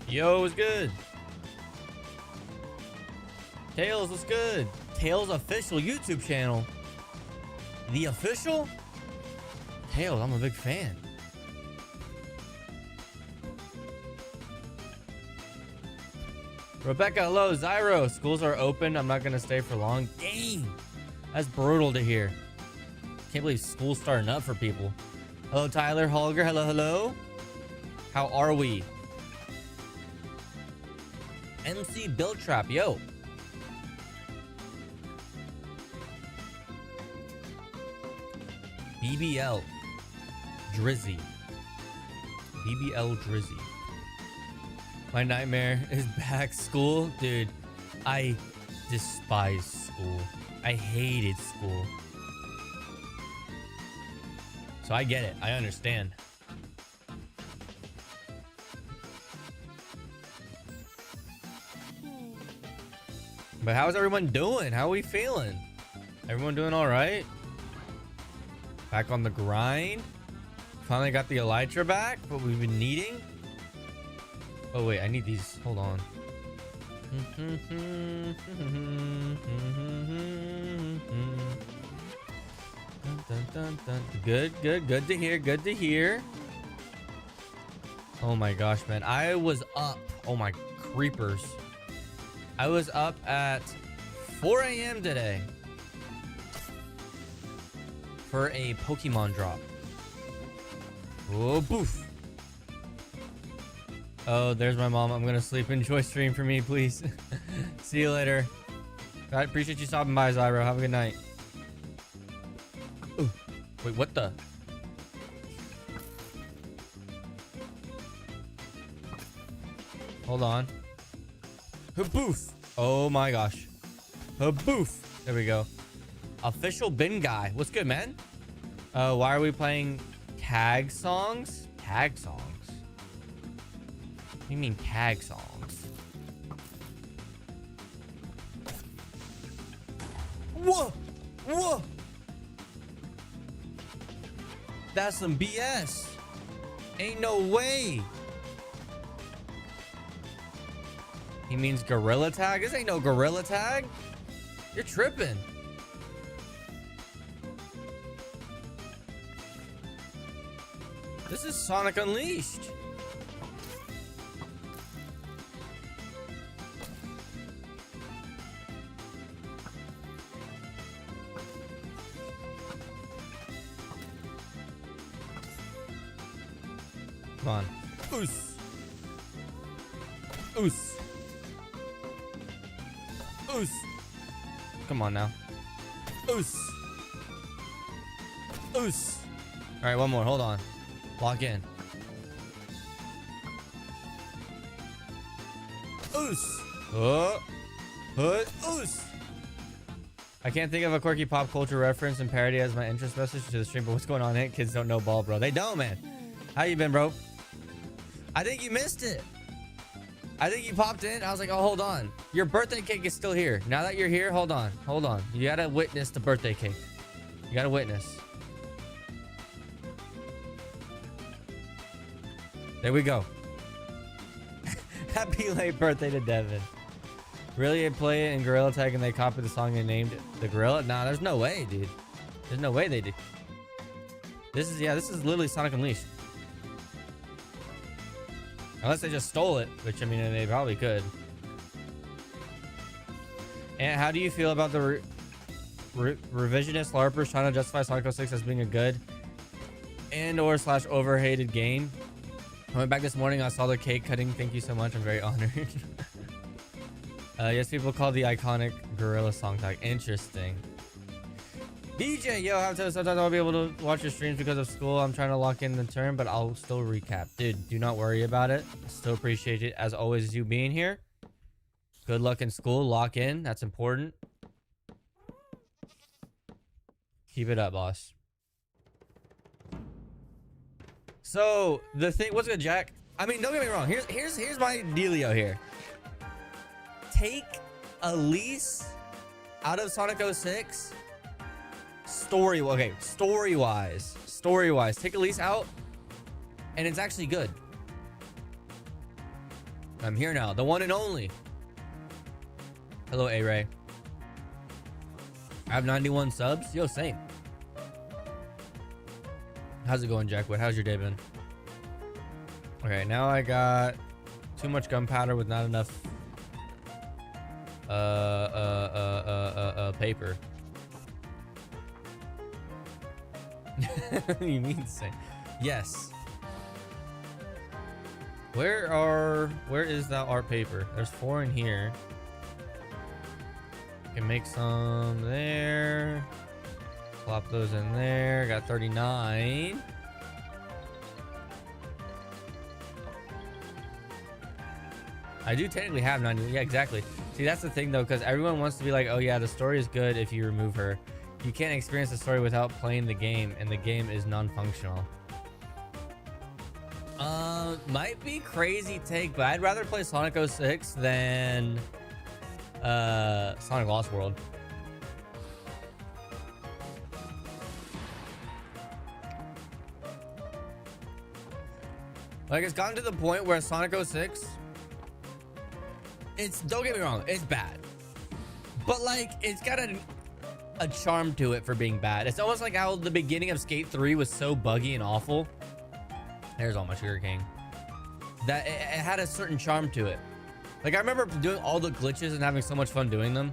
Yo, what's good? Tails, what's good? Tails official YouTube channel. The official? Tails, I'm a big fan. Rebecca, hello. Zyro, schools are open. I'm not going to stay for long. Dang. That's brutal to hear. Can't believe school's starting up for people. Hello, Tyler Holger. Hello, hello. How are we? MC Build Trap, yo. BBL Drizzy. BBL Drizzy. My nightmare is back school. Dude, I despise school. I hated school. So I get it. I understand. But how's everyone doing? How are we feeling? Everyone doing all right? Back on the grind. Finally got the elytra back, what we've been needing. Oh wait, I need these. Hold on. Good to hear. Good to hear. Oh my gosh, man. I was up. Oh my creepers. I was up at 4 a.m. today for a Pokemon drop. Oh, boof. Oh, there's my mom. I'm gonna sleep. Enjoy stream for me, please. See you later. I appreciate you stopping by, Zyro. Have a good night. Ooh. Wait, what the? Hold on. Haboof. Oh my gosh. Haboof. There we go. Official bin guy. What's good, man? Why are we playing tag songs? Tag songs? What do you mean tag songs? Whoa! Whoa! That's some BS. Ain't no way. He means gorilla tag? This ain't no gorilla tag. You're tripping. This is Sonic Unleashed. Come on. Oos. Oos. Oos. Come on now. Oos. Oos. All right, one more. Hold on. Lock in. Oos. Oos. I can't think of a quirky pop culture reference and parody as my interest message to the stream, but what's going on here? Kids don't know ball, bro. They don't, man. How you been, bro? I think you missed it. I think you popped in. I was like, oh, hold on. Your birthday cake is still here. Now that you're here, hold on. Hold on. You gotta witness the birthday cake. You gotta witness. There we go. Happy late birthday to Devin. Really, they play it in Gorilla Tag and they copied the song and named it the Gorilla? Nah, there's no way, dude. There's no way they did. This is literally Sonic Unleashed. Unless they just stole it, which I mean, they probably could. And how do you feel about the revisionist LARPers trying to justify Sonic 06 as being a good and/or / overhated game? I went back this morning. I saw the cake cutting. Thank you so much. I'm very honored. Yes, people call the iconic Gorilla song tag. Interesting. DJ, yo, sometimes I'll be able to watch your streams because of school. I'm trying to lock in the term, but I'll still recap. Dude, do not worry about it. Still appreciate it as always, you being here. Good luck in school. Lock in. That's important. Keep it up, boss. So the thing, what's good, Jack? I mean, don't get me wrong. Here's my dealio here. Take Elise out of Sonic 06. Story-wise, take Elise out, and it's actually good. I'm here now. The one and only. Hello, A-Ray. I have 91 subs. Yo, same. How's it going, Jackwood? How's your day been? Okay, now I got too much gunpowder with not enough paper. You mean to say? Yes. Where is that art paper? There's 4 in here. Can make some there. Plop those in there. Got 39. I do technically have 90. Yeah, exactly. See, that's the thing though, because everyone wants to be like, oh yeah, the story is good if you remove her. You can't experience the story without playing the game, and the game is non-functional. Might be crazy take, but I'd rather play Sonic 06 than Sonic Lost World. Like, it's gotten to the point where Sonic 06, it's, don't get me wrong, it's bad, but like, it's got a charm to it for being bad. It's almost like how the beginning of Skate 3 was so buggy and awful. There's all my sugar cane. That it had a certain charm to it. Like, I remember doing all the glitches and having so much fun doing them.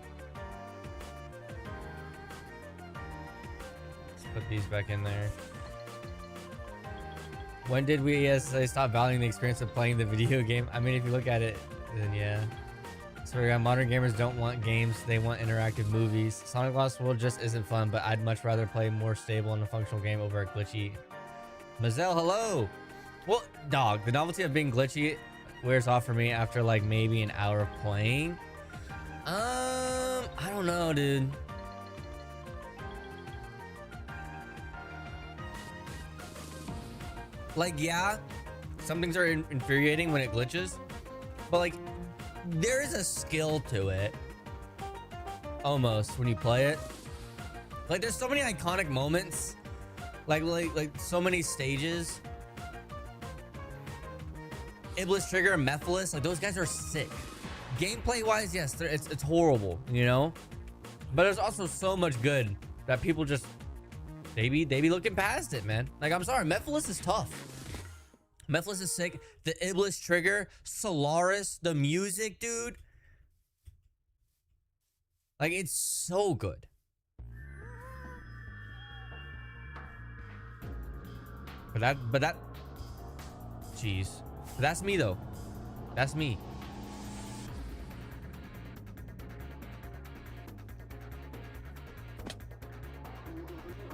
Let's put these back in there. When did we stop valuing the experience of playing the video game? I mean, if you look at it, then yeah. So we got modern gamers don't want games, they want interactive movies. Sonic Lost World just isn't fun, but I'd much rather play more stable and a functional game over a glitchy. Mazel, hello. Well, dog, the novelty of being glitchy wears off for me after like maybe an hour of playing. I don't know, dude. Like, yeah, some things are infuriating when it glitches, but like, there is a skill to it almost when you play it. Like, there's so many iconic moments, like so many stages. Iblis Trigger, Mephiles, like those guys are sick. Gameplay wise, yes, it's horrible, you know, but there's also so much good that people just they be looking past it, man. Like, I'm sorry, Mephiles is tough. Mephiles is sick. The Iblis Trigger, Solaris, the music, dude. Like, it's so good. But that, jeez. That's me though. That's me.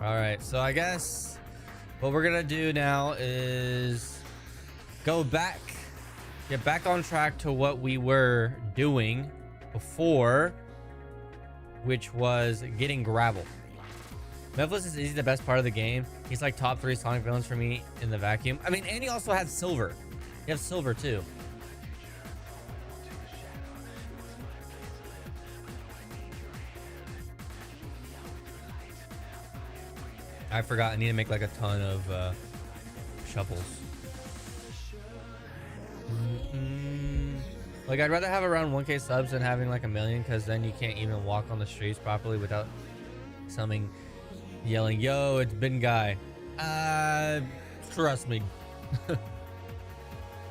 All right, so I guess what we're gonna do now is go back, get back on track to what we were doing before, which was getting gravel. Mephiles is easily the best part of the game. He's like top 3 Sonic villains for me in the vacuum. I mean, and he also has silver. You have silver too. I forgot. I need to make like a ton of shovels. Like, I'd rather have around 1K subs than having like a million, because then you can't even walk on the streets properly without something yelling, "Yo, it's Bin Guy." Trust me.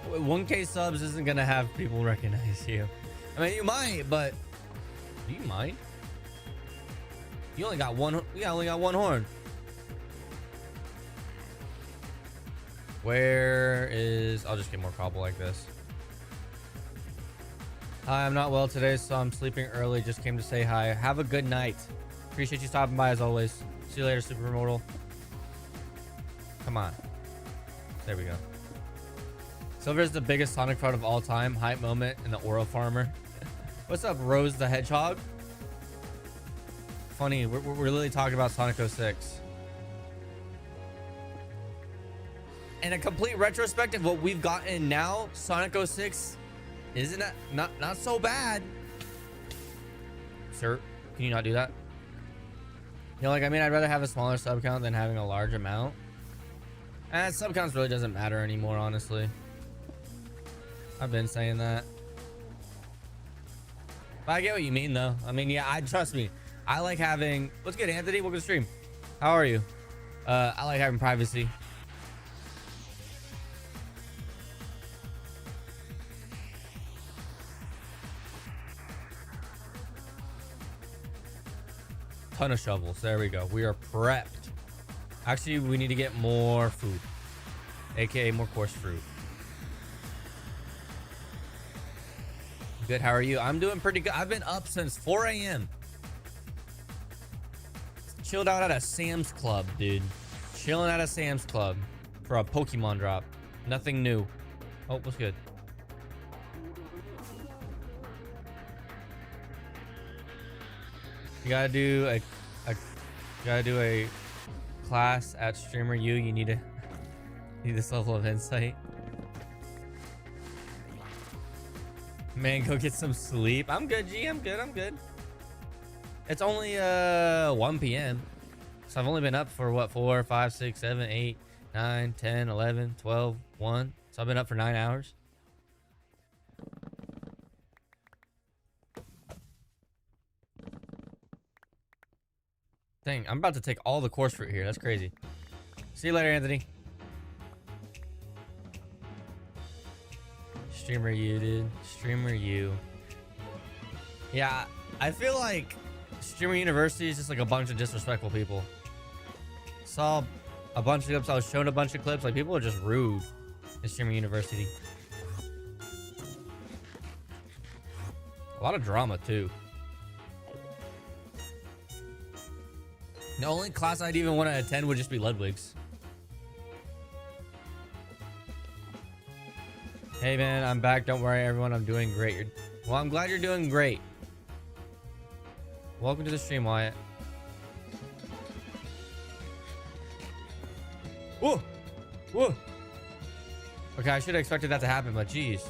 1K subs isn't gonna have people recognize you. I mean, you might, but do you mind? You only got one. You only got one horn. Where is? I'll just get more cobble like this. Hi, I'm not well today, so I'm sleeping early. Just came to say hi. Have a good night. Appreciate you stopping by as always. See you later, Supermodal. Come on. There we go. Silver is the biggest Sonic fraud of all time. Hype moment in the Oro Farmer. What's up, Rose the Hedgehog? Funny, we're literally talking about Sonic 06. In a complete retrospective, what we've gotten now, Sonic 06, isn't that not so bad. Sir, can you not do that? You know, like, I mean, I'd rather have a smaller sub count than having a large amount. And sub counts really doesn't matter anymore, honestly. I've been saying that. But I get what you mean, though. I mean, yeah, I trust me. I like having. What's good, Anthony? Welcome to the stream. How are you? I like having privacy. Ton of shovels. There we go. We are prepped. Actually, we need to get more food, aka more coarse fruit. Good. How are you? I'm doing pretty good. I've been up since 4 a.m. Chilled out at a Sam's Club, dude. Chilling at a Sam's Club for a Pokemon drop. Nothing new. Oh, what's good? You gotta do a class at Streamer U. You need this level of insight. Man, go get some sleep. I'm good, G. I'm good. It's only 1 p.m. So I've only been up for what, 4, 5, 6, 7, 8, 9, 10, 11, 12, 1. So I've been up for 9 hours. Dang, I'm about to take all the course fruit here. That's crazy. See you later, Anthony. Streamer U, dude. Streamer U. Yeah, I feel like Streamer University is just like a bunch of disrespectful people. Saw a bunch of clips. I was shown a bunch of clips. Like, people are just rude in Streamer University. A lot of drama, too. The only class I'd even want to attend would just be Ludwig's. Hey man, I'm back. Don't worry, everyone. I'm doing great. Well, I'm glad you're doing great. Welcome to the stream, Wyatt. Whoa! Whoa! Okay, I should have expected that to happen, but geez.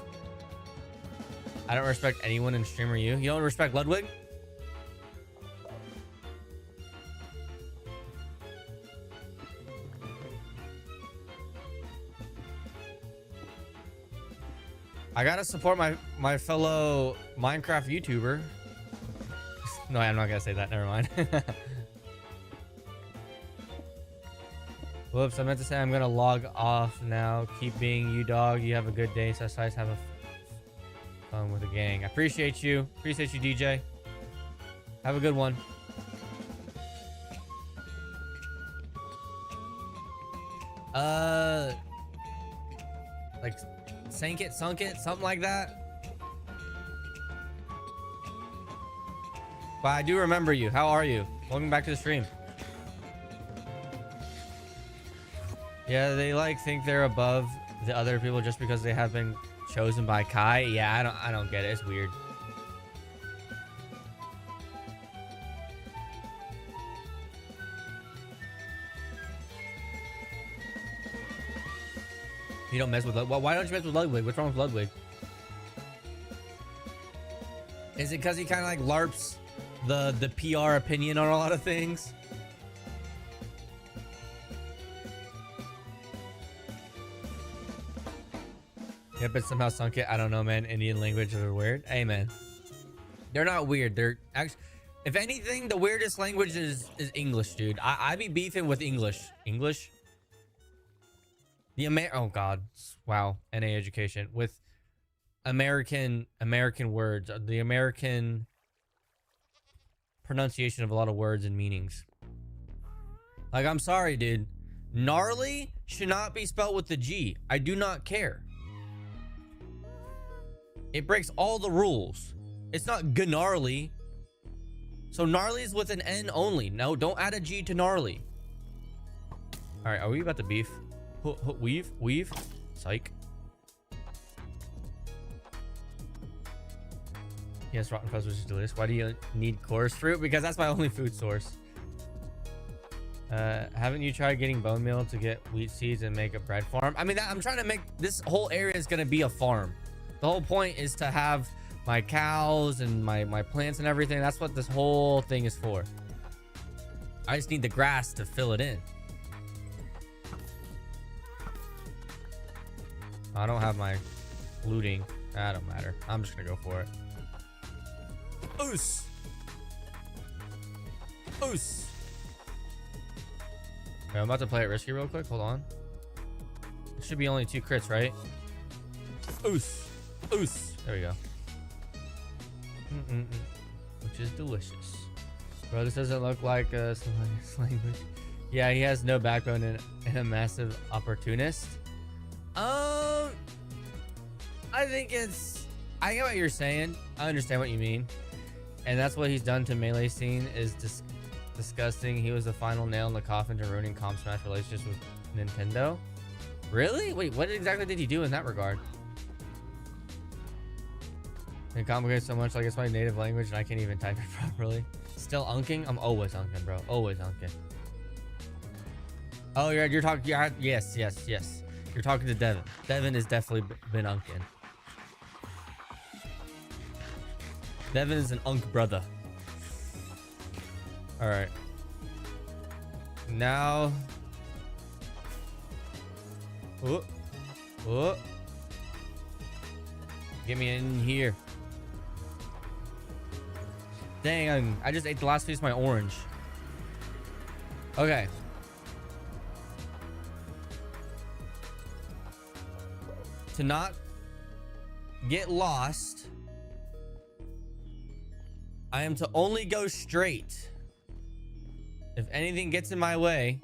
I don't respect anyone in Streamer U. You don't respect Ludwig? I gotta support my fellow Minecraft YouTuber. No, I'm not gonna say that. Never mind. Whoops, I meant to say I'm gonna log off now. Keep being you, dog. You have a good day. So guys, have a fun with the gang. I appreciate you. Appreciate you, DJ. Have a good one. Like sank it, sunk it, something like that. But I do remember you. How are you? Welcome back to the stream. Yeah, they like think they're above the other people just because they have been chosen by Kai. Yeah, I don't get it. It's weird. You don't mess with Ludwig. Well, why don't you mess with Ludwig? What's wrong with Ludwig? Is it because he kind of like LARPs the PR opinion on a lot of things? Yeah, but somehow sunk it. I don't know, man. Indian language are weird. Hey, man. They're not weird. They're actually, if anything, the weirdest language is English, dude. I be beefing with English. English? Oh God, wow. NA education with American words, the American pronunciation of a lot of words and meanings. Like, I'm sorry, dude. Gnarly should not be spelled with the G. I do not care. It breaks all the rules. It's not gnarly. So gnarly is with an N only. No, don't add a G to gnarly. All right, are we about to beef? Weave. Psych. Yes, rotten fuzz is delicious. Why do you need chorus fruit? Because that's my only food source. Haven't you tried getting bone meal to get wheat seeds and make a bread farm? I mean, I'm trying to make this whole area is going to be a farm. The whole point is to have my cows and my plants and everything. That's what this whole thing is for. I just need the grass to fill it in. I don't have my looting. That don't matter. I'm just gonna go for it. Oos. Oos. Okay, I'm about to play it risky real quick. Hold on. It should be only 2 crits, right? Oos. Oos. There we go. Which is delicious. Bro, this doesn't look like a language. Yeah, he has no backbone and a massive opportunist. I think I get what you're saying. I understand what you mean. And that's what he's done to Melee scene is disgusting. He was the final nail in the coffin to ruining Comp Smash relationships with Nintendo. Really? Wait, what exactly did he do in that regard? It complicates so much like it's my native language and I can't even type it properly. Still unking? I'm always unking, bro. Always unking. Oh, you're talking. Yes. You're talking to Devin. Devin has definitely been unking. Devin is an unk brother. All right. Now. Oh. Get me in here. Dang, I just ate the last piece of my orange. Okay. To not get lost, I am to only go straight. If anything gets in my way,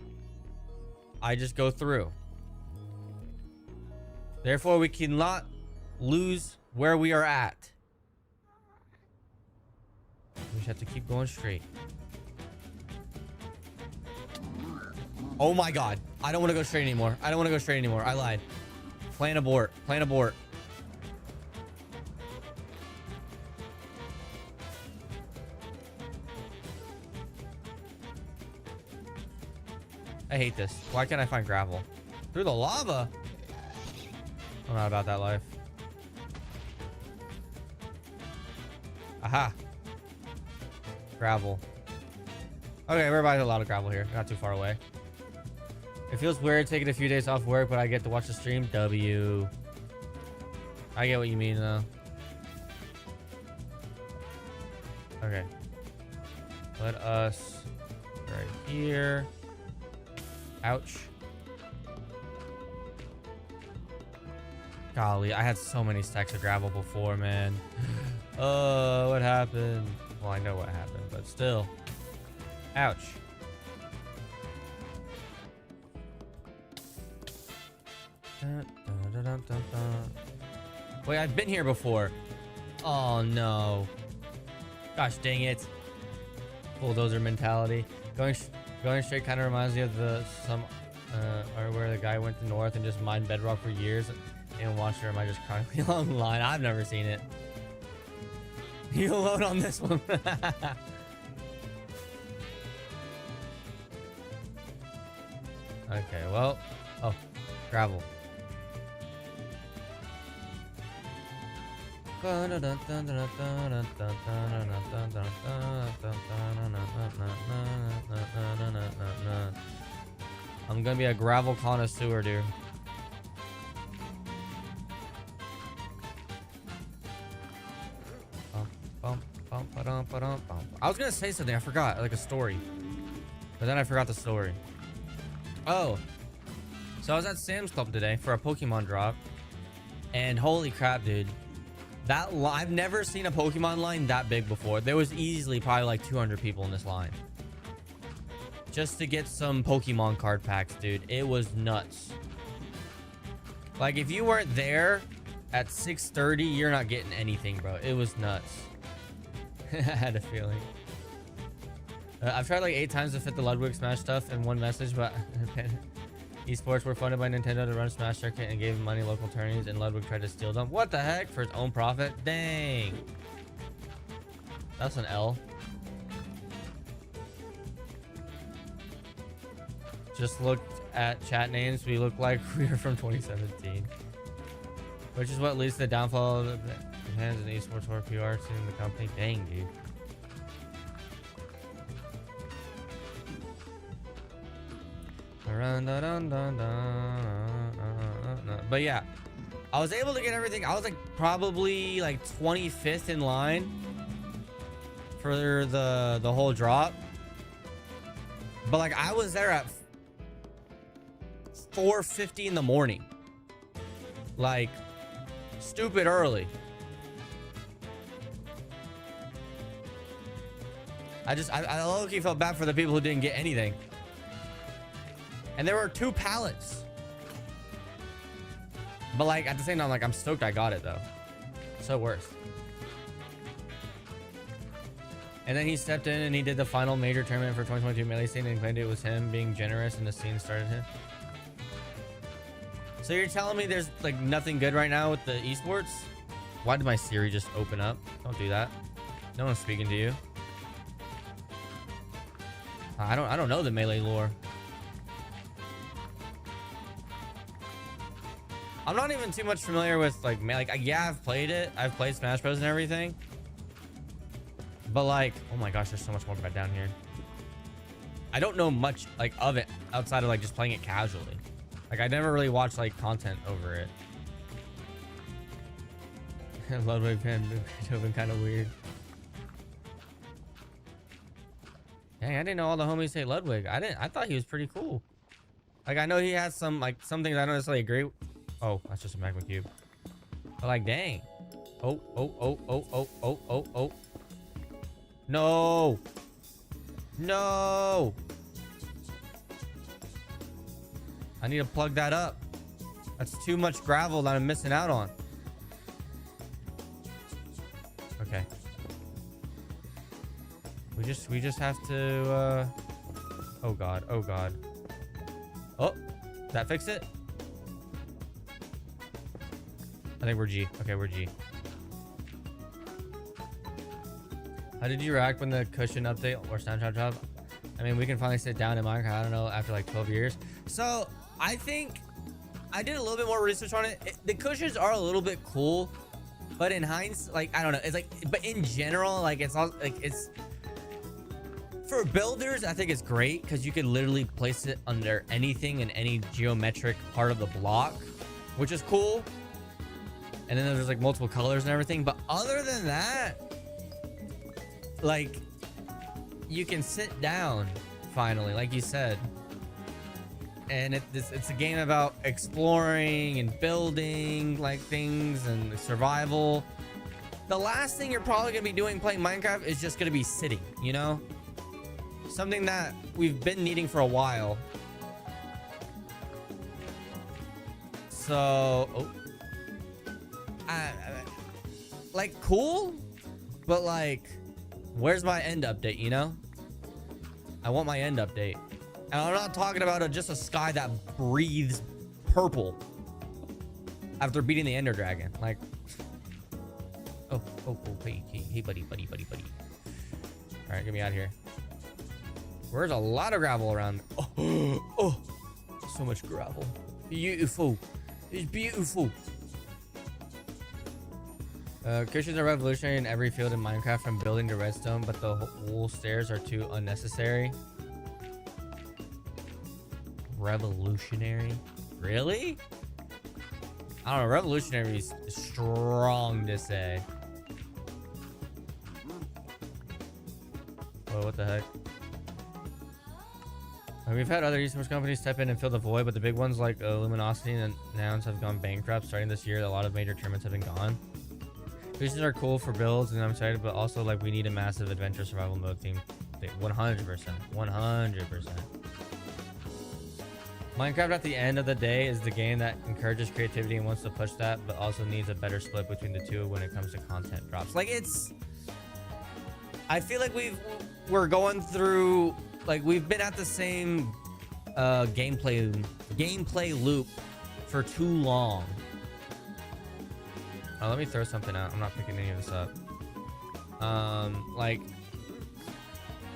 I just go through. Therefore, we cannot lose where we are at. We just have to keep going straight. Oh my god. I don't want to go straight anymore. I lied. Plan abort. I hate this. Why can't I find gravel? Through the lava? I'm not about that life. Aha. Gravel. Okay, we're about a lot of gravel here. Not too far away. It feels weird taking a few days off work, but I get to watch the stream. W. I get what you mean, though. Okay. Let us right here. Ouch. Golly, I had so many stacks of gravel before, man. What happened? Well, I know what happened, but still. Ouch. Wait, I've been here before. Oh no. Gosh dang it. Bulldozer mentality. Going straight kind of reminds me of or where the guy went to north and just mined bedrock for years and watched her. Am I just chronically along the line? I've never seen it. You alone on this one. Okay, well. Oh, gravel. I'm gonna be a gravel connoisseur, dude. I was gonna say something, I forgot, like a story. But then I forgot the story. Oh. So I was at Sam's Club today for a Pokemon drop. And holy crap, dude. I've never seen a Pokemon line that big before. There was easily probably like 200 people in this line. Just to get some Pokemon card packs, dude. It was nuts. Like, if you weren't there at 6:30, you're not getting anything, bro. It was nuts. I had a feeling. I've tried like 8 times to fit the Ludwig Smash stuff in one message, but esports were funded by Nintendo to run Smash Circuit and gave money local attorneys, and Ludwig tried to steal them. What the heck? For his own profit? Dang. That's an L. Just looked at chat names. We look like we are from 2017. Which is what leads to the downfall of the hands in esports or PR scene in the company. Dang, dude. But yeah, I was able to get everything. I was like probably like 25th in line for the whole drop. But like I was there at 4:50 in the morning. Like stupid early. I low-key felt bad for the people who didn't get anything. And there were 2 pallets. But like at the same time, like I'm stoked I got it though. So worse. And then he stepped in and he did the final major tournament for 2022 melee scene and claimed it was him being generous and the scene started him. So you're telling me there's like nothing good right now with the esports? Why did my Siri just open up? Don't do that. No one's speaking to you. I don't know the melee lore. I'm not even too much familiar with like yeah, I've played it. I've played Smash Bros and everything. But like, oh my gosh, there's so much more right down here. I don't know much like of it outside of like just playing it casually. Like I never really watched like content over it. Ludwig fan Beethoven kind of weird. Dang, I didn't know all the homies say Ludwig. I thought he was pretty cool. Like I know he has some things I don't necessarily agree with. Oh, that's just a magma cube. But like, dang. Oh. No. No. I need to plug that up. That's too much gravel that I'm missing out on. Okay. We just have to oh god. Oh god. Oh, that fix it? I think we're G. Okay, we're G. How did you react when the cushion update or Snapchat drop? I mean, we can finally sit down in Minecraft, I don't know, after like 12 years. So I think I did a little bit more research on it. The cushions are a little bit cool, but in hindsight, like, I don't know. It's like, but in general, like it's all like it's for builders. I think it's great because you could literally place it under anything in any geometric part of the block, which is cool. And then there's like multiple colors and everything. But other than that, like you can sit down finally, like you said. And it's a game about exploring and building like things and survival. The last thing you're probably gonna be doing playing Minecraft is just gonna be sitting, you know? Something that we've been needing for a while. So, like cool, but like, where's my end update, you know? I want my end update. And I'm not talking about just a sky that breathes purple after beating the Ender Dragon. Like, oh, hey, buddy. All right, get me out of here. There's a lot of gravel around. Oh, so much gravel. Beautiful. It's beautiful. Cushions are revolutionary in every field in Minecraft, from building to redstone, but the whole stairs are too unnecessary. Revolutionary? Really? I don't know. Revolutionary is strong to say. Whoa, what the heck? We've had other esports companies step in and fill the void, but the big ones like Luminosity and Nouns have gone bankrupt. Starting this year, a lot of major tournaments have been gone. Cushions are cool for builds, and I'm excited, but also like we need a massive adventure survival mode theme. 100%. Minecraft at the end of the day is the game that encourages creativity and wants to push that, but also needs a better split between the two when it comes to content drops. Like I feel like we're going through, like we've been at the same gameplay loop for too long. Oh, let me throw something out. I'm not picking any of this up.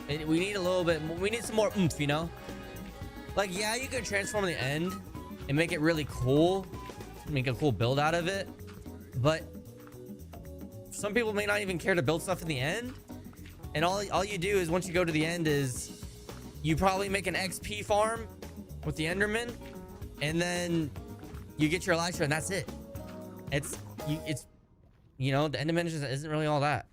We need a little bit. We need some more oomph, you know. Like, yeah, you could transform the end and make it really cool, make a cool build out of it, but some people may not even care to build stuff in the end. And all you do is, once you go to the end, is you probably make an XP farm with the Enderman, and then you get your Elytra, and that's it. It's you know, the Enderman isn't really all that.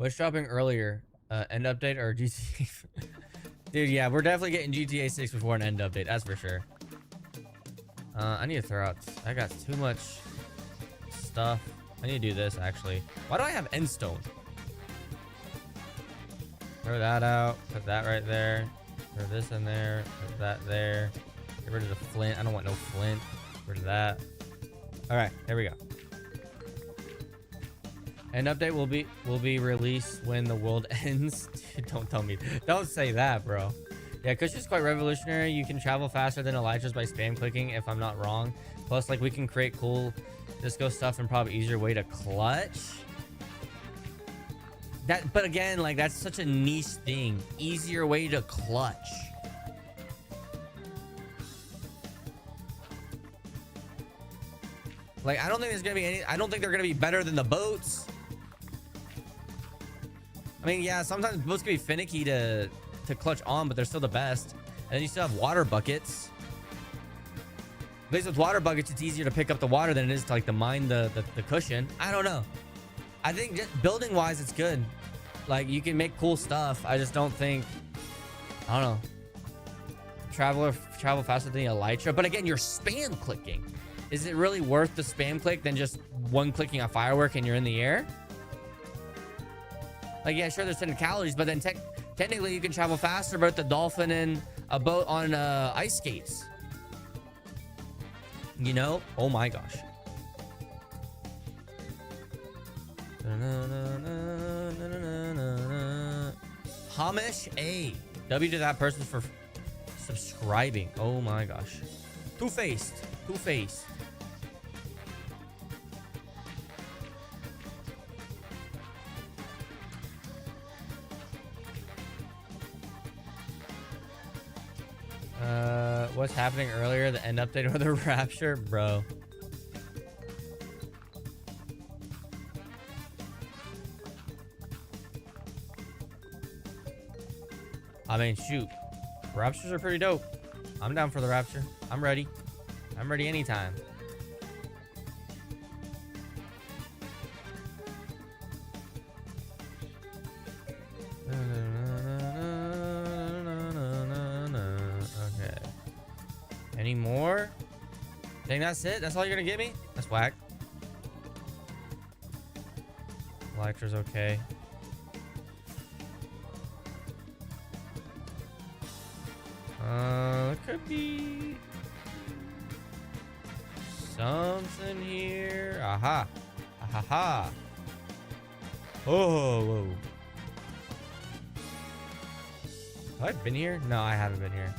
What's dropping earlier? End update or GTA? Dude, yeah, we're definitely getting GTA 6 before an end update. That's for sure. I need to throw out. I got too much stuff. I need to do this actually. Why do I have end stone? Throw that out. Put that right there. Throw this in there. Put that there. Get rid of the flint. I don't want no flint. Get rid of that. All right, here we go. An update will be released when the world ends. Dude, don't tell me. Don't say that, bro. Yeah, Kush is quite revolutionary. You can travel faster than Elytras by spam clicking, if I'm not wrong. Plus, like, we can create cool disco stuff and probably easier way to clutch. That, but again, like, that's such a niche thing. Easier way to clutch. Like, I don't think there's gonna be any. I don't think they're gonna be better than the boats. I mean, yeah, sometimes boats can be finicky to clutch on, but they're still the best. And then you still have water buckets. At least with water buckets, it's easier to pick up the water than it is to like to mine the cushion. I don't know. I think just building wise, it's good. Like, you can make cool stuff. I just don't think. I don't know. Travel faster than the Elytra, but again, you're spam clicking. Is it really worth the spam click than just one clicking a firework and you're in the air? Like, yeah, sure, there's 10 calories, but then technically you can travel faster with the dolphin and a boat on ice skates. You know? Oh my gosh. Hamish A. W to that person for subscribing. Oh my gosh. Two-faced. Two-faced. What's happening earlier? The end update or the rapture? Bro. I mean, shoot. Raptures are pretty dope. I'm down for the rapture. I'm ready. I'm ready anytime. Okay. Any more? Think that's it? That's all you're gonna give me? That's whack. Elytra's okay. It could be something here. Aha. Aha. Oh, whoa. Have I been here? No, I haven't been here.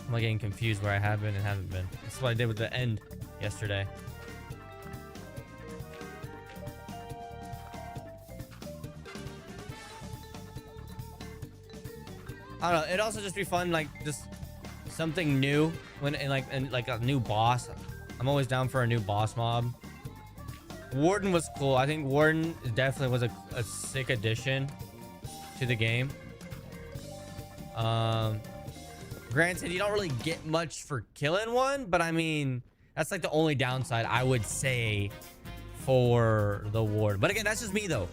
I'm like getting confused where I have been and haven't been. That's what I did with the end yesterday. I don't know. It'd also just be fun, like just something new when and like a new boss. I'm always down for a new boss mob. Warden was cool. I think Warden definitely was a sick addition to the game. Granted, you don't really get much for killing one, but I mean, that's like the only downside I would say for the Warden. But again, that's just me though.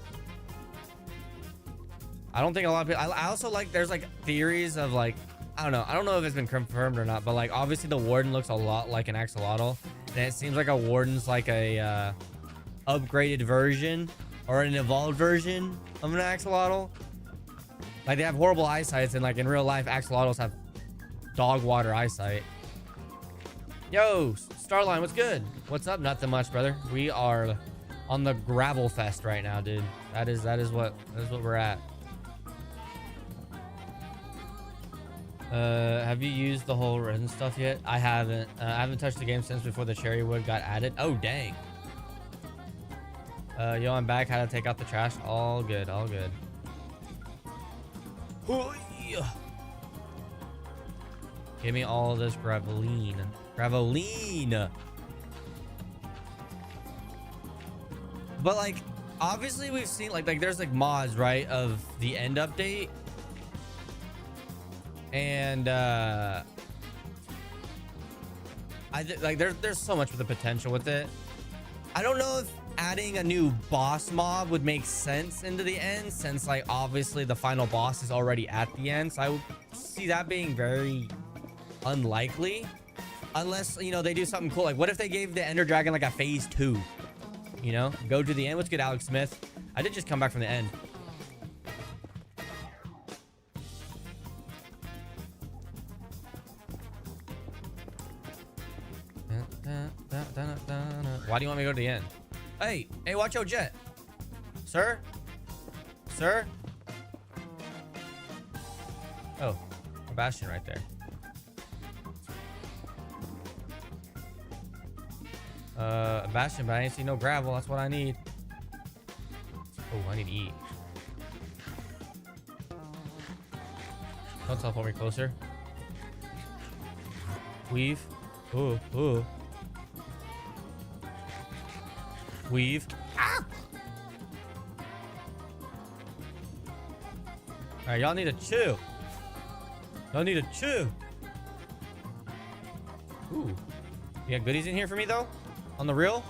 I don't think a lot of people. I also like. There's like theories of like. I don't know. I don't know if it's been confirmed or not. But like, obviously, the Warden looks a lot like an Axolotl, and it seems like a Warden's like a upgraded version or an evolved version of an Axolotl. Like, they have horrible eyesight, and like in real life, Axolotls have dog water eyesight. Yo, Starline, what's good? What's up? Nothing much, brother. We are on the gravel fest right now, dude. That is what we're at. Have you used the whole resin stuff yet? I haven't. I haven't touched the game since before the cherry wood got added. Oh, dang. Yo, I'm back. How to take out the trash? All good. All good. Give me all this graveline. Graveline. But like, obviously we've seen like there's like mods, right, of the end update. And I like there's so much of the potential with it. I don't know if adding a new boss mob would make sense into the end, since like obviously the final boss is already at the end. So I would see that being very unlikely, unless, you know, they do something cool. Like, what if they gave the Ender Dragon like a phase 2? You know, go to the end. What's good, Alex Smith? I did just come back from the end. Why do you want me to go to the end? Hey, watch out, Jet. Sir? Sir? Oh, a Bastion right there. A Bastion, but I ain't see no gravel. That's what I need. Oh, I need to eat. Don't teleport me closer. Weave. Ooh, ooh. Weave. Ah! Alright, y'all need to chill. Y'all need to chill. Ooh. You got goodies in here for me, though? On the real?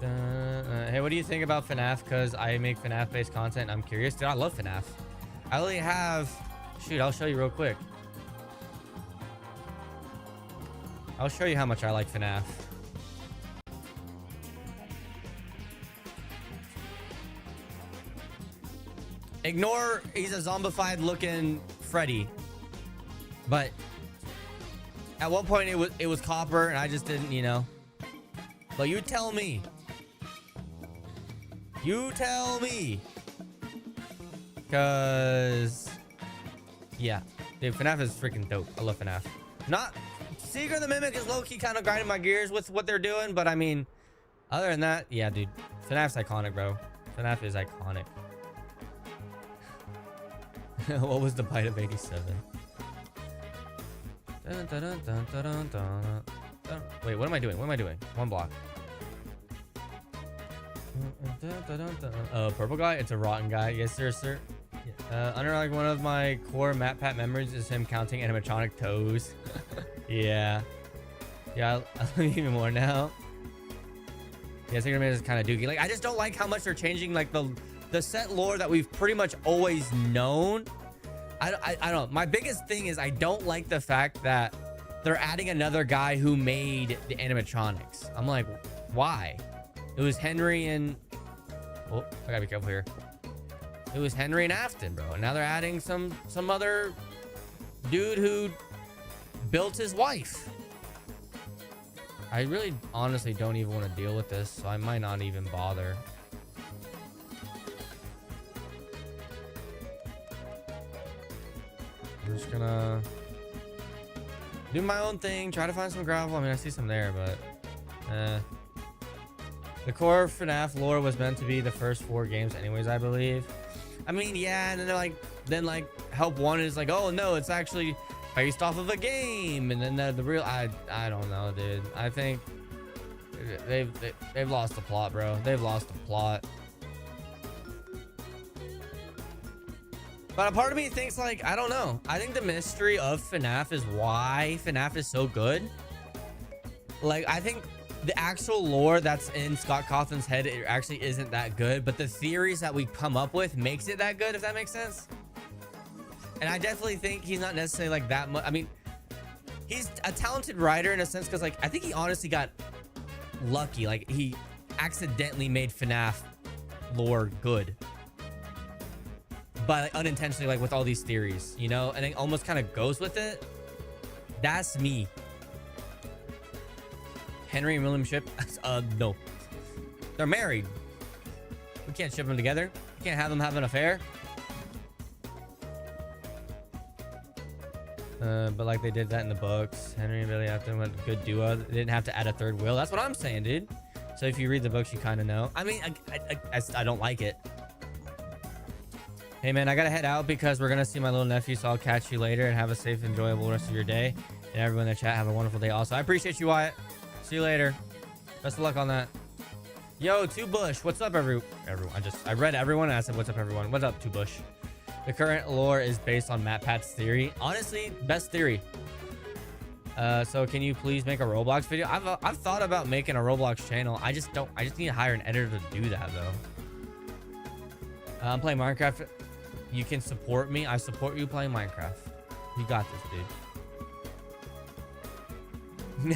Hey, what do you think about FNAF? Because I make FNAF-based content. I'm curious. Dude, I love FNAF. I only have... Shoot, I'll show you real quick. I'll show you how much I like FNAF. Ignore he's a zombified looking Freddy. But at one point it was Copper and I just didn't, you know. But you tell me. You tell me. Cause yeah. Dude, FNAF is freaking dope. I love FNAF. Not Secret of the Mimic is low-key kind of grinding my gears with what they're doing, but I mean, other than that, yeah, dude. FNAF's iconic, bro. FNAF is iconic. What was the bite of 87? Dun, dun, dun, dun, dun, dun, dun. Wait, what am I doing? What am I doing? One block. Purple guy? It's a rotten guy. Yes, sir, sir. Under like one of my core MatPat memories is him counting animatronic toes. Yeah. Yeah, I love even more now. Yeah, Secret Man is kind of dookie. Like, I just don't like how much they're changing, like, the set lore that we've pretty much always known. I don't know. My biggest thing is I don't like the fact that they're adding another guy who made the animatronics. I'm like, why? It was Henry and... Oh, I gotta be careful here. It was Henry and Afton, bro. And now they're adding some other dude who built his wife. I really honestly don't even want to deal with this, so I might not even bother. I'm just gonna do my own thing, try to find some gravel. I mean, I see some there, but the core FNAF lore was meant to be the first 4 games anyways, I believe. I mean, yeah, and then like Help 1 is like, oh no, it's actually based off of a game, and then the real I don't know, dude. I think they've lost the plot, bro. They've lost the plot. But a part of me thinks, like, I don't know. I think the mystery of FNAF is why FNAF is so good. Like, I think the actual lore that's in Scott Cawthon's head, it actually isn't that good. But the theories that we come up with makes it that good, if that makes sense. And I definitely think he's not necessarily like that much. I mean, he's a talented writer in a sense, because, like, I think he honestly got lucky. Like, he accidentally made FNAF lore good. But like, unintentionally, like with all these theories, you know, and it almost kind of goes with it. That's me. Henry and William ship? No. They're married. We can't ship them together. We can't have them have an affair. But like they did that in the books. Henry and Billy Afton went a good duo. They didn't have to add a third wheel. That's what I'm saying, dude. So if you read the books, you kind of know. I mean, I don't like it. Hey, man, I got to head out because we're going to see my little nephew, so I'll catch you later and have a safe, enjoyable rest of your day. And everyone in the chat, have a wonderful day also. I appreciate you, Wyatt. See you later. Best of luck on that. Yo, 2Bush. What's up, everyone? I read everyone and I said, what's up, everyone? What's up, 2Bush? The current lore is based on MatPat's theory. Honestly, best theory. So can you please make a Roblox video? I've thought about making a Roblox channel. I just need to hire an editor to do that though. I'm playing Minecraft. You can support me. I support you playing Minecraft. You got this, dude.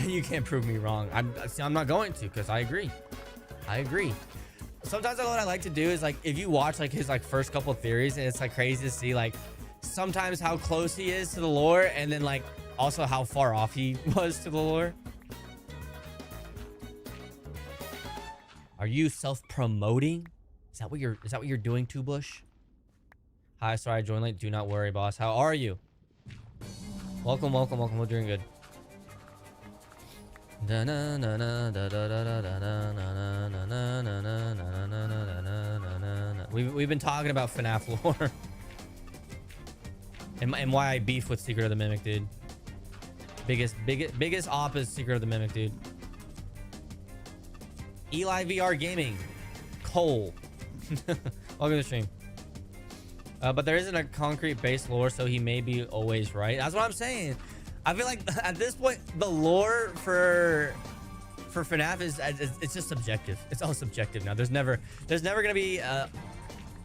You can't prove me wrong. I'm not going to, because I agree. Sometimes what I like to do is like, if you watch like his like first couple theories, and it's like crazy to see like sometimes how close he is to the lore, and then like also how far off he was to the lore. Are you self-promoting? Is that what you're doing, Two Bush? Hi, sorry I joined late. Do not worry, boss. How are you? Welcome. We're doing good. We've been talking about FNAF lore. and why I beef with Secret of the Mimic, dude. Biggest op is Secret of the Mimic, dude. Eli VR Gaming. Cole. Welcome to the stream. But there isn't a concrete base lore, so he may be always right. That's what I'm saying. I feel like at this point, the lore for FNAF is it's just subjective. It's all subjective now. There's never gonna be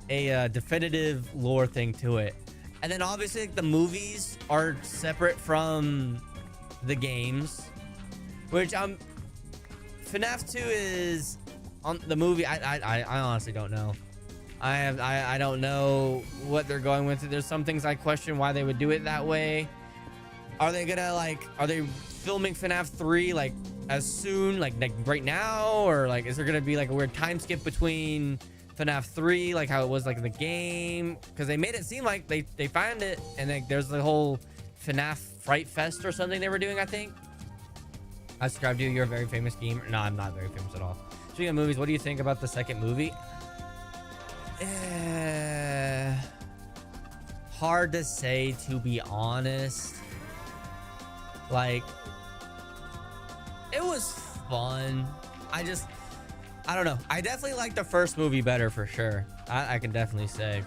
a definitive lore thing to it. And then obviously the movies are separate from the games, which FNAF 2 is on the movie. I honestly don't know. I don't know what they're going with. There's some things I question why they would do it that way. Are they filming FNAF 3 like as soon, like right now, or like is there gonna be like a weird time skip between FNAF 3 like how it was like in the game? Because they made it seem like they found it, and like there's the whole FNAF Fright Fest or something they were doing, I think. I subscribe to you. You're a very famous gamer. No, I'm not very famous at all. Speaking of movies, what do you think about the second movie? Hard to say, to be honest. Like, it was fun. I don't know. I definitely like the first movie better for sure. I can definitely say.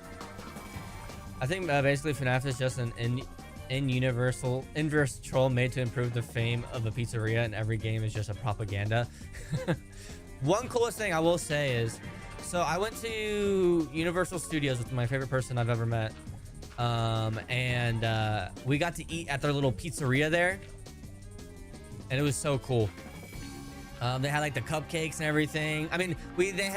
I think basically FNAF is just an inverse troll made to improve the fame of a pizzeria, and every game is just a propaganda. One coolest thing I will say is, so I went to Universal Studios with my favorite person I've ever met. And we got to eat at their little pizzeria there. And it was so cool. They had like the cupcakes and everything. I mean,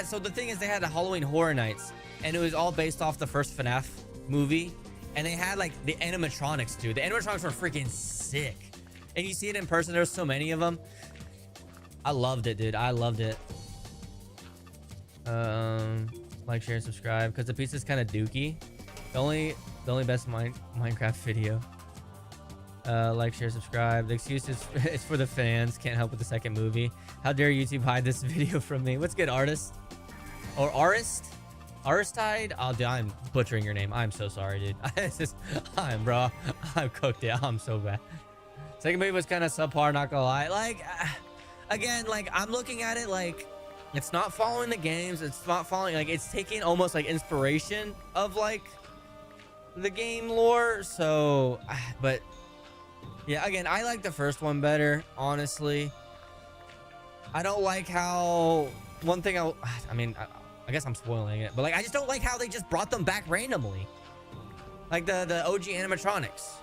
so the thing is, they had the Halloween Horror Nights, and it was all based off the first FNAF movie. And they had like the animatronics too. The animatronics were freaking sick. And you see it in person, there's so many of them. I loved it, dude. I loved it. Like, share, and subscribe, because the pizza's kind of dookie. The only best Minecraft video. Like, share, subscribe. The excuse is it's for the fans. Can't help with the second movie. How dare YouTube hide this video from me? What's good, artist? Or artist? Aristide? Oh, dude, I'm butchering your name. I'm so sorry, dude. Bro. I'm cooked. Yeah, I'm so bad. Second movie was kind of subpar, not gonna lie. Like, again, like, I'm looking at it like, it's not following the games. It's not following, like, it's taking almost like inspiration of like the game lore. So, but yeah, again, I like the first one better, honestly. I don't like how, one thing I guess I'm spoiling it, but like, I just don't like how they just brought them back randomly. Like the OG animatronics.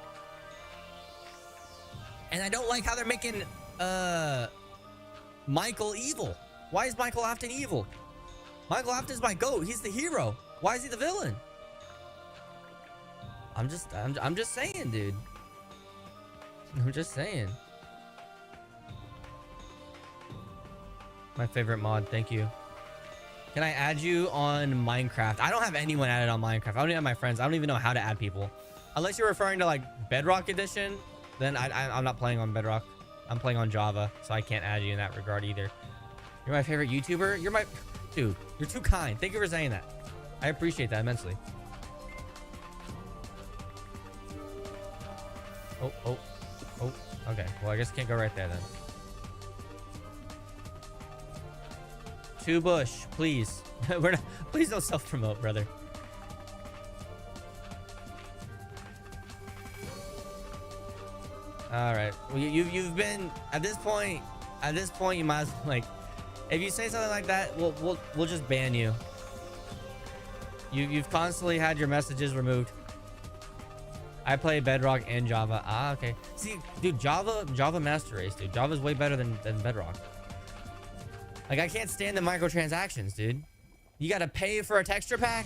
And I don't like how they're making Michael evil. Why is Michael Afton evil? Michael Afton's my GOAT. He's the hero. Why is he the villain? I'm just saying, dude. I'm just saying. My favorite mod. Thank you. Can I add you on Minecraft? I don't have anyone added on Minecraft. I don't even have my friends. I don't even know how to add people. Unless you're referring to like Bedrock Edition, then I'm not playing on Bedrock. I'm playing on Java, so I can't add you in that regard either. You're my favorite YouTuber? You're my... Dude, you're too kind. Thank you for saying that. I appreciate that immensely. Oh. Okay. Well, I guess I can't go right there then. Two Bush, please. Please don't self-promote, brother. All right. Well, you've been at this point. At this point, you might as well, like, if you say something like that, we'll just ban you. You've constantly had your messages removed. I play Bedrock and Java. Ah, okay. See, dude, Java Master Race, dude. Java's way better than Bedrock. Like, I can't stand the microtransactions, dude. You gotta pay for a texture pack.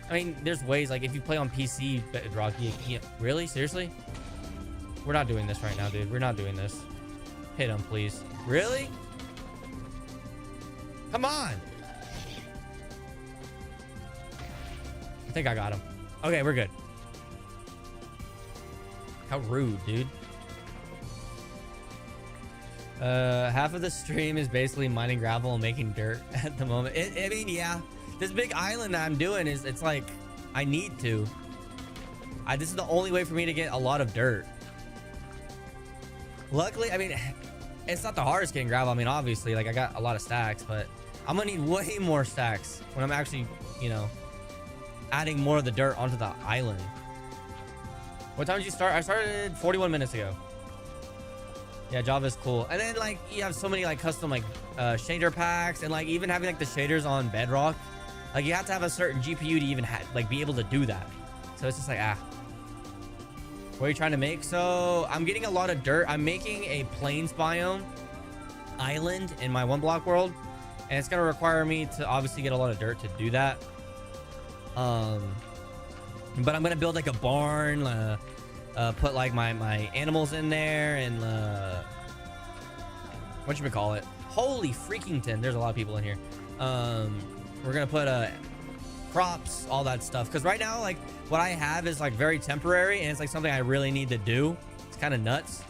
I mean, there's ways, like, if you play on PC Bedrock, you really? Seriously? We're not doing this right now, dude. We're not doing this. Hit him, please. Really? Come on. I think I got him. Okay, we're good. How rude, dude. Half of the stream is basically mining gravel and making dirt at the moment. I mean, yeah. This big island that I'm doing is, it's like, I need to. This is the only way for me to get a lot of dirt. Luckily, I mean, it's not the hardest getting gravel. I mean, obviously, like, I got a lot of stacks, but I'm gonna need way more stacks when I'm actually, you know, adding more of the dirt onto the island. What time did you start? I started 41 minutes ago. Yeah, Java's cool. And then, like, you have so many, like, custom, like, shader packs, and, like, even having, like, the shaders on Bedrock. Like, you have to have a certain GPU to even like be able to do that. So it's just like, what are you trying to make? So I'm getting a lot of dirt. I'm making a plains biome island in my one block world, and it's gonna require me to obviously get a lot of dirt to do that. But I'm gonna build like a barn, put like my animals in there, and what you call it? Holy freaking there's a lot of people in here. We're gonna put crops, all that stuff, because right now, like, what I have is like very temporary, and it's like something I really need to do. It's kind of nuts.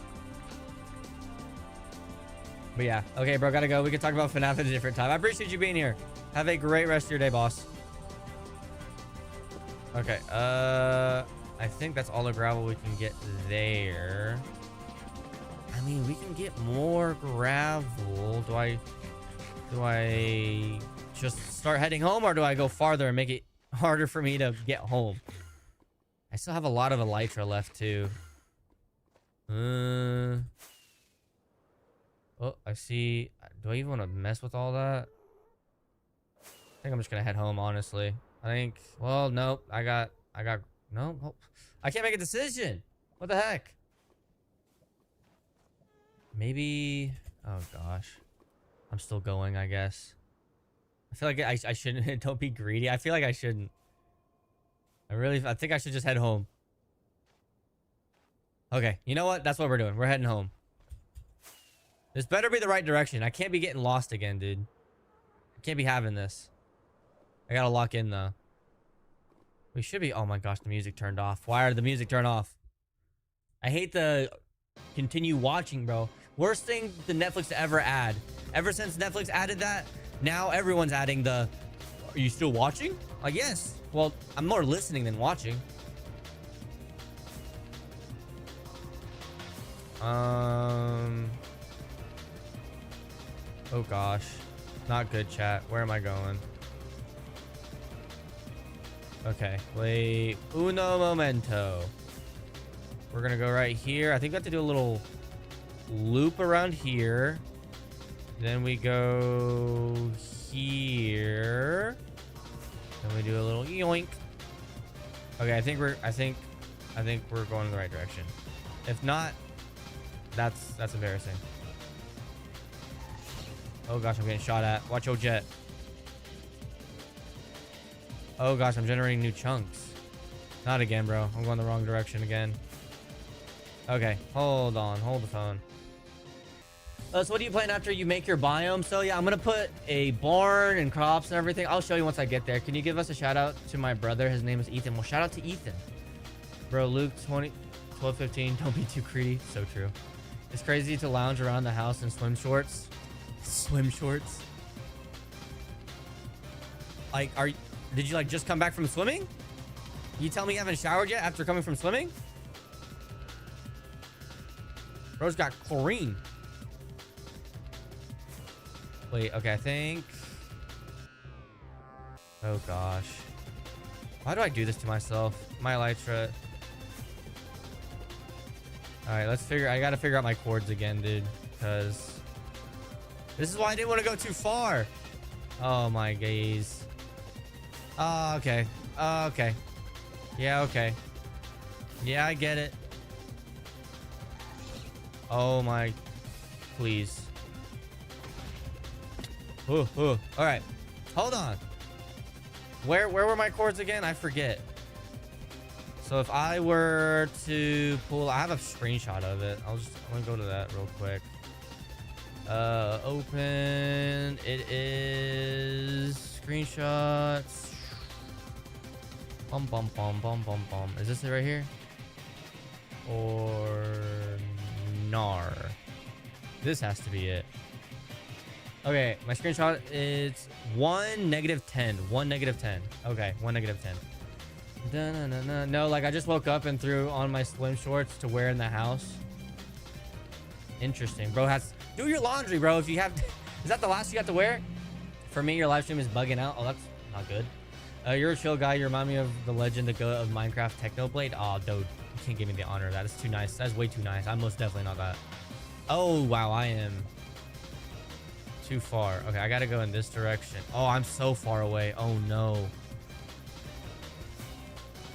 But yeah, okay, bro, gotta go. We can talk about FNAF at a different time. I appreciate you being here. Have a great rest of your day, boss. Okay, I think that's all the gravel we can get there. I mean, we can get more gravel. Do I just start heading home, or do I go farther and make it harder for me to get home? I still have a lot of elytra left too. Oh, I see. Do I even want to mess with all that? I think I'm just gonna head home, honestly. I think, well, nope. I got, no, oh, I can't make a decision. What the heck? Maybe, oh gosh. I'm still going, I guess. I feel like I shouldn't, don't be greedy. I feel like I shouldn't. I think I should just head home. Okay, you know what? That's what we're doing. We're heading home. This better be the right direction. I can't be getting lost again, dude. I can't be having this. I gotta lock in, though. We should be... Oh my gosh, the music turned off. Why did the music turn off? I hate the continue watching, bro. Worst thing the Netflix to ever add. Ever since Netflix added that, now everyone's adding the... Are you still watching? Like, yes. Well, I'm more listening than watching. Oh gosh. Not good, chat. Where am I going? Okay, wait. Uno momento. We're gonna go right here. I think we have to do a little loop around here. Then we go here. Then we do a little yoink. Okay, I think we're going in the right direction. If not, that's embarrassing. Oh gosh, I'm getting shot at. Watch your jet. Oh gosh, I'm generating new chunks. Not again, bro. I'm going the wrong direction again. Okay, hold on. Hold the phone. So what do you plan after you make your biome? So yeah, I'm gonna put a barn and crops and everything. I'll show you once I get there. Can you give us a shout out to my brother? His name is Ethan. Well, shout out to Ethan. Bro, Luke 12:15. Don't be too greedy. So true. It's crazy to lounge around the house in swim shorts. Swim shorts? Like, did you like just come back from swimming? You tell me you haven't showered yet after coming from swimming? Bro's got chlorine. Wait, okay, I think... Oh gosh. Why do I do this to myself? My elytra... All right, I gotta figure out my chords again, dude, because this is why I didn't want to go too far. Oh my gaze. Oh, okay. Oh, okay. Yeah, okay. Yeah, I get it. Oh my, please. Ooh. All right, hold on. Where were my chords again? I forget. So if I were to pull, I have a screenshot of it. I'm gonna go to that real quick. Open. It is screenshots. Bum. Is this it right here? Or nar? This has to be it. Okay, my screenshot is 1 negative 10. 1 negative 10. Okay, 1 negative 10. No, like I just woke up and threw on my swim shorts to wear in the house. Interesting, bro. Do your laundry, bro. If you have, is that the last you have to wear? For me, your live stream is bugging out. Oh, that's not good. You're a chill guy. You remind me of the legend of Minecraft Technoblade. Oh, dude, you can't give me the honor of that. It's too nice. That's way too nice. I'm most definitely not that. Oh wow, I am too far. Okay, I gotta go in this direction. Oh, I'm so far away. Oh no.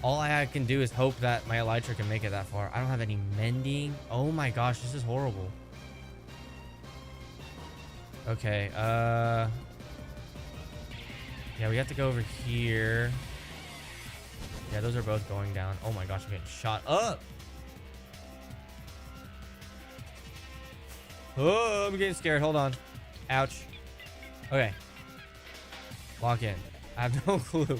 All I can do is hope that my elytra can make it that far. I don't have any mending. Oh my gosh, this is horrible. Okay, yeah, we have to go over here. Yeah, those are both going down. Oh my gosh, I'm getting shot up. Oh, I'm getting scared. Hold on. Ouch. Okay. Lock in. I have no clue.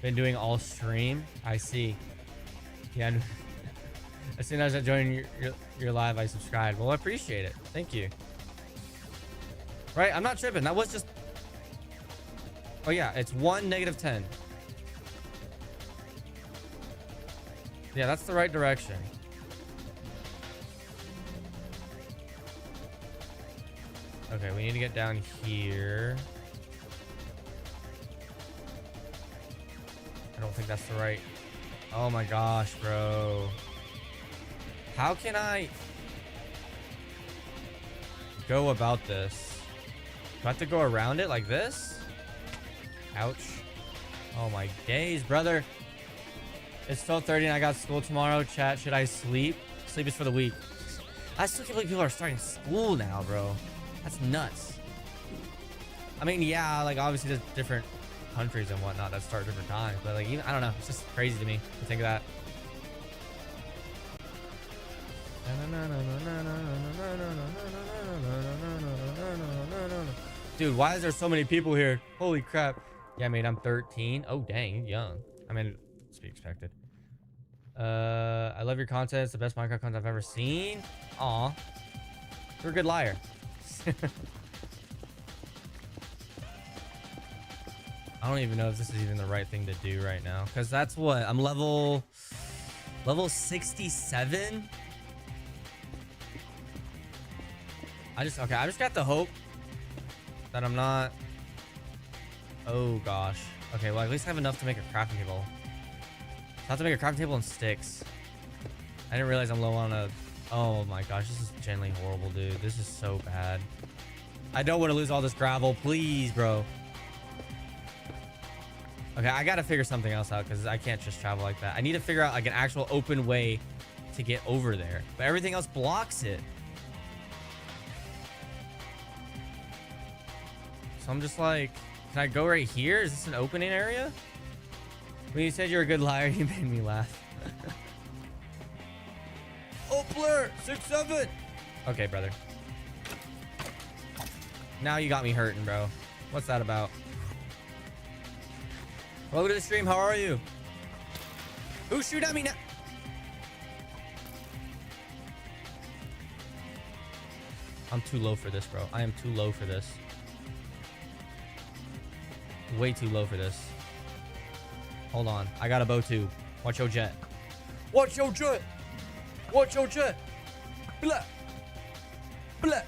Been doing all stream. I see. Yeah. As soon as I joined your live, I subscribed. Well, I appreciate it. Thank you. Right? I'm not tripping. That was just... Oh, yeah. It's 1 negative 10. Yeah, that's the right direction. Okay, we need to get down here. I don't think that's the right... Oh my gosh, bro. How can I go about this? Do I have to go around it like this? Ouch. Oh my days, brother. It's 12:30 and I got school tomorrow. Chat, should I sleep? Sleep is for the weak. I still can't believe people are starting school now, bro. That's nuts. I mean, yeah, like obviously there's different countries and whatnot that start different times, but like even I don't know, it's just crazy to me to think of that. Dude, why is there so many people here? Holy crap. Yeah, I mean, I'm 13. Oh dang, you're young. I mean, it's to be expected. I love your content. It's the best Minecraft content I've ever seen. Aw, you're a good liar. I don't even know if this is even the right thing to do right now, because that's what I'm level 67. I just got the hope that I'm not. Oh gosh. Okay, well at least I have enough to make a crafting table. I have to make a crafting table and sticks. I didn't realize I'm low on a... Oh my gosh, this is genuinely horrible, dude. This is so bad. I don't want to lose all this gravel. Please, bro. Okay, I gotta figure something else out because I can't just travel like that. I need to figure out like an actual open way to get over there. But everything else blocks it. So I'm just like, can I go right here? Is this an opening area? When you said you're a good liar, you made me laugh. Opler 6-7. Okay, brother. Now you got me hurting, bro. What's that about? Welcome to the stream. How are you? Who shoot at me now? I'm too low for this, bro. I am too low for this. Way too low for this. Hold on. I got a bow too. Watch your jet. Watch your jet. Watch your jet. Blah. Blah.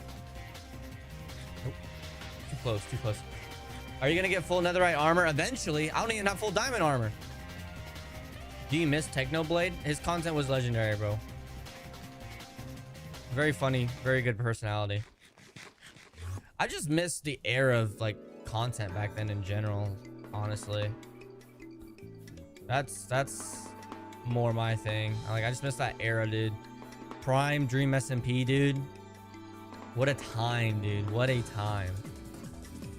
Nope. Too close. Too close. Are you going to get full netherite armor eventually? I don't even have full diamond armor. Do you miss Technoblade? His content was legendary, bro. Very funny, very good personality. I just miss the era of like content back then in general, honestly. That's more my thing. Like I just miss that era, dude. Prime Dream SMP, dude. What a time, dude. What a time.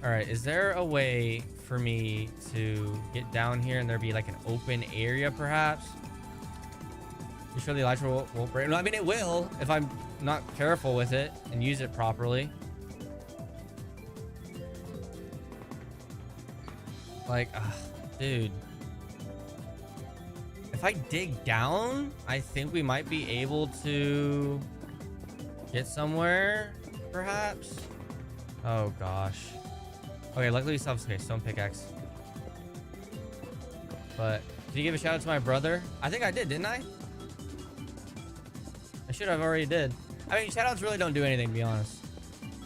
All right, is there a way for me to get down here and there be like an open area perhaps? You sure the elytra won't break? No, I mean it will if I'm not careful with it and use it properly. Like, dude. If I dig down, I think we might be able to get somewhere, perhaps. Oh gosh. Okay, luckily we still have space. Stone pickaxe. But did you give a shout out to my brother? I think I did, didn't I? I should have already did. I mean, shout outs really don't do anything, to be honest.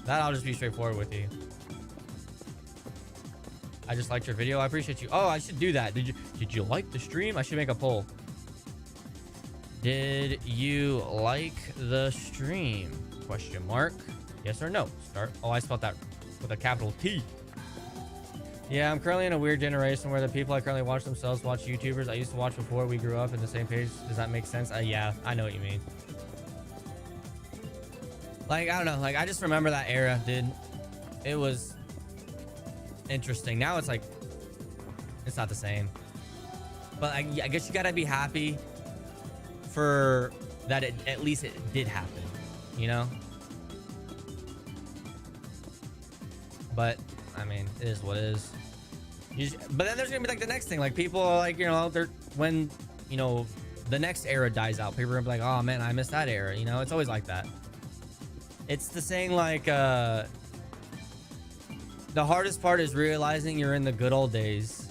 That I'll just be straightforward with you. I just liked your video. I appreciate you. Oh, I should do that. Did you like the stream? I should make a poll. Did you like the stream? Question mark. Yes or no? Start. Oh, I spelled that with a capital T. Yeah, I'm currently in a weird generation where the people I currently watch themselves watch YouTubers I used to watch before we grew up in the same page. Does that make sense? Yeah, I know what you mean. Like, I don't know. Like, I just remember that era, dude. It was interesting. Now it's like, it's not the same. But I guess you gotta be happy for that. At least it did happen, you know? But, I mean, it is what it is. But then there's gonna be like the next thing. Like, people are like, you know, when, you know, the next era dies out, people are gonna be like, oh man, I missed that era. You know, it's always like that. It's the saying like, the hardest part is realizing you're in the good old days,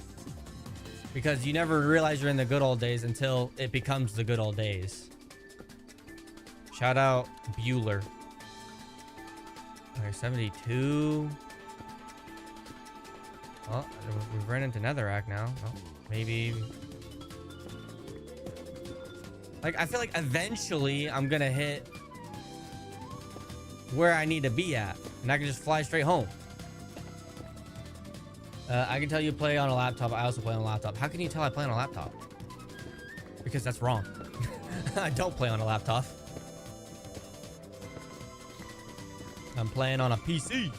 because you never realize you're in the good old days until it becomes the good old days. Shout out Bueller. Okay, 72. Well, we've run into Netherrack now. Oh, maybe. Like, I feel like eventually I'm gonna hit where I need to be at, and I can just fly straight home. I can tell you play on a laptop. I also play on a laptop. How can you tell I play on a laptop? Because that's wrong. I don't play on a laptop. I'm playing on a PC.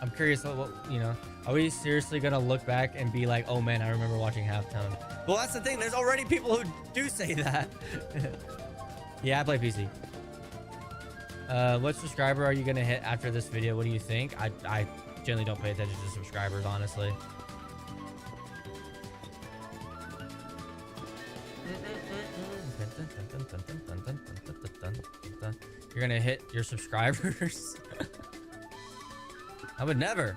I'm curious what, you know, are we seriously gonna look back and be like, oh man, I remember watching Halftone? Well, that's the thing. There's already people who do say that. Yeah, I play PC. What subscriber are you gonna hit after this video? What do you think? I generally don't pay attention to subscribers, honestly. You're gonna hit your subscribers? I would never.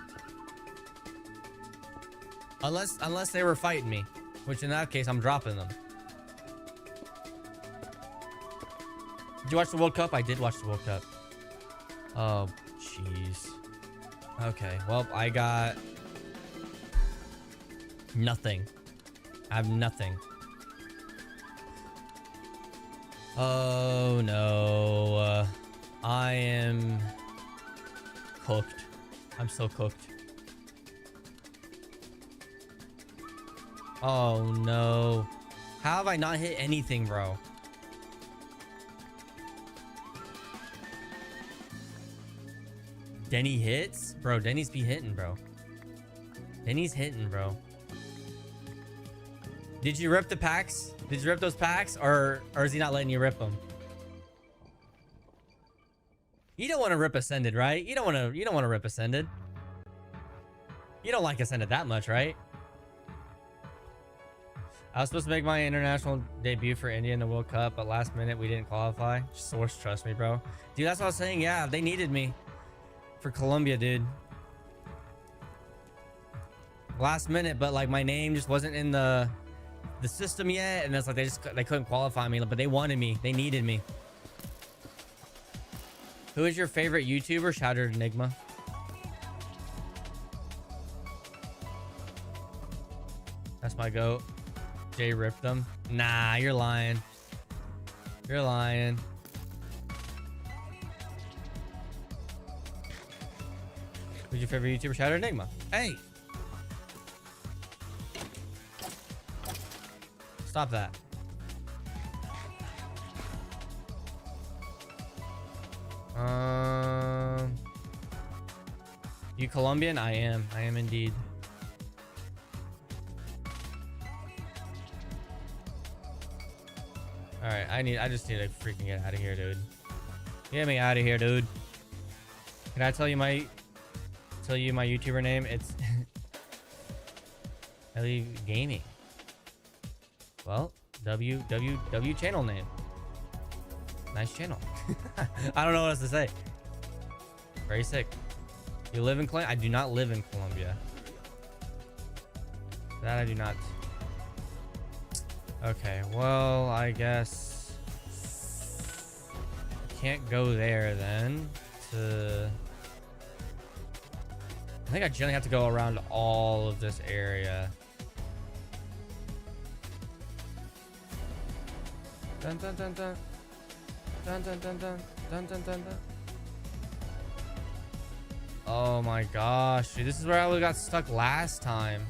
Unless they were fighting me, which in that case I'm dropping them. Did you watch the World Cup? I did watch the World Cup. Oh, jeez. Okay, well, I got nothing. I have nothing. Oh no. I am cooked. I'm so cooked. Oh no. How have I not hit anything, bro? Denny hits? Bro, Denny's be hitting, bro. Denny's hitting, bro. Did you rip the packs? Did you rip those packs? Or is he not letting you rip them? You don't want to rip Ascended, right? You don't want to rip Ascended. You don't like Ascended that much, right? I was supposed to make my international debut for India in the World Cup, but last minute we didn't qualify. Source, trust me, bro. Dude, that's what I was saying. Yeah, they needed me for Colombia, dude. Last minute, but like my name just wasn't in the system yet, and it's like they couldn't qualify me, but they wanted me. They needed me. Who is your favorite YouTuber? Shattered Enigma. That's my goat. Jay ripped them. Nah, you're lying. You're lying. Who's your favorite YouTuber? Shadow Enigma. Hey! Stop that. You Colombian? I am. I am indeed. Alright, I just need to freaking get out of here, dude. Get me out of here, dude. Can I tell you my YouTuber name? It's Ellie Gaming. Well, WWW channel name. Nice channel. I don't know what else to say. Very sick. You live in Colombia? I do not live in Colombia. That I do not. Okay, well, I guess I can't go there then. I think I generally have to go around all of this area. Dun dun dun dun. Dun dun dun dun. Dun dun dun dun. Oh my gosh, dude, this is where I got stuck last time.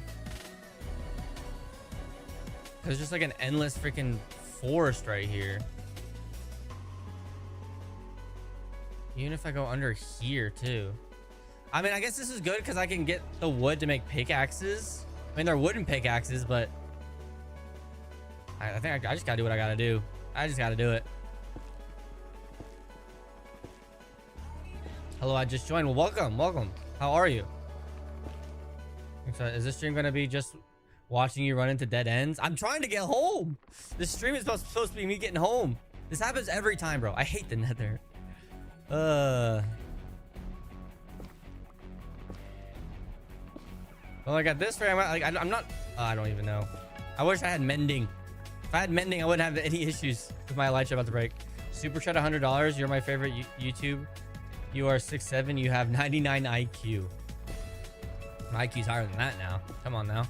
There's just like an endless freaking forest right here. Even if I go under here too. I mean, I guess this is good because I can get the wood to make pickaxes. I mean, they're wooden pickaxes, but I think I just gotta do what I gotta do. I just gotta do it. Hello, I just joined. Well, welcome. How are you? So, is this stream gonna be just watching you run into dead ends? I'm trying to get home. This stream is supposed to be me getting home. This happens every time, bro. I hate the nether. Well, I got this for I'm not. I don't even know. I wish I had mending. If I had mending, I wouldn't have any issues with my light about to break. Super chat $100. You're my favorite YouTube. You are 6'7". You have 99 IQ. My IQ's higher than that now. Come on now.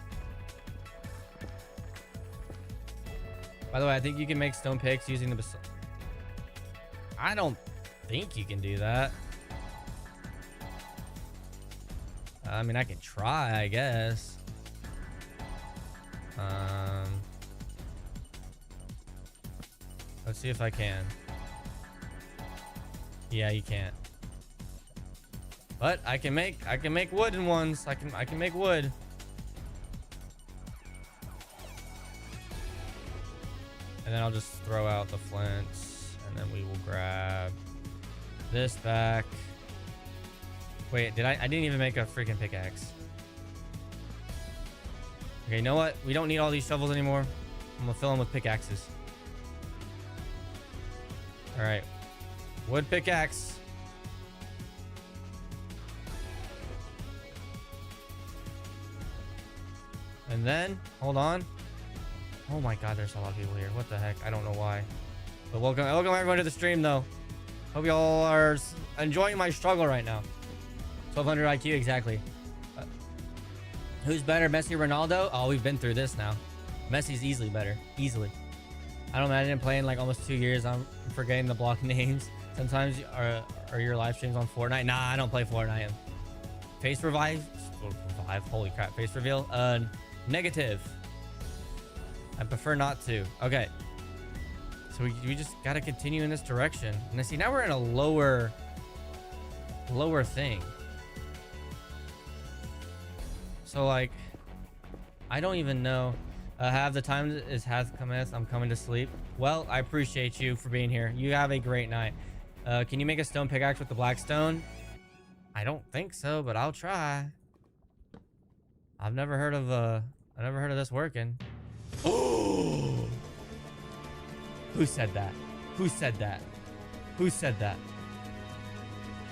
By the way, I think you can make stone picks using the. I don't think you can do that. I mean, I can try, I guess. Let's see if I can. Yeah, you can't. But I can make wooden ones. I can make wood. And then I'll just throw out the flints, and then we will grab this back. Wait, I didn't even make a freaking pickaxe. Okay, you know what? We don't need all these shovels anymore. I'm gonna fill them with pickaxes. All right, wood pickaxe. And then, hold on. Oh my God, there's a lot of people here. What the heck? I don't know why. But welcome everyone to the stream, though. Hope y'all are enjoying my struggle right now. 1200 IQ, exactly. Who's better, Messi or Ronaldo? Oh, we've been through this now. Messi's easily better. Easily. I don't know. I didn't play in like almost 2 years. I'm forgetting the block names. Sometimes are your live streams on Fortnite? Nah, I don't play Fortnite. Face revive? Holy crap. Face reveal? Negative. I prefer not to. Okay. So we just got to continue in this direction. And I see now we're in a lower thing. So like, I don't even know. Have the time has commenced. I'm coming to sleep. Well, I appreciate you for being here. You have a great night. Can you make a stone pickaxe with the black stone? I don't think so, but I'll try. I've never heard of this working. Oh! Who said that? Who said that? Who said that?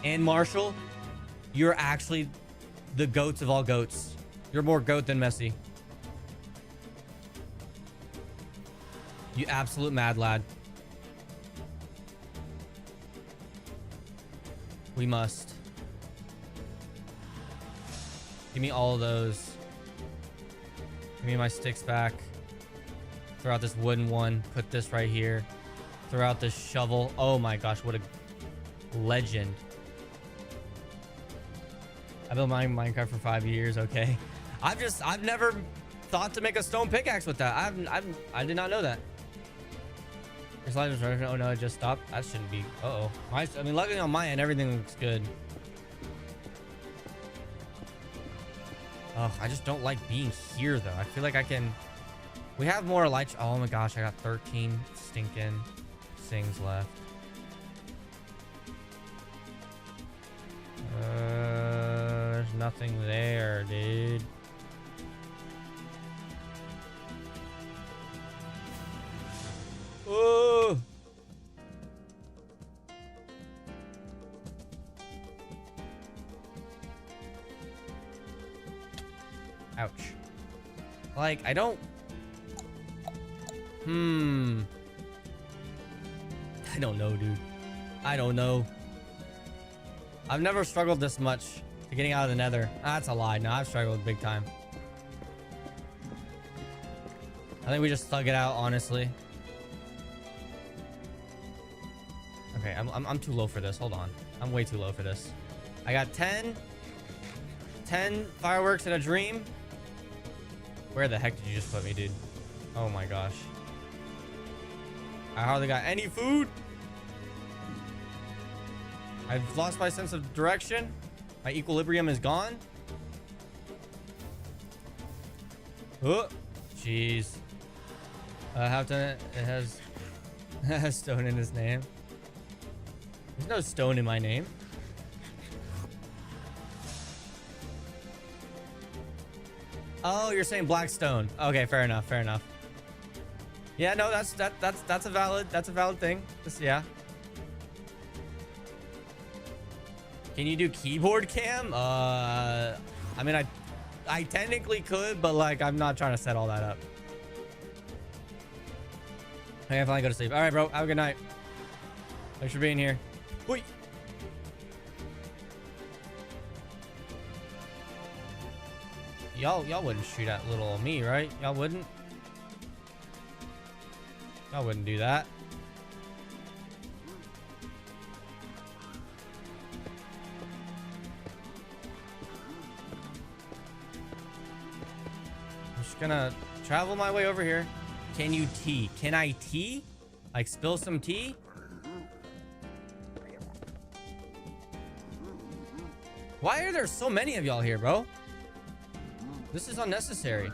And Marshall, you're actually the goats of all goats. You're more goat than Messi. You absolute mad lad. We must. Give me all of those. Give me my sticks back. Throw out this wooden one. Put this right here. Throw out this shovel. Oh my gosh, what a legend. I've been mining Minecraft for 5 years. Okay. I've never thought to make a stone pickaxe with that. I did not know that. Your slide was running. Oh no, it just stopped. That shouldn't be. Uh-oh. I mean, luckily on my end, everything looks good. Oh, I just don't like being here though. I feel like I can. We have more light. Oh my gosh, I got 13 stinking things left. There's nothing there, dude. Oh. Ouch. Like, I don't... I don't know, dude. I don't know. I've never struggled this much to getting out of the nether. That's a lie. No, I've struggled big time. I think we just thug it out, honestly. Okay, I'm too low for this. Hold on. I'm way too low for this. I got 10 fireworks in a dream. Where the heck did you just put me, dude? Oh my gosh. I hardly got any food. I've lost my sense of direction. My equilibrium is gone. Oh, jeez. How to it has stone in his name. There's no stone in my name. Oh, you're saying black stone. Okay, fair enough. Fair enough. Yeah, no, that's a valid thing. Yeah. Can you do keyboard cam? I mean, I technically could, but like, I'm not trying to set all that up. Okay, I finally go to sleep. All right, bro. Have a good night. Thanks for being here. Wait. Y'all wouldn't shoot at little me, right? Y'all wouldn't? Y'all wouldn't do that. I'm just gonna travel my way over here. Can you tea? Can I tea? Like spill some tea? Why are there so many of y'all here, bro? This is unnecessary.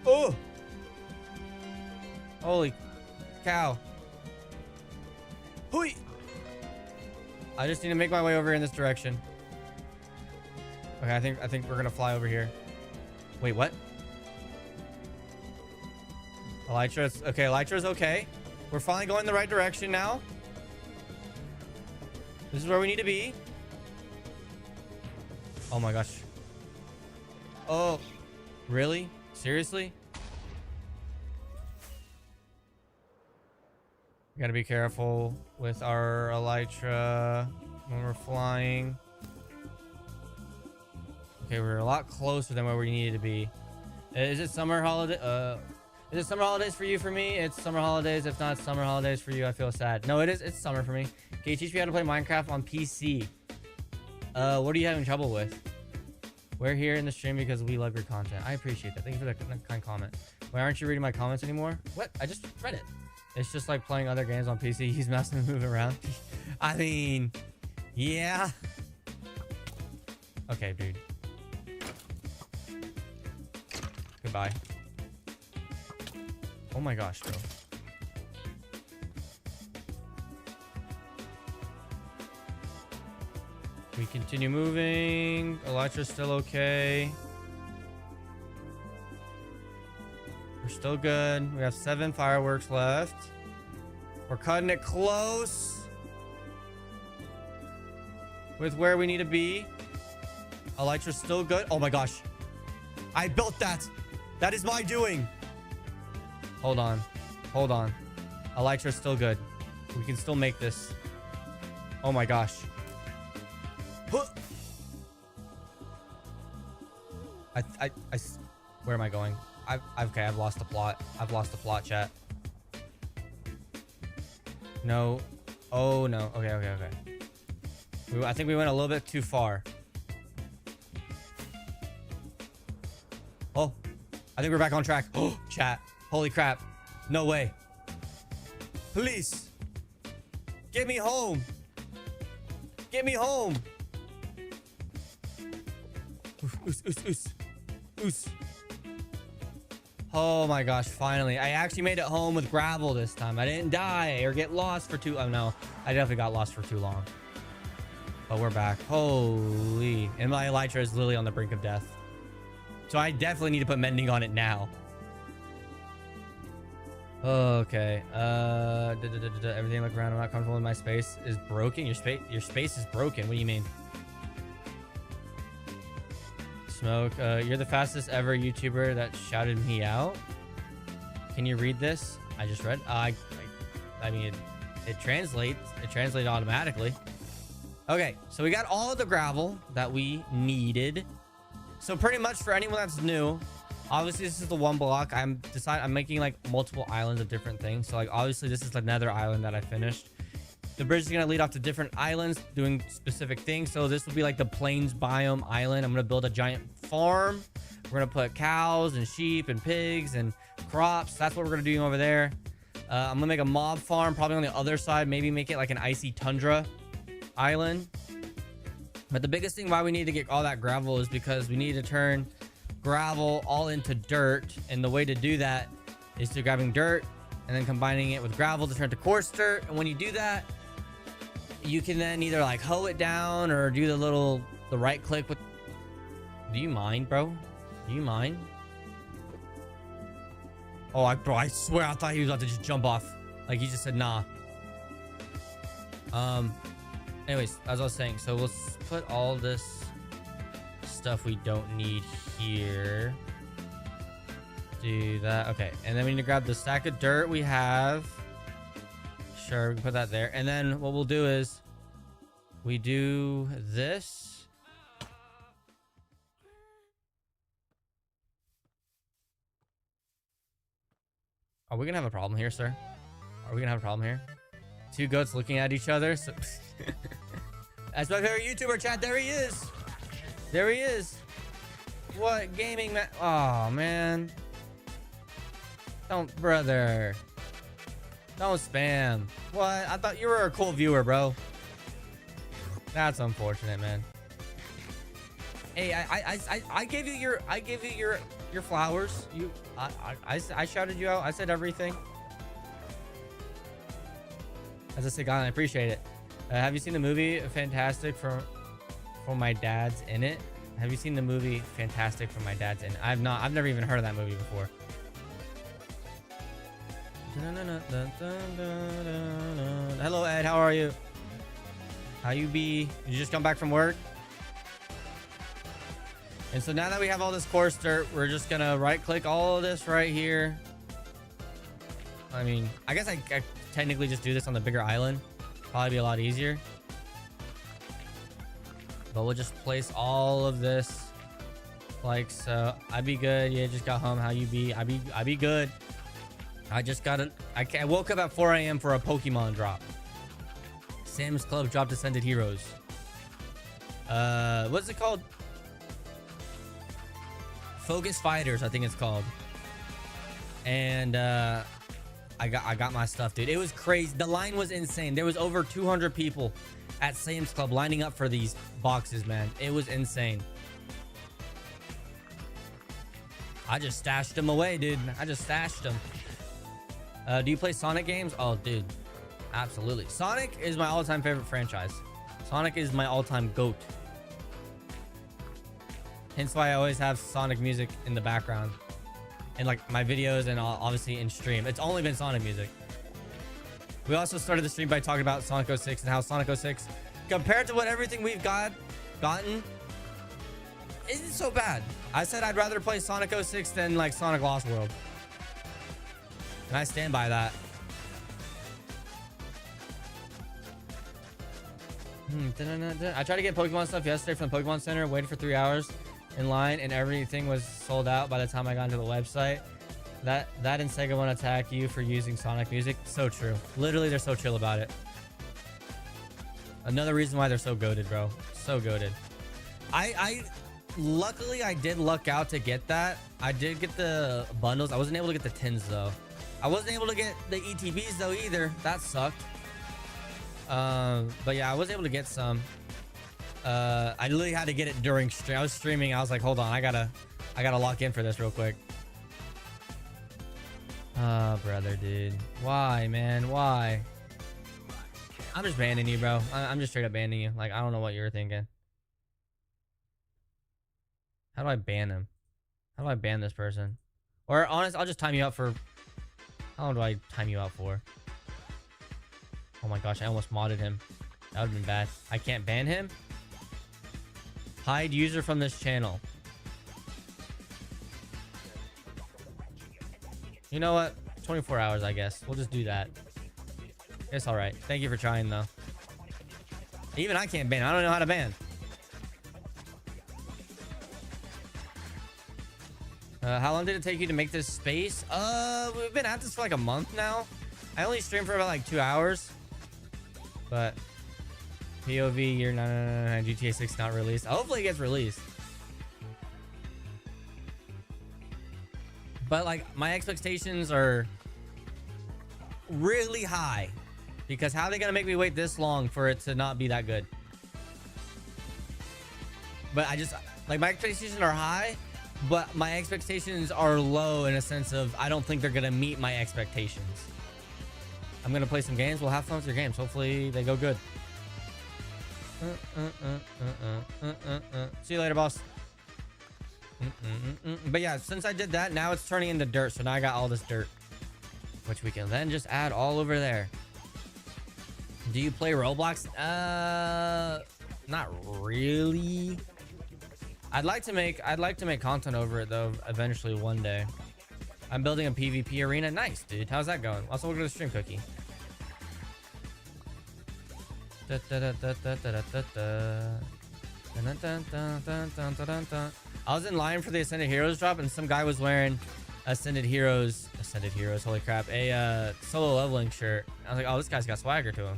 Oh! Holy cow. Hui! I just need to make my way over in this direction. Okay, I think we're gonna fly over here. Wait, what? Elytra's okay. Elytra's okay. We're finally going the right direction now. This is where we need to be. Oh my gosh. Oh, really? Seriously? We gotta be careful with our Elytra when we're flying. Okay, we're a lot closer than where we needed to be. Is it summer holiday? Is it summer holidays for you? For me, it's summer holidays. If not summer holidays for you, I feel sad. No, it is. It's summer for me. Can you teach me how to play Minecraft on PC? What are you having trouble with? We're here in the stream because we love your content. I appreciate that. Thank you for that kind comment. Why aren't you reading my comments anymore? What? I just read it. It's just like playing other games on PC. He's messing and moving around. I mean, yeah. Okay, dude. Goodbye. Oh my gosh, bro. We continue moving. Elytra's still okay. We're still good. We have 7 fireworks left. We're cutting it close with where we need to be. Elytra's still good. Oh my gosh. I built that. That is my doing. Hold on. Hold on. Elytra's still good. We can still make this. Oh my gosh. Where am I going? Okay, I've lost the plot. I've lost the plot, chat. No. Oh no. Okay. I think we went a little bit too far. Oh, I think we're back on track. Oh, chat. Holy crap. No way. Please. Get me home. Get me home. Oos, oos, oos. Oos. Oh my gosh, finally. I actually made it home with gravel this time. I didn't die or get lost for too... Oh no, I definitely got lost for too long. But we're back. Holy. And my elytra is literally on the brink of death. So I definitely need to put mending on it now. Okay. Everything look around. I'm not comfortable in my space is broken. Your space is broken. What do you mean? Smoke. You're the fastest ever YouTuber that shouted me out. Can you read this? I just read. I mean, it translates. It translated automatically. Okay, so we got all of the gravel that we needed. So pretty much for anyone that's new, obviously this is the one block. I'm making like multiple islands of different things. So like obviously this is another island that I finished. The bridge is going to lead off to different islands doing specific things. So this will be like the plains biome island. I'm going to build a giant farm. We're going to put cows and sheep and pigs and crops. That's what we're going to do over there. I'm going to make a mob farm probably on the other side. Maybe make it like an icy tundra island. But the biggest thing why we need to get all that gravel is because we need to turn gravel all into dirt. And the way to do that is to grabbing dirt and then combining it with gravel to turn it to coarse dirt. And when you do that, you can then either like hoe it down or do the right click with... Do you mind, bro? Do you mind? Oh, bro, I swear I thought he was about to just jump off. Like he just said, nah. Anyways, as I was saying, so we'll put all this stuff we don't need here. Do that. Okay, and then we need to grab the stack of dirt we have. Sure, we can put that there. And then what we'll do is we do this. Are we gonna have a problem here, sir? Are we gonna have a problem here? Two goats looking at each other. So that's my favorite YouTuber, chat. There he is. There he is. What gaming man? Oh man. Don't, brother. Don't spam. What? I thought you were a cool viewer, bro. That's unfortunate, man. Hey, I gave you your flowers. I shouted you out. I said everything. As I said, God, I appreciate it. Have you seen the movie Fantastic for My Dad's in It? Have you seen the movie Fantastic for My Dad's in It? I've not. I've never even heard of that movie before. Hello, Ed. How are you? How you be? Did you just come back from work? And so now that we have all this coarse dirt, we're just gonna right click all of this right here. I mean, I guess I technically just do this on the bigger island. Probably be a lot easier. But we'll just place all of this like so. I be good. Yeah, just got home. How you be? I be good. I just got it. I woke up at 4 a.m. for a Pokemon drop. Sam's Club dropped Ascended Heroes. What's it called? Focus Fighters, I think it's called. And I got my stuff, dude. It was crazy. The line was insane. There was over 200 people at Sam's Club lining up for these boxes, man. It was insane. I just stashed them away, dude. I just stashed them. Do you play Sonic games? Oh, dude. Absolutely. Sonic is my all-time favorite franchise. Sonic is my all-time GOAT. Hence why I always have Sonic music in the background. In like my videos and obviously in stream. It's only been Sonic music. We also started the stream by talking about Sonic 06 and how Sonic 06, compared to what everything we've gotten, isn't so bad. I said I'd rather play Sonic 06 than like Sonic Lost World. And I stand by that. I tried to get Pokemon stuff yesterday from the Pokemon Center, waited for 3 hours in line, and everything was sold out by the time I got into the website. That and Sega won't attack you for using Sonic music. So true. Literally, they're so chill about it. Another reason why they're so goated, bro. So goated. I luckily I did luck out to get that. I did get the bundles. I wasn't able to get the tins though. I wasn't able to get the ETBs though either. That sucked. But yeah, I was able to get some. I literally had to get it during stream. I was streaming. I was like, hold on, I gotta lock in for this real quick. Oh, brother, dude. Why, man? Why? I'm just banning you, bro. I'm just straight up banning you. Like, I don't know what you're thinking. How do I ban him? How do I ban this person? Or honest, I'll just time you out for... How long do I time you out for? Oh my gosh, I almost modded him. That would have been bad. I can't ban him? Hide user from this channel. You know what? 24 hours, I guess. We'll just do that. It's alright. Thank you for trying, though. Even I can't ban. I don't know how to ban. How long did it take you to make this space? We've been at this for like a month now. I only streamed for about like 2 hours. But POV year 999 GTA 6 not released. Hopefully it gets released. But like my expectations are really high because how are they gonna make me wait this long for it to not be that good? But I just like my expectations are high, but my expectations are low in a sense of I don't think they're gonna meet my expectations. I'm gonna play some games. We'll have fun with your games. Hopefully they go good. See you later, boss. But yeah, since I did that, now it's turning into dirt. So now I got all this dirt, which we can then just add all over there. Do you play Roblox? Not really. I'd like to make content over it though eventually one day. I'm building a PvP arena. Nice, dude. How's that going? Also, we'll go to stream cookie. I was in line for the Ascended Heroes drop and some guy was wearing Ascended Heroes, holy crap, a solo leveling shirt. I was like, oh, this guy's got swagger to him.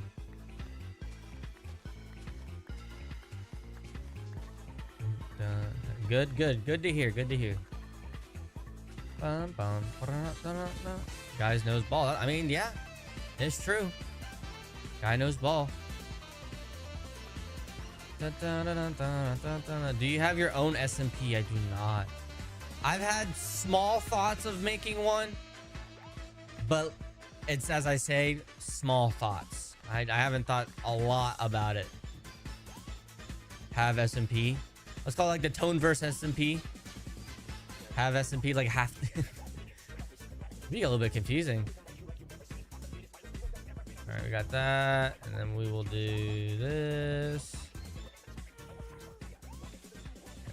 Good to hear, Guys knows ball. I mean, yeah, it's true. Guy knows ball. Do you have your own SMP? I do not. I've had small thoughts of making one, but it's, as I say, small thoughts. I haven't thought a lot about it. Have SMP. Let's call it like the Toneverse SMP. Have SMP like half. Be a little bit confusing. All right, we got that, and then we will do this.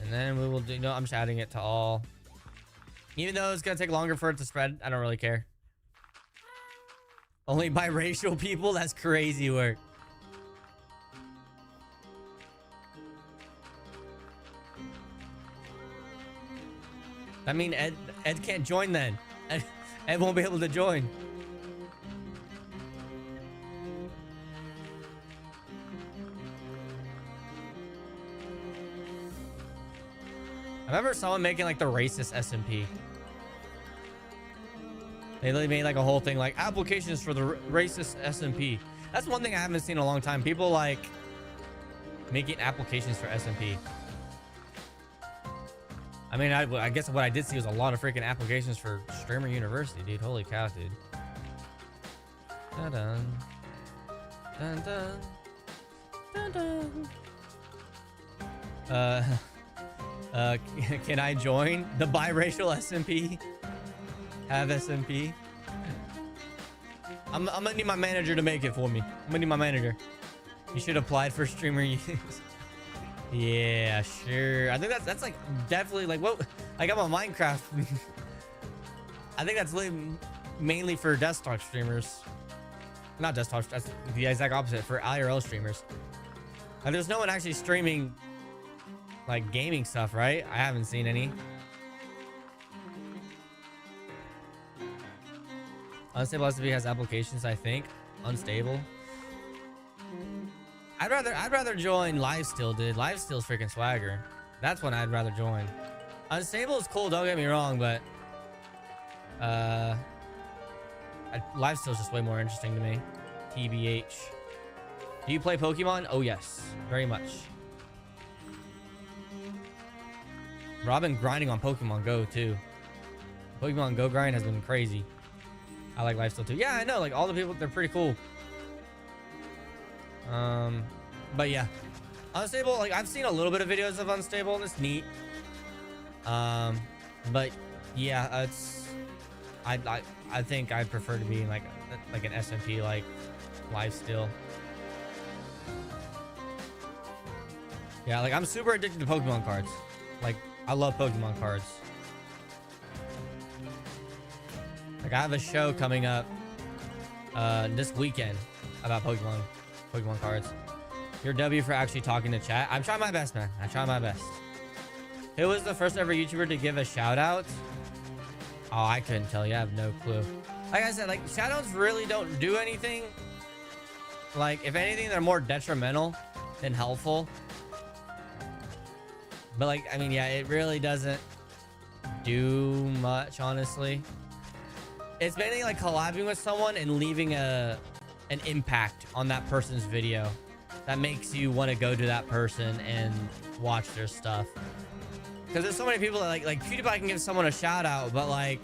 And then we will do, no, I'm just adding it to all. Even though it's going to take longer for it to spread, I don't really care. Only biracial people? That's crazy work. I mean, Ed can't join then. Ed won't be able to join. I remember someone making like the racist SMP. They literally made like a whole thing like applications for the racist SMP. That's one thing I haven't seen in a long time. People like making applications for SMP. I mean, I guess what I did see was a lot of freaking applications for Streamer University, dude. Holy cow, dude. Dun dun. Dun dun. Dun dun. Can I join the biracial SMP? Have SMP? I'm gonna need my manager to make it for me. I'm gonna need my manager. You should have applied for streamer use. Yeah, sure. I think that's like definitely like what like I'm on Minecraft. I think that's mainly for desktop streamers. Not desktop, that's the exact opposite for IRL streamers. And there's no one actually streaming like gaming stuff, right? I haven't seen any. Unstable SMP has applications, I think. Unstable. I'd rather join Lifesteal, dude. Lifesteal's freaking swagger. That's one I'd rather join. Unstable is cool, don't get me wrong, but Lifesteal's just way more interesting to me. TBH. Do you play Pokemon? Oh yes, very much. Bro, I've been grinding on Pokemon Go too. Pokemon Go grind has been crazy. I like Lifesteal too. Yeah, I know, like all the people, they're pretty cool. But yeah, Unstable, like I've seen a little bit of videos of Unstable and it's neat. But yeah, it's I think I'd prefer to be in like an SMP like Lifesteal. Yeah, like I'm super addicted to Pokemon cards. Like I love Pokemon cards. Like I have a show coming up this weekend about Pokemon cards. Your W for actually talking to chat. I'm trying my best, man. I try my best. Who was the first ever YouTuber to give a shout out? Oh, I couldn't tell you. I have no clue. Like I said, like shout outs really don't do anything. Like if anything, they're more detrimental than helpful. But like, I mean, yeah, it really doesn't do much, honestly. It's mainly like collabing with someone and leaving an impact on that person's video that makes you want to go to that person and watch their stuff. Because there's so many people that like PewDiePie can give someone a shout out, but like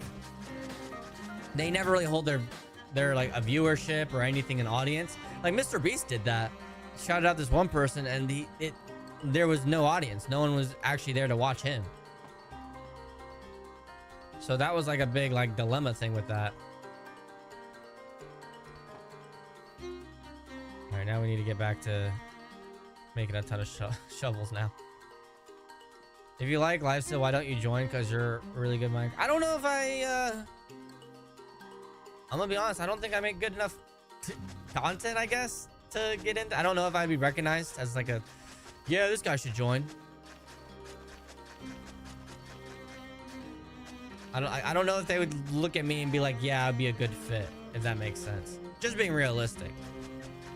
they never really hold their like a viewership or anything in audience. Like Mr. Beast did that. Shouted out this one person and there was no audience. No one was actually there to watch him. So that was like a big like dilemma thing with that. All right, now we need to get back to making a ton of shovels now. If you like Lifesteal, why don't you join? Because you're a really good Minecraft. I don't know if I'm gonna be honest. I don't think I make good enough content, I guess, to get into. I don't know if I'd be recognized as like a, yeah, this guy should join. I don't know if they would look at me and be like, yeah, I'd be a good fit, if that makes sense. Just being realistic.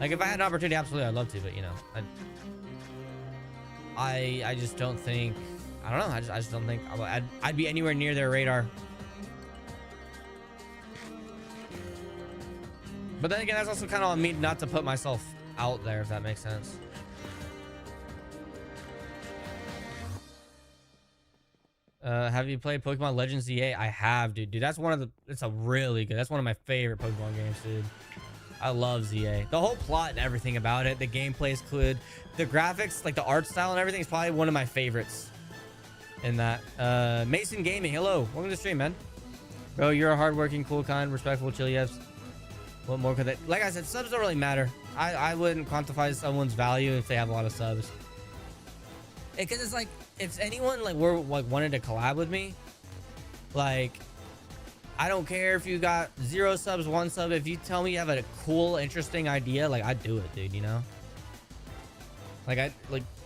Like if I had an opportunity, absolutely, I'd love to, but you know, I just don't think, I don't know. I just don't think I'd be anywhere near their radar. But then again, that's also kind of on me not to put myself out there, if that makes sense. Have you played Pokemon Legends ZA? I have, dude. That's one of the, it's a really good, that's one of my favorite Pokemon games, dude. I love ZA. The whole plot and everything about it, the gameplay is good. The graphics, like the art style and everything is probably one of my favorites in that. Mason Gaming, hello. Welcome to the stream, man. Bro, you're a hardworking, cool, kind, respectful, chill. Yes. What more could they, like I said, subs don't really matter. I wouldn't quantify someone's value if they have a lot of subs. Because it's like, if anyone like wanted to collab with me, like I don't care if you got 0 subs, 1 sub. If you tell me you have a cool, interesting idea, like I'd do it, dude. You know, like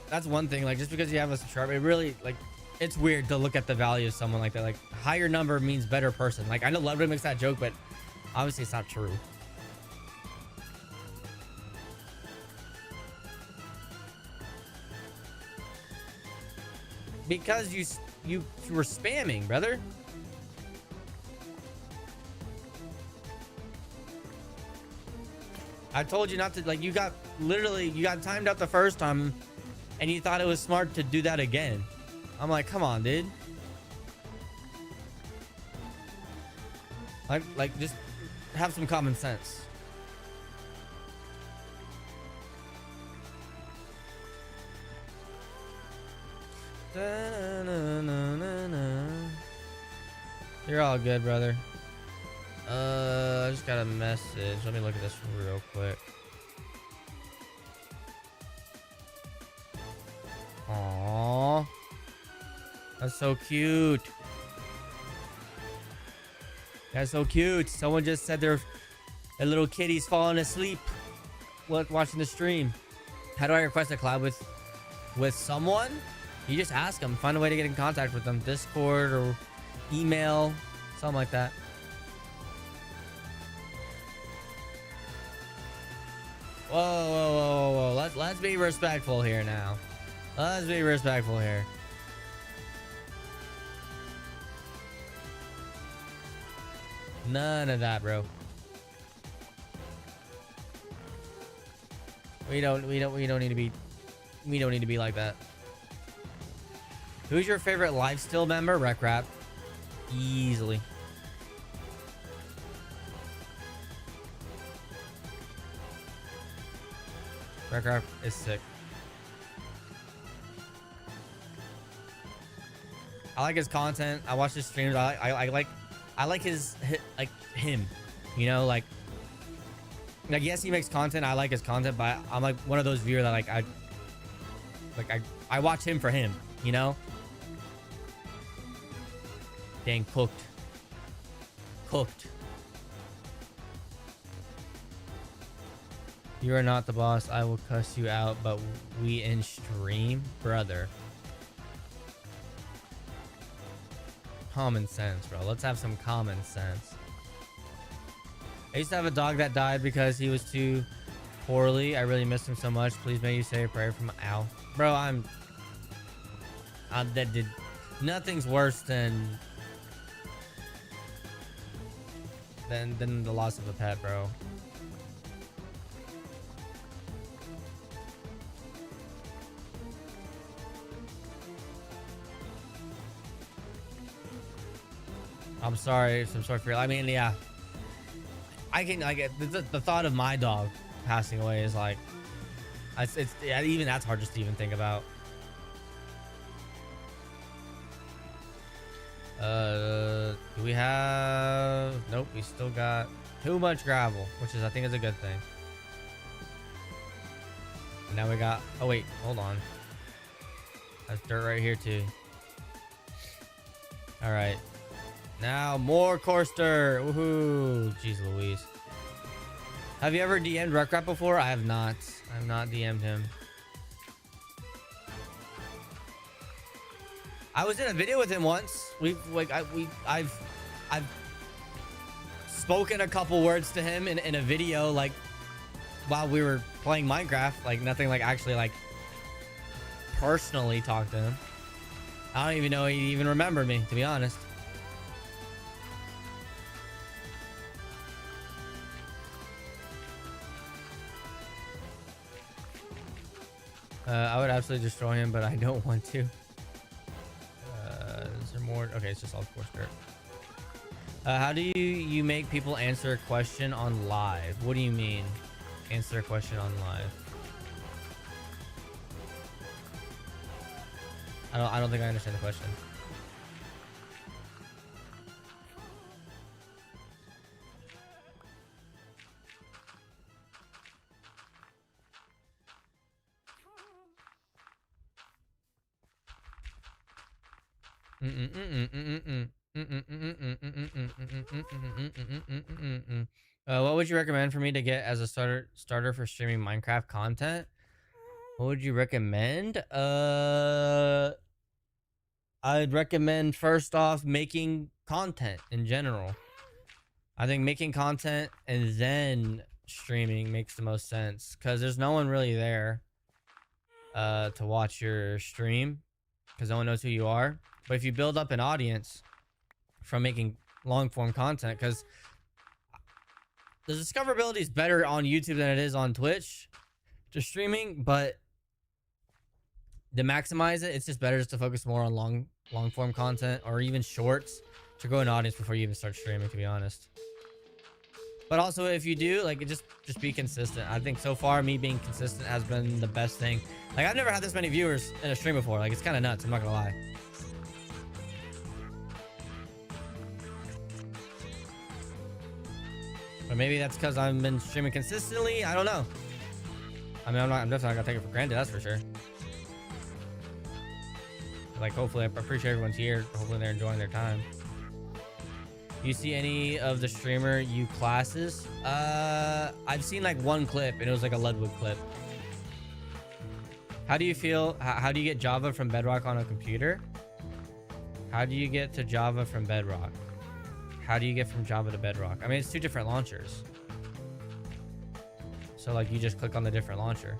that's one thing. Like just because you have a subscriber, it really like it's weird to look at the value of someone like that. Like higher number means better person. Like I know Ludwig makes that joke, but obviously it's not true. Because you were spamming, brother. I told you not to, like, you got timed out the first time and you thought it was smart to do that again. I'm like, come on, dude. Like just have some common sense. You're all good, brother. I just got a message. Let me look at this real quick. Aww, that's so cute. That's so cute. Someone just said their little kitty's falling asleep watching the stream. How do I request a collab with someone? You just ask them. Find a way to get in contact with them. Discord or email, something like that. Whoa. Let's be respectful here now. Let's be respectful here. None of that, bro. We don't need to be like that. Who's your favorite Lifesteal member? Rec Rap. Easily. Rec Rap is sick. I like his content. I watch his streams. I like his like him. You know, like yes, he makes content. I like his content, but I'm like one of those viewers that I watch him for him. You know. Dang, cooked. You are not the boss. I will cuss you out, but we in stream, brother. Common sense, bro. Let's have some common sense. I used to have a dog that died because he was too poorly. I really missed him so much. Please may you say a prayer for my ow. Bro, I'm that did nothing's worse than the loss of a pet, bro. I'm sorry for you. I mean, yeah. I can like the thought of my dog passing away is like it's yeah, even that's hard just to even think about. Do we have nope, we still got too much gravel, which is I think is a good thing. And now we got oh wait, hold on. That's dirt right here too. All right. Now more coarse dirt. Woohoo! Jeez Louise. Have you ever DM'd Rec Rap before? I have not. I have not DM'd him. I was in a video with him once. I've spoken a couple words to him in a video like while we were playing Minecraft. Like nothing like actually like personally talked to him. I don't even know he even remembered me, to be honest. I would absolutely destroy him, but I don't want to. Is there more? Okay, it's just all coarse dirt. How do you make people answer a question on live? What do you mean? Answer a question on live? I don't think I understand the question. What would you recommend for me to get as a starter for streaming Minecraft content? What would you recommend? I'd recommend first off making content in general. I think making content and then streaming makes the most sense because there's no one really there to watch your stream because no one knows who you are. But if you build up an audience from making long form content, because the discoverability is better on YouTube than it is on Twitch to streaming, but to maximize it, it's just better just to focus more on long form content or even shorts to grow an audience before you even start streaming, to be honest. But also if you do, like, just be consistent. I think so far me being consistent has been the best thing. Like, I've never had this many viewers in a stream before. Like, it's kind of nuts, I'm not gonna lie. Or maybe that's because I've been streaming consistently. I don't know. I mean, I'm definitely not gonna take it for granted, that's for sure. Like, hopefully, I'm pretty sure everyone's here. Hopefully they're enjoying their time. You see any of the streamer you classes? I've seen like one clip and it was like a Ludwig clip. How do you feel? How do you get Java from Bedrock on a computer? How do you get to Java from Bedrock? How do you get from Java to Bedrock? I mean, it's two different launchers. So like you just click on the different launcher.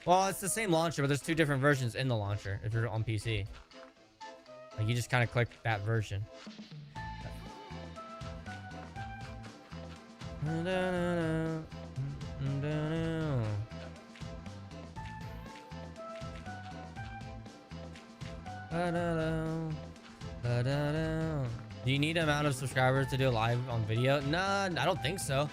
Well, it's the same launcher, but there's two different versions in the launcher if you're on PC. Like, you just kind of click that version. Do you need an amount of subscribers to do a live on video? Nah, I don't think so.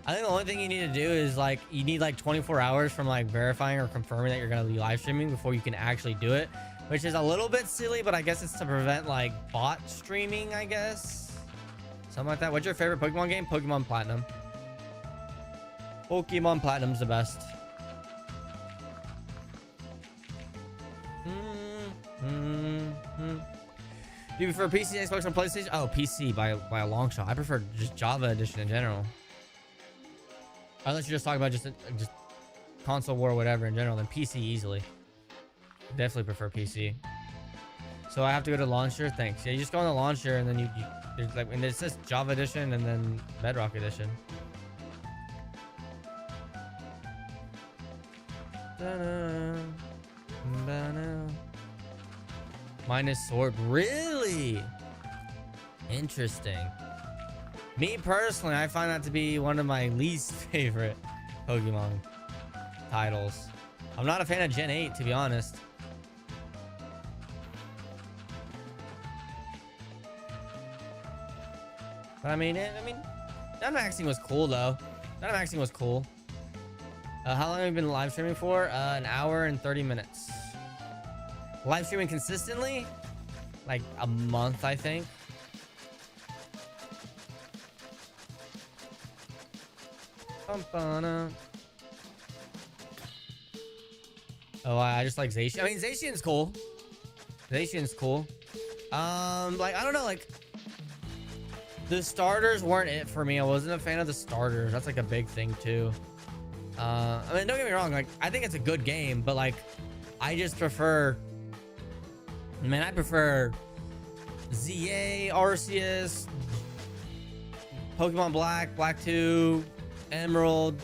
I think the only thing you need to do is like, you need like 24 hours from like verifying or confirming that you're going to be live streaming before you can actually do it, which is a little bit silly, but I guess it's to prevent like bot streaming, I guess. Something like that. What's your favorite Pokemon game? Pokemon Platinum. Pokemon Platinum's the best. Do you prefer PC, Xbox, or PlayStation? Oh, PC by a long shot. I prefer just Java Edition in general. Unless you're just talking about just console war or whatever in general, then PC easily. Definitely prefer PC. So I have to go to launcher. Thanks. Yeah, you just go on the launcher and then there's like, and it says Java Edition and then Bedrock Edition. Mine is Sword. Really? Interesting. Me personally, I find that to be one of my least favorite Pokemon titles. I'm not a fan of Gen 8, to be honest. But I mean, Dynamaxing was cool though. Dynamaxing was cool. How long have you been live streaming for? An hour and 30 minutes. Live streaming consistently? Like a month, I think. Oh, I just like Zacian. I mean, Zacian's cool. Zacian's cool. Like, I don't know, like, the starters weren't it for me. I wasn't a fan of the starters. That's like a big thing too. I mean, don't get me wrong. Like, I think it's a good game, but like, I just prefer, man, I prefer ZA, Arceus, Pokemon Black, Black 2, Emerald,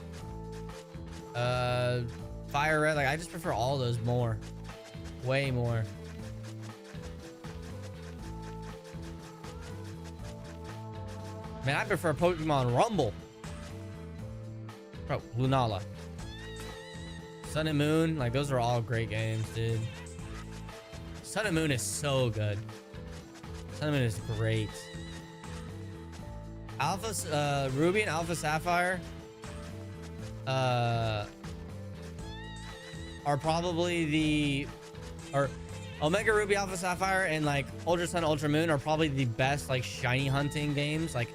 Fire Red. Like, I just prefer all those more, way more. Man, I prefer Pokemon Rumble. Bro, Lunala. Sun and Moon, like, those are all great games, dude. Sun and Moon is so good. Sun and Moon is great. Alpha, Ruby and Alpha Sapphire are probably or Omega Ruby, Alpha Sapphire, and like Ultra Sun, Ultra Moon are probably the best like shiny hunting games like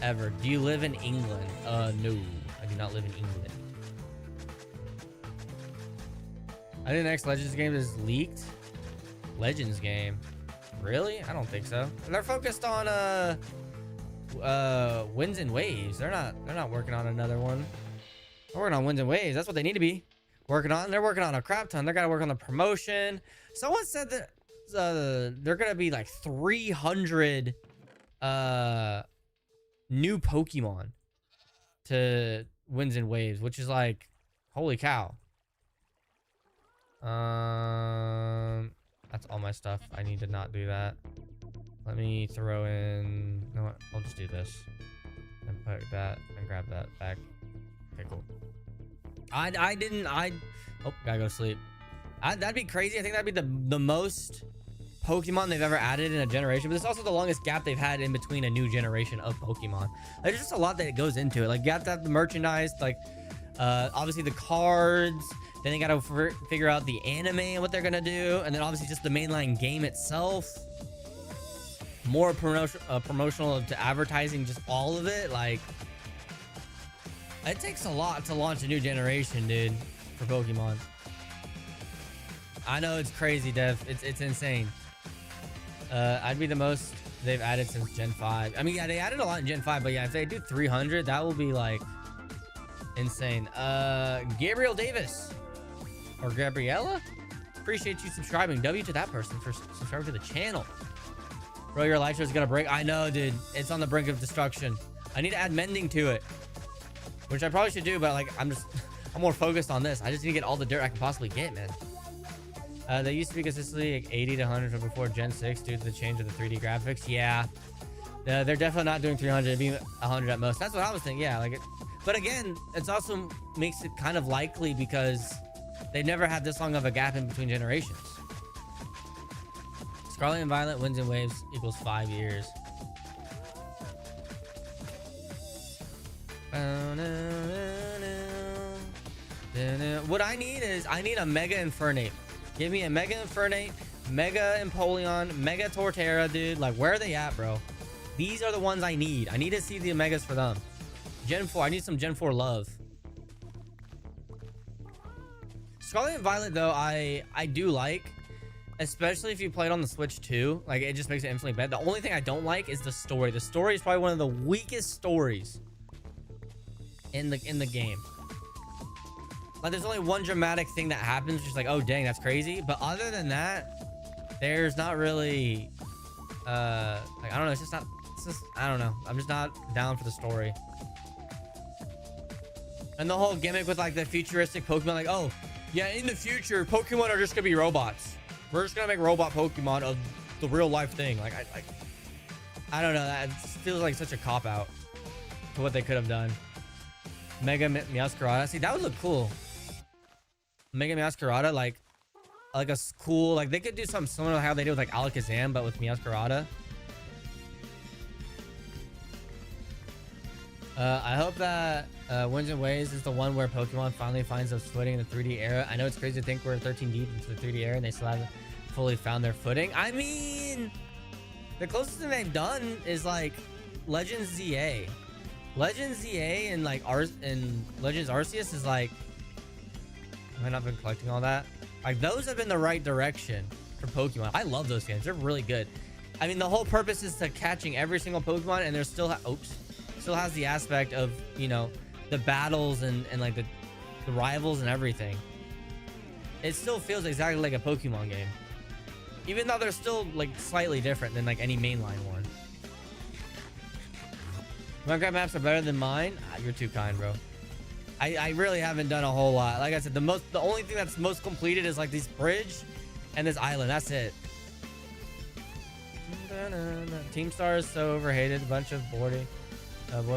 ever. Do you live in England? No, I do not live in England. I think the next Legends game is leaked. Legends game, really? I don't think so. They're focused on Winds and Waves. They're not working on another one. They're working on Winds and Waves. That's what they need to be working on. They're working on a crap ton. They're gotta work on the promotion. Someone said that they're gonna be like 300 new Pokemon to Winds and Waves, which is like, holy cow. That's all my stuff. I need to not do that. Let me throw in, you know what? I'll just do this and put that and grab that back. Okay, cool. Oh, gotta go to sleep. That'd be crazy. I think that'd be the most Pokemon they've ever added in a generation, but it's also the longest gap they've had in between a new generation of Pokemon. There's just a lot that goes into it. Like, you have to have the merchandise, like, obviously the cards, then they gotta figure out the anime and what they're gonna do, and then obviously just the mainline game itself. More promotional to advertising, just all of it. Like, it takes a lot to launch a new generation, dude, for Pokemon. I know it's crazy, Dev. It's insane. I'd be the most they've added since Gen 5. I mean, yeah, they added a lot in Gen 5, but yeah, if they do 300, that will be like insane. Gabriel Davis or Gabriella, appreciate you subscribing. W to that person for subscribing to the channel. Bro, your Elytra is gonna break. I know, dude. It's on the brink of destruction. I need to add mending to it, which I probably should do, but like, I'm I'm more focused on this. I just need to get all the dirt I can possibly get, man. They used to be consistently like 80 to 100 from before Gen 6 due to the change of the 3D graphics. Yeah. They're definitely not doing 300. It'd be 100 at most. That's what I was thinking. Yeah. But again, it's also makes it kind of likely because they never had this long of a gap in between generations. Scarlet and Violet Winds and Waves equals 5 years. What I need is I need a Mega Infernape. Give me a Mega Infernape, Mega Empoleon, Mega Torterra, dude. Like, where are they at, bro? These are the ones I need. I need to see the Omegas for them. Gen 4. I need some Gen 4 love. Scarlet and Violet, though, I do like. Especially if you play it on the Switch, too. Like, it just makes it infinitely better. The only thing I don't like is the story. The story is probably one of the weakest stories in the game. Like, there's only one dramatic thing that happens, which is like, oh, dang, that's crazy. But other than that, there's not really, like, I don't know. It's just, I don't know. I'm just not down for the story. And the whole gimmick with, like, the futuristic Pokemon, like, oh, yeah, in the future, Pokemon are just gonna be robots. We're just gonna make robot Pokemon of the real life thing. Like, I don't know. That feels like such a cop-out to what they could have done. Mega Meowscarada. See, that would look cool. Mega Meowscarada, like a cool, like they could do something similar to how they did with like Alakazam, but with Meowscarada. I hope that Winds and Waves is the one where Pokemon finally finds their footing in the 3D era. I know it's crazy to think we're 13 deep into the 3D era and they still haven't fully found their footing. I mean, the closest thing they've done is like Legends ZA. Legends ZA and like Legends Arceus is like, have I not been collecting all that? Like, those have been the right direction for Pokemon. I love those games. They're really good. I mean, the whole purpose is to catching every single Pokemon, and there's still has the aspect of, you know, the battles and like the rivals and everything. It still feels exactly like a Pokemon game, even though they're still like slightly different than like any mainline one. Minecraft maps are better than mine. You're too kind, bro. I really haven't done a whole lot. Like I said, the only thing that's most completed is like this bridge and this island. That's it. Team Star is so overhated. A bunch of boarding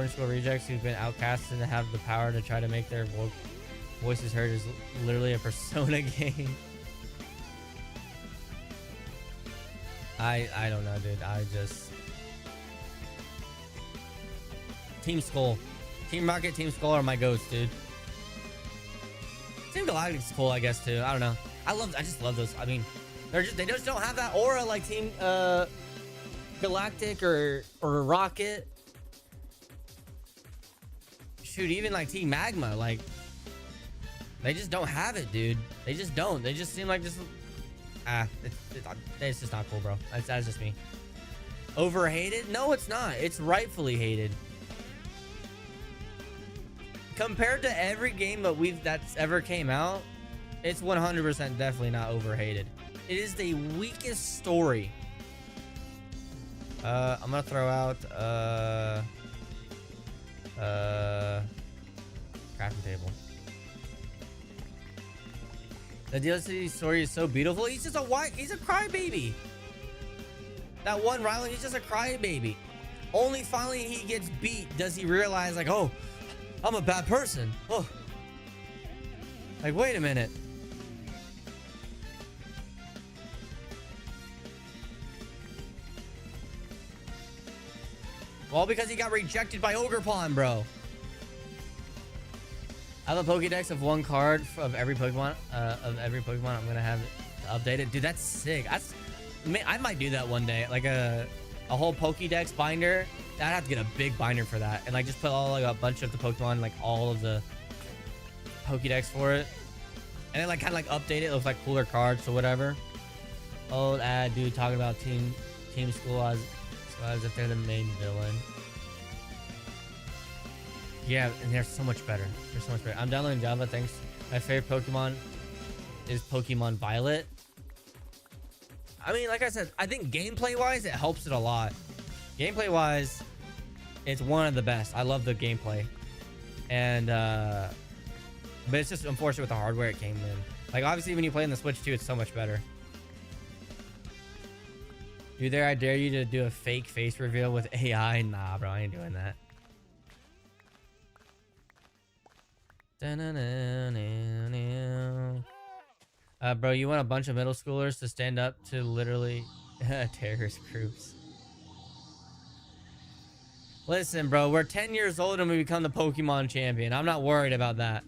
school rejects who've been outcasted and have the power to try to make their voices heard is literally a Persona game. I don't know, dude. I just... Team Skull. Team Rocket, Team Skull are my goats, dude. Team Galactic's cool, I guess, too. I don't know. I just love those. I mean, they just don't have that aura like Team Galactic or Rocket. Shoot, even like Team Magma, like they just don't have it, dude. They just don't. They just seem like just it's just not cool, bro. That's just me. Overhated? No, it's not. It's rightfully hated. Compared to every game that's ever came out, it's 100% definitely not overhated. It is the weakest story. I'm gonna throw out crafting table. The DLC story is so beautiful. He's a crybaby. That one Rylan, he's just a crybaby. Only finally he gets beat does he realize, like, oh, I'm a bad person. Oh, like, wait a minute. Well, because he got rejected by Ogerpon, bro. I have a Pokédex of one card of every Pokemon. I'm gonna have it updated. Dude, that's sick. I might do that one day. Like a whole Pokédex binder. I'd have to get a big binder for that, and like just put all like a bunch of the Pokemon, like all of the Pokédex for it, and then like kind of like update it with like cooler cards or whatever. Old ad dude talking about Team School as if they're the main villain. Yeah, and they're so much better. They're so much better. I'm downloading Java, thanks. My favorite Pokemon is Pokemon Violet. I mean, like I said, I think gameplay-wise, it helps it a lot. Gameplay-wise, it's one of the best. I love the gameplay. And But it's just unfortunate with the hardware it came in. Like, obviously, when you play on the Switch 2, it's so much better. You there? I dare you to do a fake face reveal with AI. Nah, bro, I ain't doing that. Bro, you want a bunch of middle schoolers to stand up to literally terrorist groups. Listen, bro, we're 10 years old and we become the Pokemon champion. I'm not worried about that.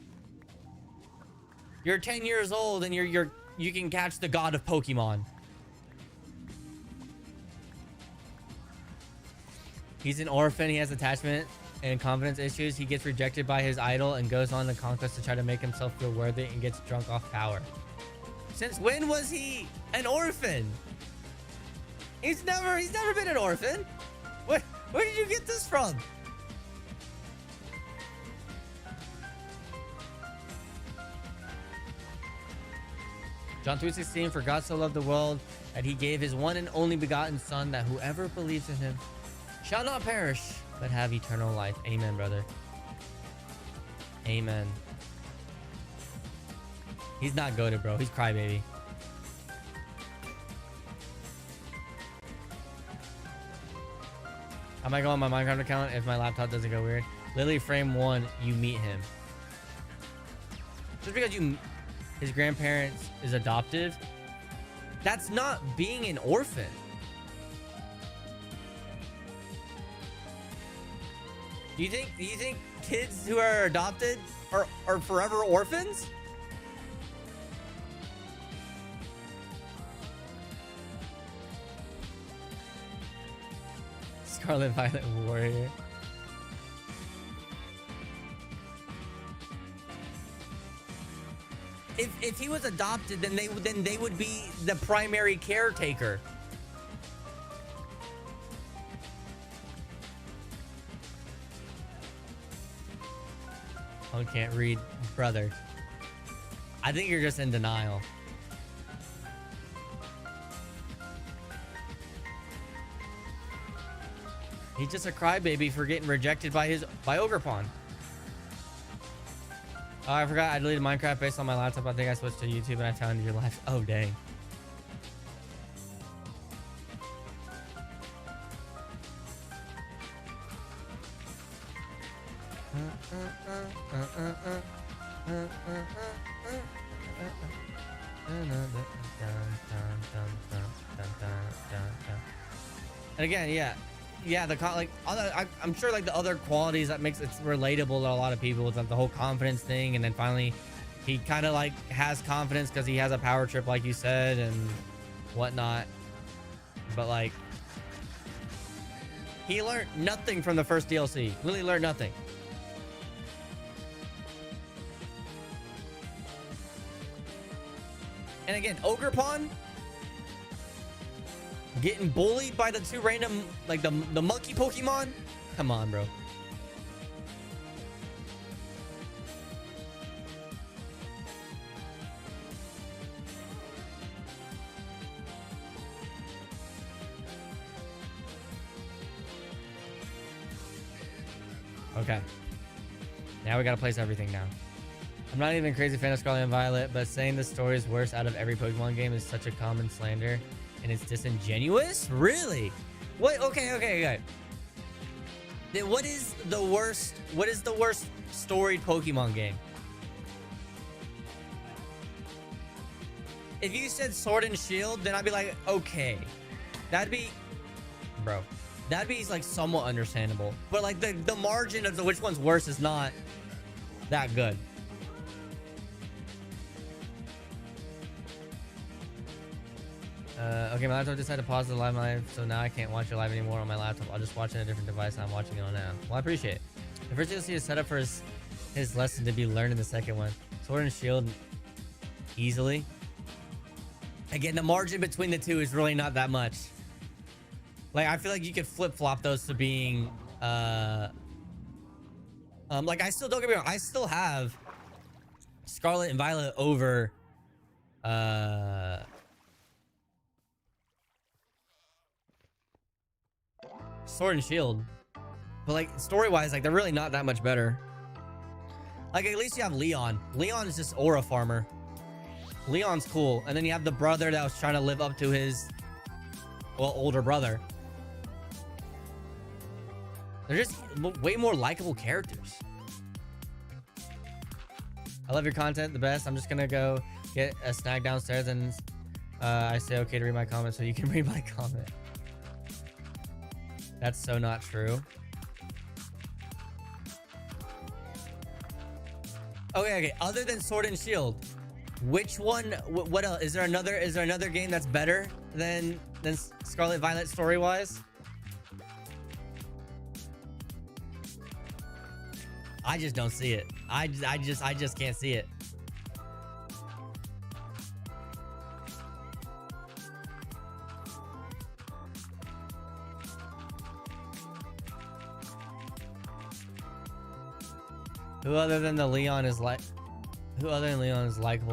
You're 10 years old and you can catch the god of Pokemon. He's an orphan. He has attachment and confidence issues. He gets rejected by his idol and goes on the conquest to try to make himself feel worthy and gets drunk off power. Since when was he an orphan? He's never been an orphan. Where did you get this from? John 3:16, for God so loved the world that he gave his one and only begotten son, that whoever believes in him shall not perish but have eternal life. Amen, brother. Amen. He's not goated, bro. He's crybaby. I might go on my Minecraft account if my laptop doesn't go weird. Lily Frame 1, you meet him. Just because his grandparents is adoptive, that's not being an orphan. Do you think kids who are adopted are forever orphans? Scarlet Violet Warrior. If he was adopted, then they would be the primary caretaker. I can't read, brother. I think you're just in denial. He's just a crybaby for getting rejected by Ogerpon. Oh, I forgot I deleted Minecraft based on my laptop. I think I switched to YouTube and I found your life. Oh, dang. And again, yeah, I'm sure like the other qualities that makes it relatable to a lot of people is like the whole confidence thing, and then finally he kind of like has confidence because he has a power trip like you said and whatnot, but like he learned nothing from the first DLC. Really learned nothing. And again, Ogerpon getting bullied by the two random, like the monkey Pokemon. Come on, bro. Okay. Now we gotta place everything down. I'm not even a crazy fan of Scarlet and Violet, but saying the story is worst out of every Pokemon game is such a common slander, and it's disingenuous? Really? What? Okay. Then what is the worst storied Pokemon game? If you said Sword and Shield, then I'd be like, okay. That'd be like somewhat understandable. But like the margin of which one's worse is not that good. Okay, my laptop decided to pause the live, so now I can't watch it live anymore on my laptop. I'll just watch it on a different device and I'm watching it on now. Well, I appreciate it. The first DLC is set up for his lesson to be learned in the second one. Sword and Shield, easily. Again, the margin between the two is really not that much. Like, I feel like you could flip-flop those to being, like, I still, don't get me wrong, I still have Scarlet and Violet over, Sword and Shield, but like story-wise, like they're really not that much better. Like, at least you have Leon. Leon is just aura farmer. Leon's cool. And then you have the brother that was trying to live up to his, well, older brother. They're just way more likable characters. I love your content, the best. I'm just gonna go get a snack downstairs and I say okay to read my comment so you can read my comment. That's so not true. Okay. Other than Sword and Shield, which one? What else? Is there another game that's better than Scarlet Violet story wise? I just don't see it. I just can't see it. Who other than Leon is likable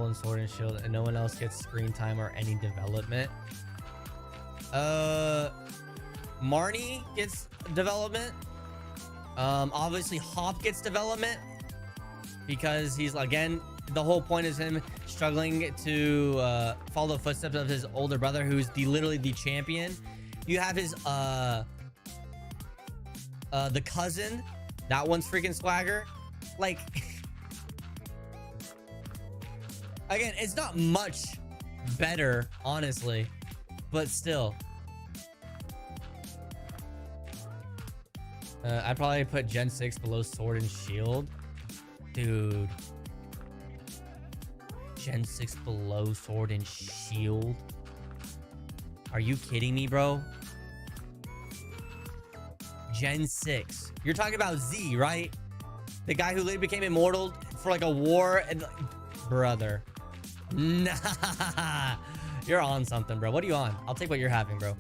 in Sword and Shield and no one else gets screen time or any development? Marnie gets development. Obviously Hop gets development because he's, again, the whole point is him struggling to follow the footsteps of his older brother, who's literally the champion. You have his the cousin, that one's freaking swagger. Like, again, it's not much better, honestly, but still. I'd probably put Gen 6 below Sword and Shield. Dude. Gen 6 below Sword and Shield? Are you kidding me, bro? Gen 6. You're talking about Z, right? The guy who later became immortal for like a war and... Brother. Nah. You're on something, bro. What are you on? I'll take what you're having, bro.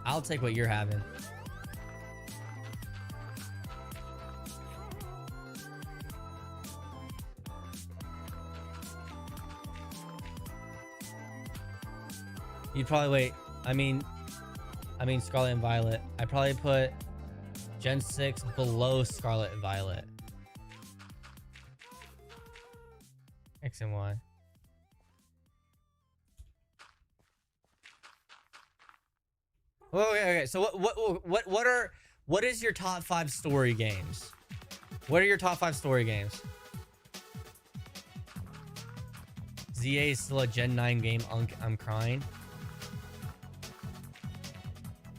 I'll take what you're having. You'd probably wait. I mean Scarlet and Violet. I'd probably put Gen 6 below Scarlet and Violet. X and Y. Okay. So what is your top 5 story games? What are your top 5 story games? ZA is still a Gen 9 game. I'm crying.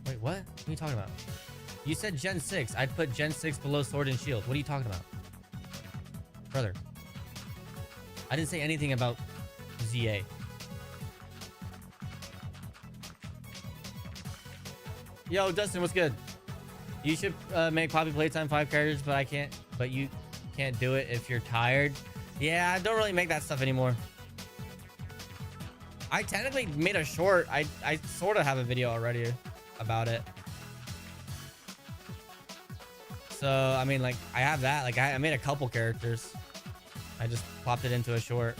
Wait, what? What are you talking about? You said Gen 6. I'd put Gen 6 below Sword and Shield. What are you talking about? Brother. I didn't say anything about ZA. Yo, Dustin, what's good? You should make Poppy Playtime 5 characters, but I can't. But you can't do it if you're tired. Yeah, I don't really make that stuff anymore. I technically made a short. I sort of have a video already about it. So, I mean, like, I have that. Like, I made a couple characters. I just popped it into a short.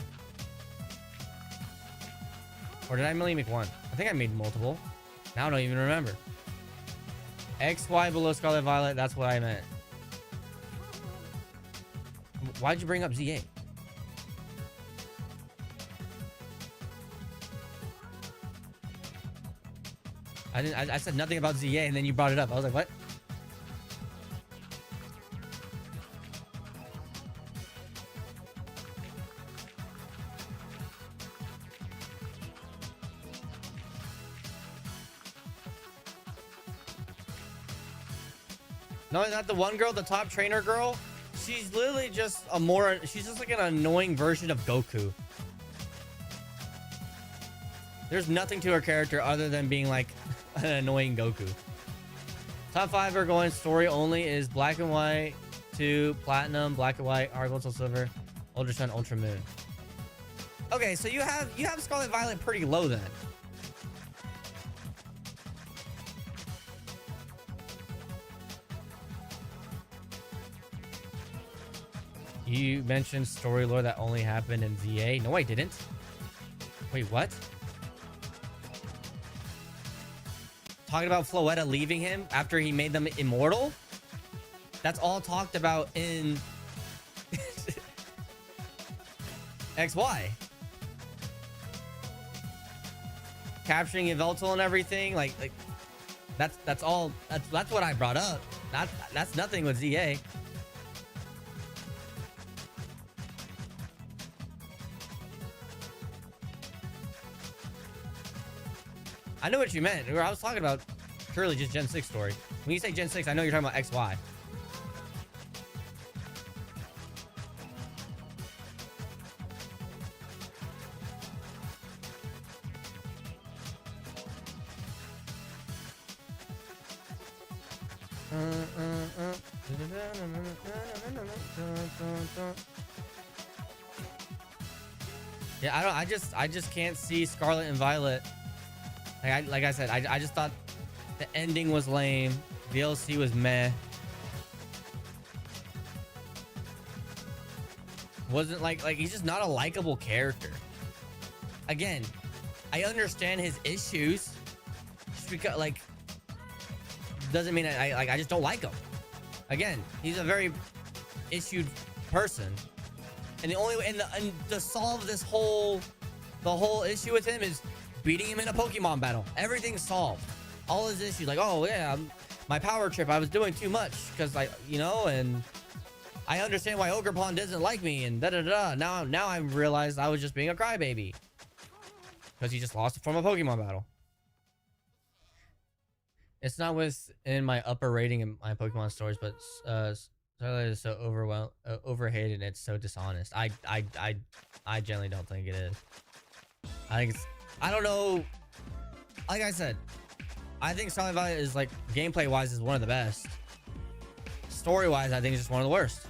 Or did I only make one? I think I made multiple. Now I don't even remember. XY below Scarlet Violet, that's what I meant. Why'd you bring up ZA? I said nothing about ZA and then you brought it up. I was like, what? No, not the one girl, the top trainer girl. She's literally just she's just like an annoying version of Goku. There's nothing to her character other than being like an annoying Goku. Top 5 are going story only is Black and White 2, Platinum, Black and White, Heart Gold, Soul Silver, Ultra Sun, Ultra Moon. Okay, so you have Scarlet Violet pretty low then. You mentioned story lore that only happened in ZA. No, I didn't. Wait, what? talking about Floetta leaving him after he made them immortal. That's all talked about in XY. Capturing Yveltal and everything, like that's all. That's what I brought up. That's nothing with ZA. I know what you meant. I was talking about purely just Gen 6 story. When you say Gen 6, I know you're talking about XY. Yeah, I just can't see Scarlet and Violet. Like I said, I just thought the ending was lame. DLC was meh. Wasn't like he's just not a likable character. Again, I understand his issues. Just because doesn't mean I just don't like him. Again, he's a very issued person. And the only way and to solve the whole issue with him is beating him in a Pokemon battle. Everything's solved. All his issues, like, oh yeah, my power trip, I was doing too much because and I understand why Ogerpon doesn't like me and da da da. Now I realized I was just being a crybaby because he just lost from a Pokemon battle. It's not within my upper rating in my Pokemon stories, but Starlight is so overhated and it's so dishonest. I generally don't think it is. I think it's, I don't know. Like I said, I think Starlight Violet is gameplay wise is one of the best. Story wise, I think it's just one of the worst.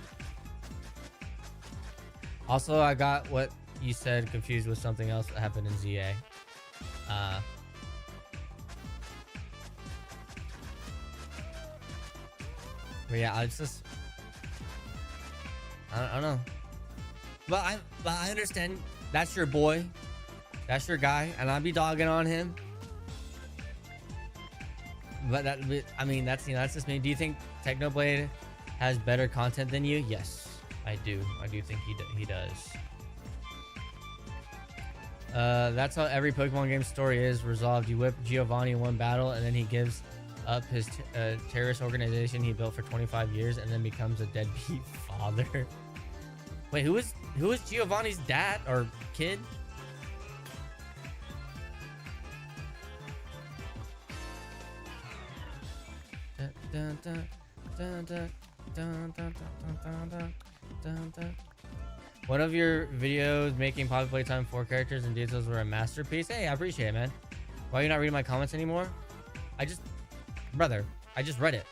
Also, I got what you said confused with something else that happened in ZA. But yeah, I don't know. But I understand that's your boy. That's your guy, and I'd be dogging on him. But I mean, that's just me. Do you think Technoblade has better content than you? Yes, I do. I do think he does. That's how every Pokemon game story is resolved. You whip Giovanni in one battle, and then he gives up his terrorist organization he built for 25 years, and then becomes a deadbeat father. Wait, who is Giovanni's dad or kid? One of your videos making Poppy Playtime 4 characters and details were a masterpiece. Hey, I appreciate it, man. Why are you not reading my comments anymore? Brother, I just read it.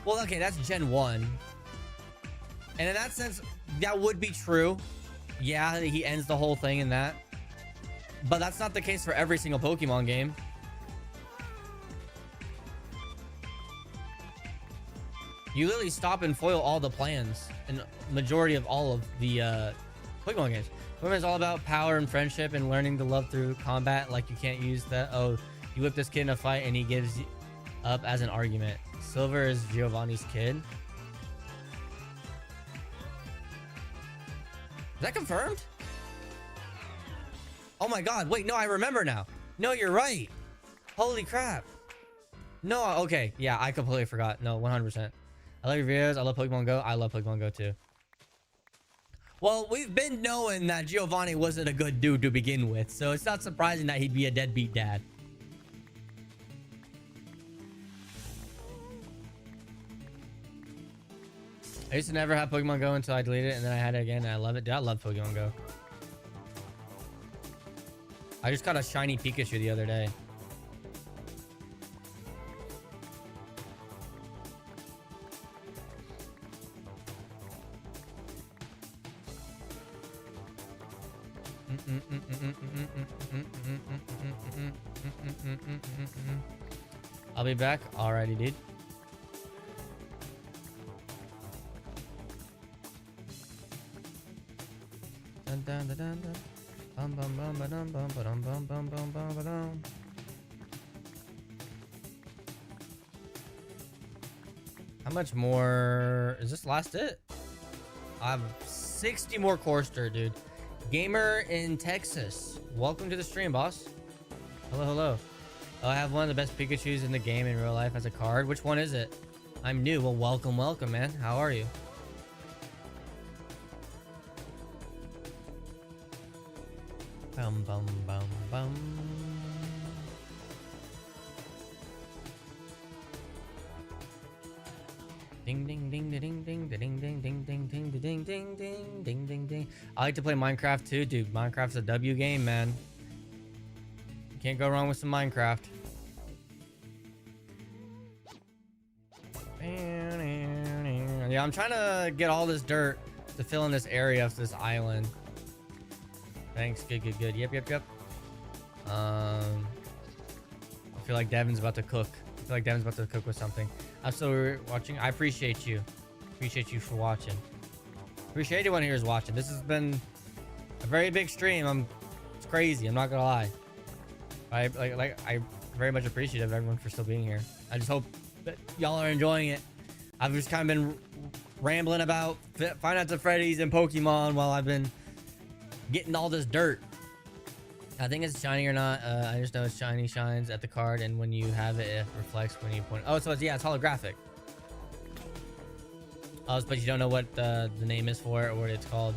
Well, okay, that's Gen 1. And in that sense, that would be true. Yeah, he ends the whole thing in that. But that's not the case for every single Pokemon game. You literally stop and foil all the plans in majority of all of the Pokemon games. Pokemon is all about power and friendship and learning to love through combat. Like, you can't use that, oh, you whip this kid in a fight and he gives up as an argument. Silver is Giovanni's kid. Is that confirmed? Oh my god, wait, no, I remember now. No, you're right. Holy crap. No, okay, yeah, I completely forgot. No, 100%. I love your videos. I love Pokemon Go. I love Pokemon Go too. Well, we've been knowing that Giovanni wasn't a good dude to begin with, so it's not surprising that he'd be a deadbeat dad. I used to never have Pokemon Go until I deleted it, and then I had it again, and I love it. Dude, I love Pokemon Go. I just got a shiny Pikachu the other day. I'll be back. Alrighty, dude. How much more? Is this last it? I have 60 more core stir, dude. Gamer in Texas. Welcome to the stream, boss. Hello, hello. Oh, I have one of the best Pikachus in the game in real life as a card. Which one is it? I'm new. Well, welcome, welcome, man. How are you? Bum, bum, bum, bum. Ding ding ding ding ding ding ding ding ding ding ding ding ding ding ding ding ding. I like to play Minecraft too, dude. Minecraft's a W game, man. You can't go wrong with some Minecraft. Yeah, I'm trying to get all this dirt to fill in this area of this island. Thanks. Good, good, good. Yep, yep, yep. I feel like Devin's about to cook. I feel like Devin's about to cook with something. I'm still watching. I appreciate you. Appreciate you for watching. Appreciate anyone here who's watching. This has been a very big stream. It's crazy. I'm not gonna lie. I very much appreciate everyone for still being here. I just hope that y'all are enjoying it. I've just kind of been rambling about Five Nights at Freddy's and Pokemon while I've been getting all this dirt. I think it's shiny or not. I just know it's shiny, shines at the card, and when you have it, it reflects when you point. Oh, so it's, yeah, it's holographic. Oh, but you don't know what the name is for it or what it's called.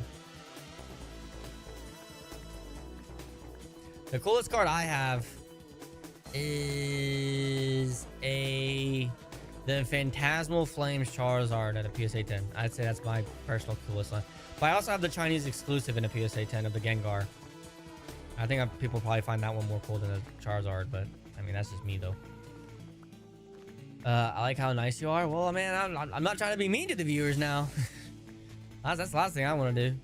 The coolest card I have is the Phantasmal Flames Charizard at a PSA 10. I'd say that's my personal coolest one. But I also have the Chinese exclusive in a PSA 10 of the Gengar. I think people probably find that one more cool than a Charizard, but I mean, that's just me though. I like how nice you are. Well, man, I'm not trying to be mean to the viewers now. That's the last thing I want to do.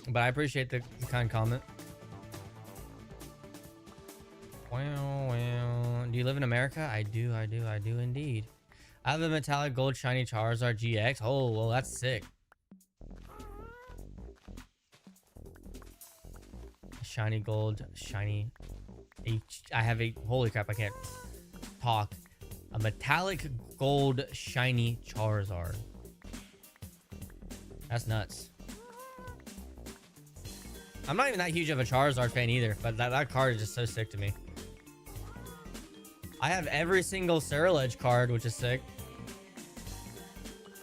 But I appreciate the kind comment. Well, do you live in America? I do indeed. I have a metallic gold shiny Charizard GX. Oh, well, that's sick. Shiny gold, shiny I have a, holy crap, I can't talk. A metallic gold shiny Charizard. That's nuts. I'm not even that huge of a Charizard fan either, but that card is just so sick to me. I have every single Ceruledge card, which is sick.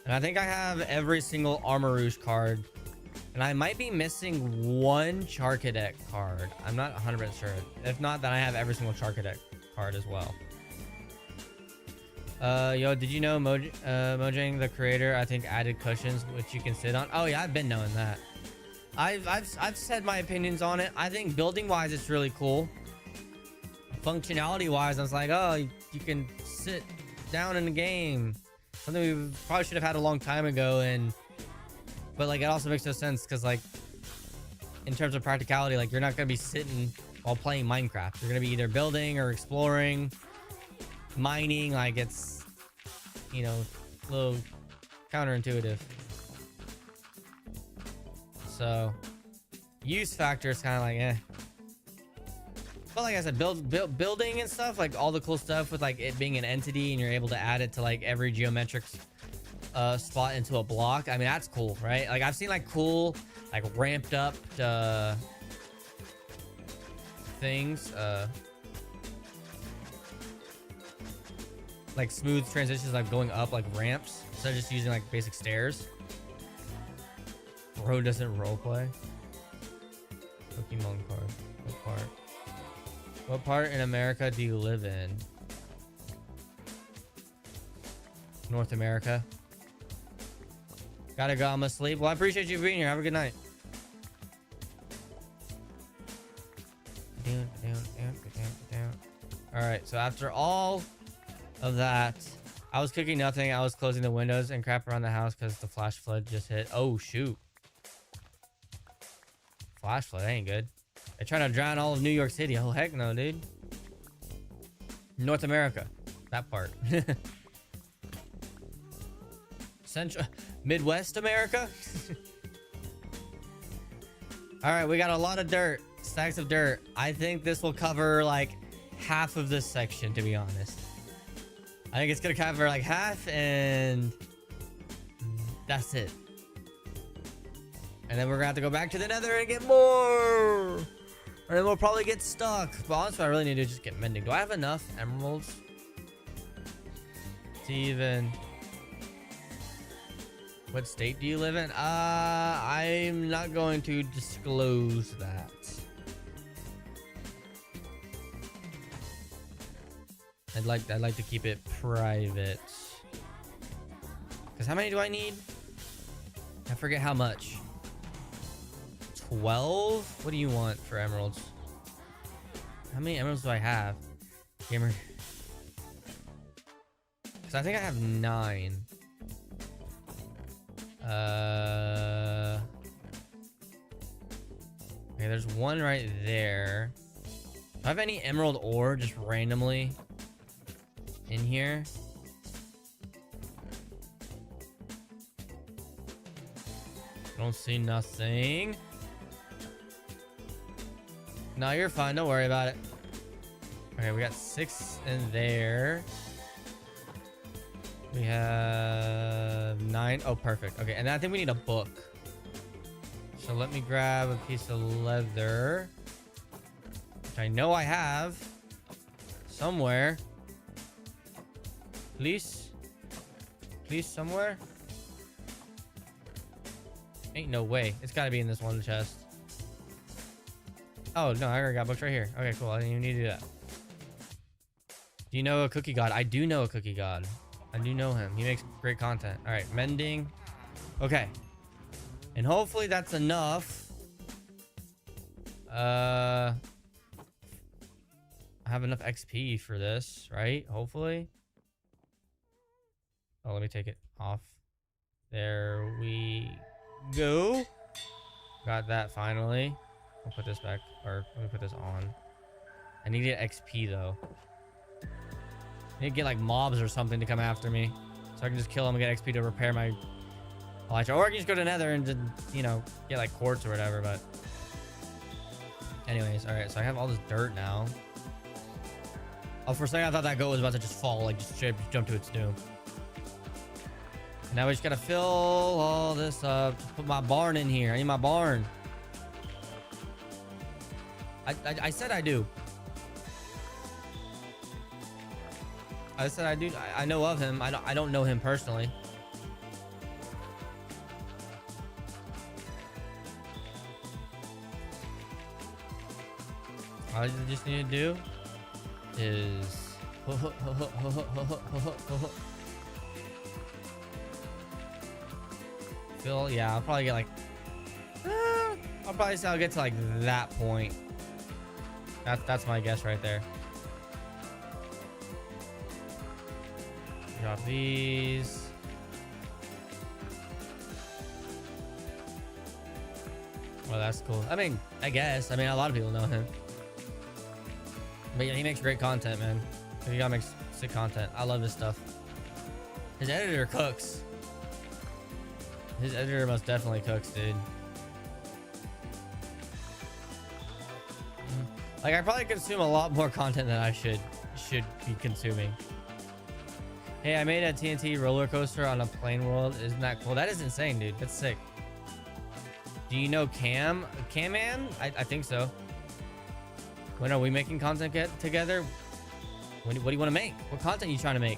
And I think I have every single Armarouge card. And I might be missing one Charcadet card. I'm not 100% sure. If not, then I have every single Charcadet card as well. Yo, did you know Mojang, the creator, I think added cushions which you can sit on? Oh yeah, I've been knowing that. I've said my opinions on it. I think building wise, it's really cool. Functionality wise, I was like, oh, you can sit down in the game. Something we probably should have had a long time ago, but like it also makes no sense because like in terms of practicality, like you're not gonna be sitting while playing Minecraft. You're gonna be either building or exploring, mining. Like it's, you know, a little counterintuitive. So use factor is kind of like eh. But like I said, building and stuff, like all the cool stuff with like it being an entity and you're able to add it to like every geometric spot into a block. I mean, that's cool, right? Like I've seen like cool, like ramped up things, like smooth transitions, like going up like ramps instead of just using like basic stairs. Bro doesn't roleplay. Pokemon card. What part? What part in America do you live in? North America. Gotta go. I'm asleep. Well, I appreciate you being here. Have a good night. All right. So after all of that, I was cooking nothing. I was closing the windows and crap around the house because the flash flood just hit. Oh, shoot. Flash flood. That ain't good. They're trying to drown all of New York City. Oh, heck no, dude. North America. That part. Central Midwest America. All right, we got a lot of dirt, stacks of dirt. I think this will cover like half of this section, to be honest. I think it's gonna cover like half, and that's it. And then we're gonna have to go back to the nether and get more. And then we'll probably get stuck. But honestly, I really need to just get mending. Do I have enough emeralds to even... What state do you live in? I'm not going to disclose that. I'd like to keep it private. Because how many do I need? I forget how much. 12? What do you want for emeralds? How many emeralds do I have? Gamer. Because I think I have 9. Okay, there's one right there. Do I have any emerald ore just randomly in here? Don't see nothing. No, you're fine. Don't worry about it. Okay, we got 6 in there. We have 9. Oh, perfect. Okay, and I think we need a book. So let me grab a piece of leather, which I know I have somewhere. Please? Please, somewhere? Ain't no way. It's got to be in this one chest. Oh, no, I already got books right here. Okay, cool. I didn't even need to do that. Do you know a cookie god? I do know a cookie god. I do know him. He makes great content. All right, mending. Okay. And hopefully that's enough. I have enough XP for this, right? Hopefully. Oh, let me take it off. There we go. Got that finally. I'll put this back, or let me put this on. I need to get XP though. I need to get like mobs or something to come after me, so I can just kill them and get XP to repair my elytra. Or I can just go to Nether and just, you know, get like quartz or whatever. But anyways, all right. So I have all this dirt now. Oh, for a second I thought that goat was about to just fall, like just straight jump to its doom. Now we just gotta fill all this up. Just put my barn in here. I need my barn. I said I do. I said I do. I know of him. I don't know him personally. All I just need to do is fill. Yeah, I'll probably get like. I'll probably say I'll get to like that point. That's my guess right there. Drop these. Well, that's cool. I mean, I guess. I mean, a lot of people know him. But yeah, he makes great content, man. He gotta make sick content. I love his stuff. His editor cooks. His editor most definitely cooks, dude. Like, I probably consume a lot more content than I should be consuming. Hey, I made a TNT roller coaster on a plane world. Isn't that cool? That is insane, dude. That's sick. Do you know Cam Man? I think so. When are we making content together? What do you want to make? What content are you trying to make?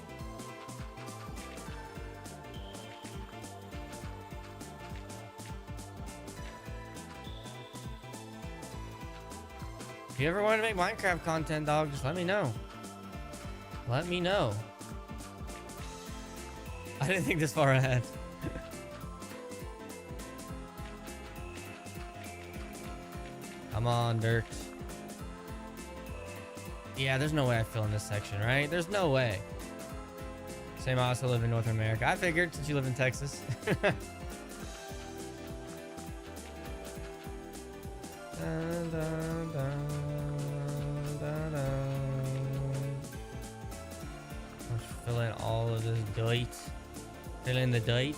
If you ever want to make Minecraft content, dog, just let me know. Let me know. I didn't think this far ahead. Come on, dirt. Yeah, there's no way I fill in this section, right? There's no way. Same, I also live in North America. I figured since you live in Texas. Dun, dun, dun, dun, dun. Let's fill in all of this dirt. Filling the date.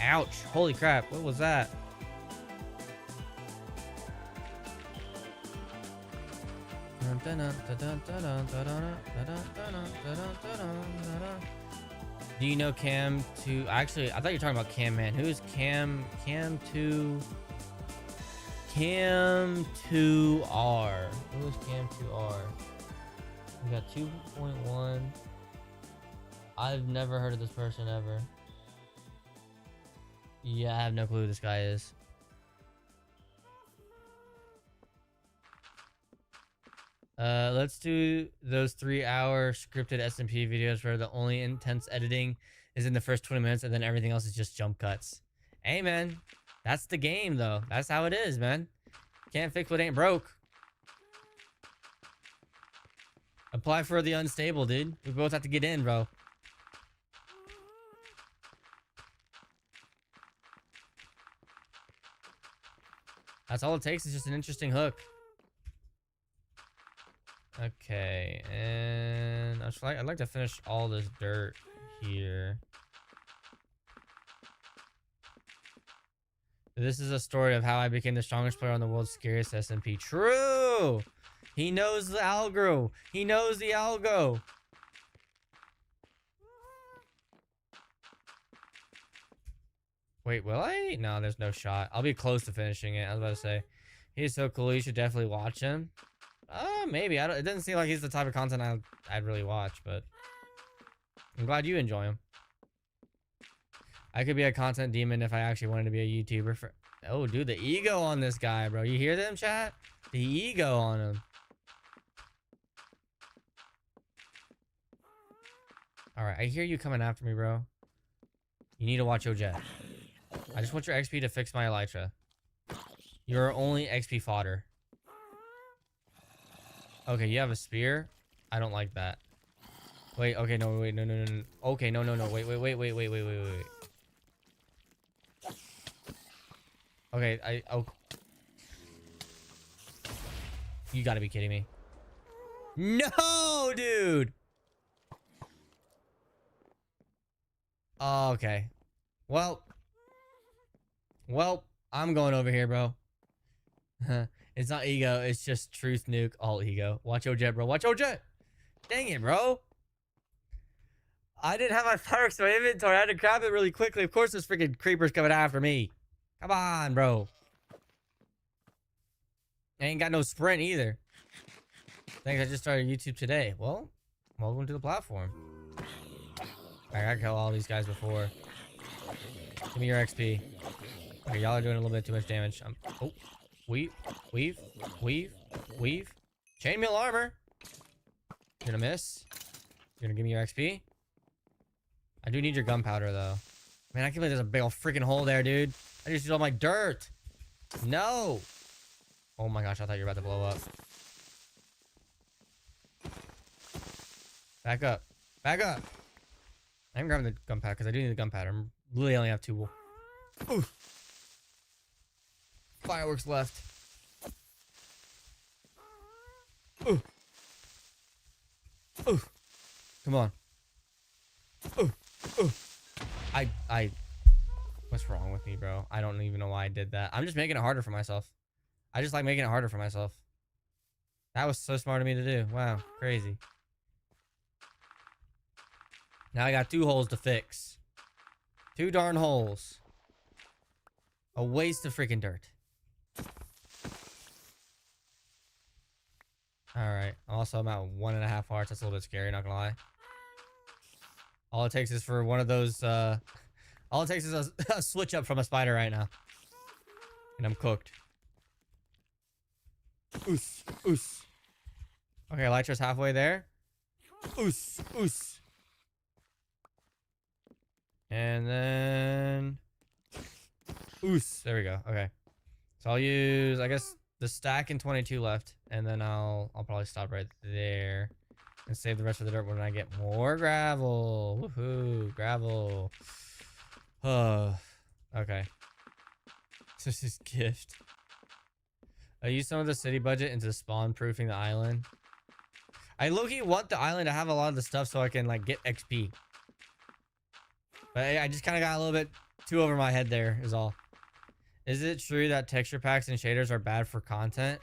Ouch. Holy crap. What was that? Do you know Cam 2? Actually, I thought you were talking about Cam Man. Who is Cam 2? Cam 2R. Who is Cam 2R? We got 2.1. I've never heard of this person ever. Yeah, I have no clue who this guy is. Let's do those 3-hour scripted SMP videos where the only intense editing is in the first 20 minutes and then everything else is just jump cuts. Hey, man. That's the game, though. That's how it is, man. Can't fix what ain't broke. Apply for the unstable, dude. We both have to get in, bro. That's all it takes, is just an interesting hook. Okay, and I'd like to finish all this dirt here. This is a story of how I became the strongest player on the world's scariest SMP. True! He knows the algo. He knows the algo. Wait, will I? No, there's no shot. I'll be close to finishing it. I was about to say. He's so cool. You should definitely watch him. Maybe. It doesn't seem like he's the type of content I'd really watch, but I'm glad you enjoy him. I could be a content demon if I actually wanted to be a YouTuber. Oh, dude, the ego on this guy, bro. You hear them, chat? The ego on him. All right, I hear you coming after me, bro. You need to watch OJet. I just want your XP to fix my Elytra. You're only XP fodder. Okay, you have a spear. I don't like that. Wait, okay, no, wait, no. Okay, no, wait. Okay, you gotta be kidding me. No, dude. Oh, okay. Well, I'm going over here, bro. It's not ego, it's just truth nuke, all ego. Watch OJet, bro. Watch OJet. Dang it, bro. I didn't have my fireworks in my inventory. I had to grab it really quickly. Of course, this freaking creeper's coming after me. Come on, bro. I ain't got no sprint either. Thanks, I just started YouTube today. Well, welcome to the platform. I gotta kill all these guys before. Give me your XP. Okay, y'all are doing a little bit too much damage. Oh, weave. Chainmail armor. You're gonna miss. You're gonna give me your XP. I do need your gunpowder though. Man, I can't believe there's a big old freaking hole there, dude. I just used all my dirt. No. Oh my gosh, I thought you were about to blow up. Back up. I'm grabbing the gunpowder because I do need the gunpowder. I literally only have 2. Ooh. Fireworks left. Ooh. Come on. What's wrong with me, bro? I don't even know why I did that. I'm just making it harder for myself. I just like making it harder for myself. That was so smart of me to do. Wow, crazy. Now I got 2 holes to fix. 2 darn holes. A waste of freaking dirt. Alright. Also, I'm at 1.5 hearts. That's a little bit scary, not gonna lie. All it takes is for one of those, all it takes is a switch up from a spider right now. And I'm cooked. Oos. Okay, Elytra's halfway there. Oos. And then... Oos. There we go. Okay. So I'll use, I guess, the stack and 22 left. And then I'll probably stop right there. And save the rest of the dirt when I get more gravel. Woohoo. Gravel. Oh. Okay. This is gift. I used some of the city budget into spawn proofing the island. I low-key want the island to have a lot of the stuff so I can like get XP. But I just kind of got a little bit too over my head there is all. Is it true that texture packs and shaders are bad for content?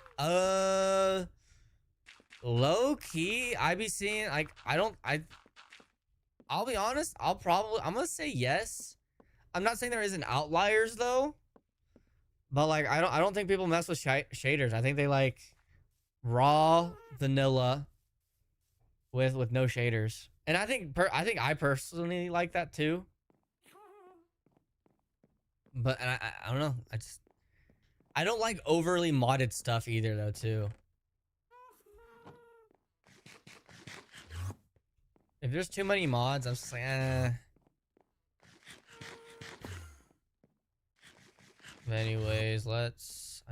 Low key, I be seeing like I'll be honest, I'm gonna say yes. I'm not saying there isn't outliers though. But like I don't think people mess with shaders. I think they like raw vanilla with no shaders. And I think I personally like that too. But I don't know. I don't like overly modded stuff either though too. If there's too many mods, I'm just like, eh. But anyways, I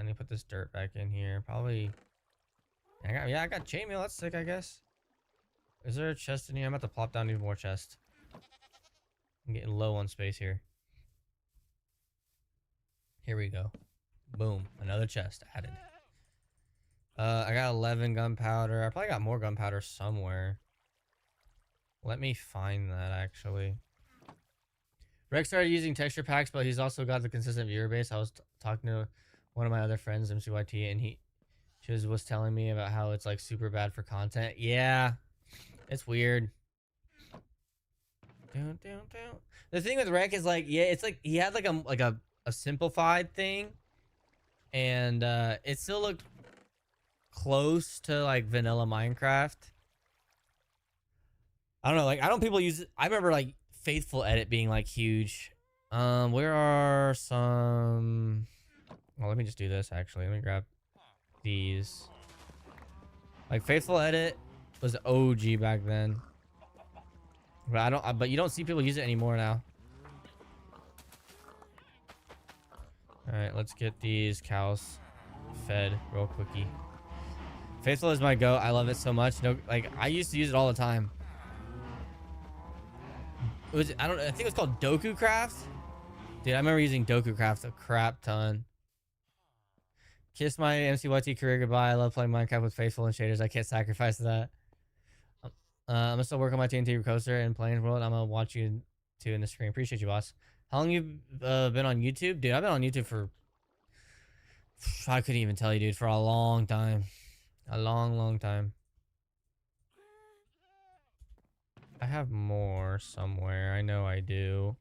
need to put this dirt back in here. Probably. I got chainmail. That's sick, I guess. Is there a chest in here? I'm about to plop down even more chest. I'm getting low on space here. Here we go. Boom. Another chest added. I got 11 gunpowder. I probably got more gunpowder somewhere. Let me find that actually. Rex started using texture packs, but he's also got the consistent viewer base. I was talking to one of my other friends, MCYT, and she was telling me about how it's like super bad for content. Yeah, it's weird. The thing with Rex is like, yeah, it's like he had like a simplified thing, and it still looked close to like vanilla Minecraft. I don't know, like I don't people use it. I remember like Faithful Edit being like huge. Where are some? Well, let me just do this actually. Let me grab these. Like Faithful Edit was OG back then, but but you don't see people use it anymore now. All right, let's get these cows fed real quickie. Faithful is my goat. I love it so much. No, like I used to use it all the time. I think it was called Doku Craft. Dude, I remember using Doku Craft a crap ton. Kiss my MCYT career goodbye. I love playing Minecraft with Faithful and shaders. I can't sacrifice that. I'm gonna still work on my TNT coaster and playing world. I'm gonna watch you too in the screen. Appreciate you, boss. How long you been on YouTube? Dude, I've been on YouTube for, I couldn't even tell you, dude, for a long time. A long time. I have more somewhere. I know I do.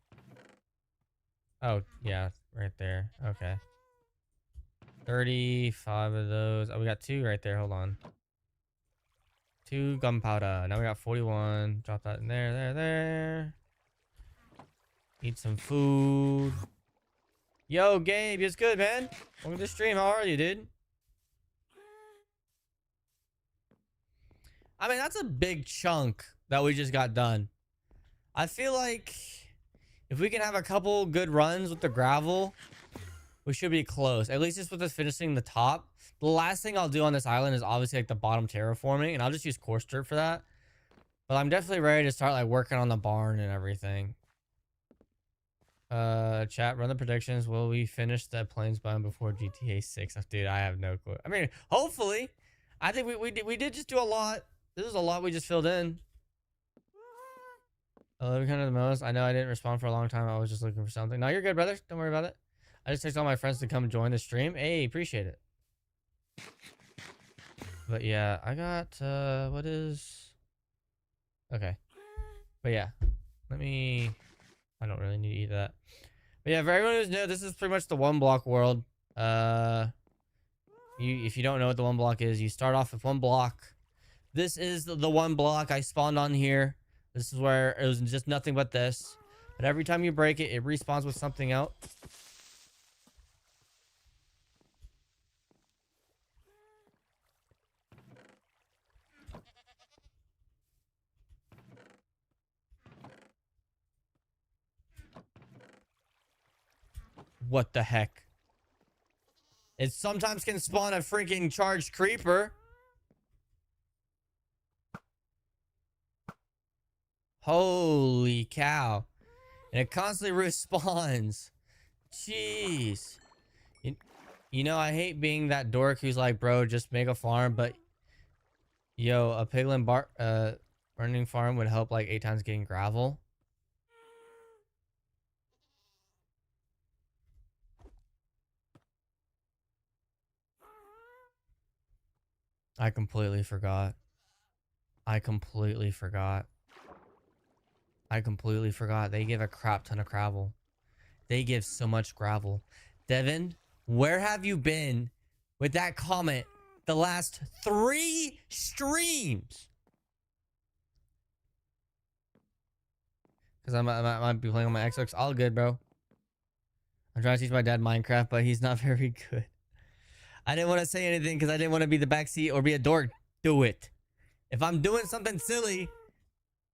Oh, yeah, right there. Okay. 35 of those. Oh, we got 2 right there. Hold on. 2 gunpowder. Now we got 41. Drop that in there. Eat some food. Yo, Gabe, it's good, man. Welcome to the stream. How are you, dude? I mean, that's a big chunk that we just got done. I feel like if we can have a couple good runs with the gravel, we should be close. At least just with us finishing the top. The last thing I'll do on this island is obviously like the bottom terraforming, and I'll just use coarse dirt for that. But I'm definitely ready to start like working on the barn and everything. Chat, run the predictions. Will we finish the plains biome before GTA 6? Dude, I have no clue. I mean, hopefully. I think we did just do a lot. This is a lot we just filled in. I love you kind of the most. I know I didn't respond for a long time. I was just looking for something. No, you're good, brother. Don't worry about it. I just text all my friends to come join the stream. Hey, appreciate it. But yeah, I got what is okay. But yeah, I don't really need to eat that. But yeah, for everyone who's new, this is pretty much the 1 block world. If you don't know what the 1 block is, you start off with 1 block. This is the 1 block I spawned on here. This is where it was just nothing but this. But every time you break it, it respawns with something else. What the heck? It sometimes can spawn a freaking charged creeper. Holy cow. And it constantly respawns. Jeez. You know, I hate being that dork who's like, bro, just make a farm. But Yo, a piglin bar running farm would help like 8 times getting gravel. I completely forgot. I completely forgot. I completely forgot. They give a crap ton of gravel. They give so much gravel. Devin, where have you been with that comment the last 3 streams? Because I might be playing on my Xbox. All good, bro. I'm trying to teach my dad Minecraft, but he's not very good. I didn't want to say anything because I didn't want to be the backseat or be a dork. Do it. If I'm doing something silly,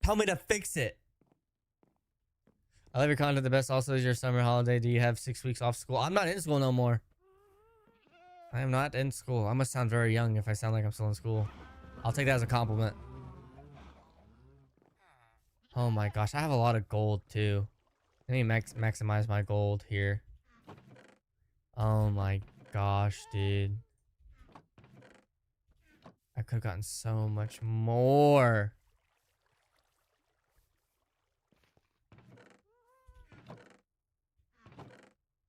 tell me to fix it. I love your content the best. Also, is your summer holiday. Do you have 6 weeks off school? I'm not in school no more. I am not in school. I must sound very young if I sound like I'm still in school. I'll take that as a compliment. Oh my gosh, I have a lot of gold too. Let me maximize my gold here. Oh my gosh, dude. I could have gotten so much more.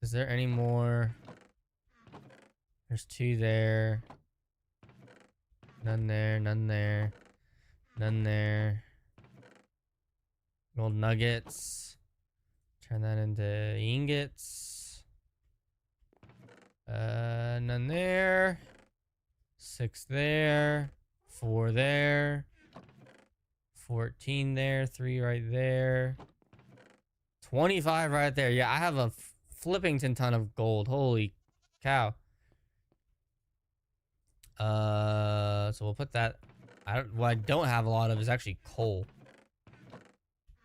Is there any more? There's 2 there. None there, none there. None there. Gold nuggets. Turn that into ingots. None there. 6 there. 4 there. 14 there. 3 right there. 25 right there. Yeah, I have a flippington ton of gold. Holy cow. So we'll put that. What I don't have a lot of is actually coal.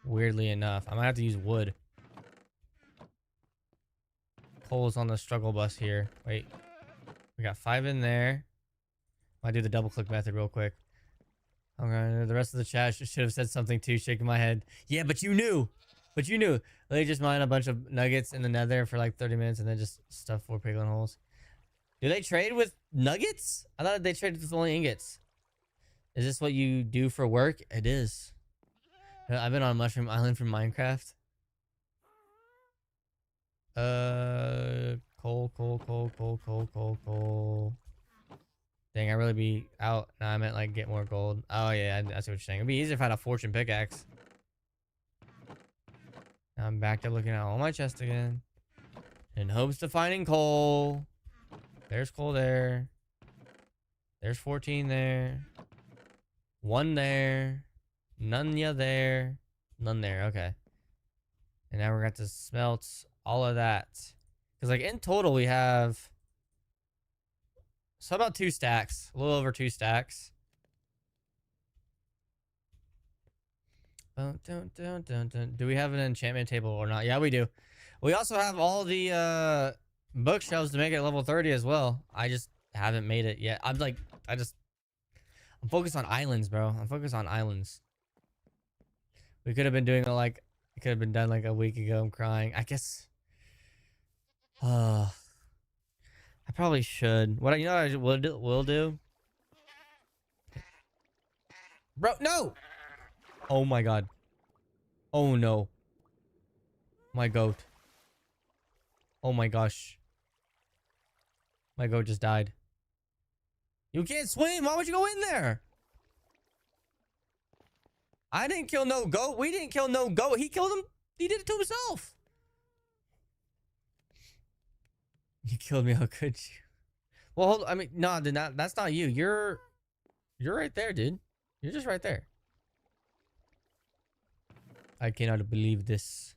Weirdly enough, I might have to use wood. Coal is on the struggle bus here. Wait, we got 5 in there. Might do the double click method real quick. Okay, the rest of the chat should have said something too. Shaking my head. Yeah, but you knew. But you knew. They just mine a bunch of nuggets in the nether for like 30 minutes and then just stuff 4 piglin holes. Do they trade with nuggets? I thought they traded with only ingots. Is this what you do for work? It is. I've been on Mushroom Island from Minecraft. Coal. Dang, I really be out. No, I meant like get more gold. Oh yeah, I see what you're saying. It'd be easier if I had a fortune pickaxe. Now I'm back to looking at all my chests again. In hopes of finding coal. There's coal there. There's 14 there. 1 there. None there. None there. Okay. And now we're going to smelt all of that. Because like in total we have... So about 2 stacks. A little over 2 stacks. Do we have an enchantment table or not? Yeah, we do. We also have all the bookshelves to make it level 30 as well. I just haven't made it yet. I'm focused on islands, bro. I'm focused on islands. We could have been doing it like, it could have been done like a week ago. I'm crying. I guess. I probably should. What I will do? Bro, no! Oh my god. Oh no. My goat. Oh my gosh. My goat just died. You can't swim. Why would you go in there? I didn't kill no goat. We didn't kill no goat. He killed him. He did it to himself. You killed me. How could you? Well, hold. I mean, no, that's not you. You're right there, dude. You're just right there. I cannot believe this.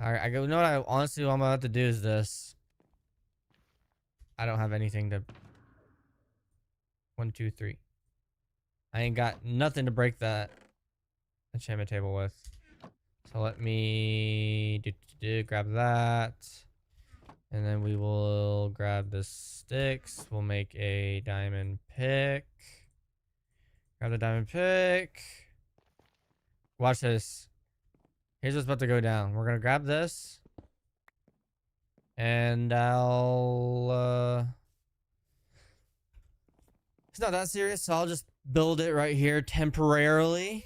All right, you know what? Honestly, what I'm about to do is this. I don't have anything to. 1, 2, 3. I ain't got nothing to break that enchantment table with. So let me grab that. And then we will grab the sticks. We'll make a diamond pick. Grab the diamond pick. Watch this. Here's what's about to go down. We're going to grab this. And I'll... It's not that serious, so I'll just build it right here temporarily.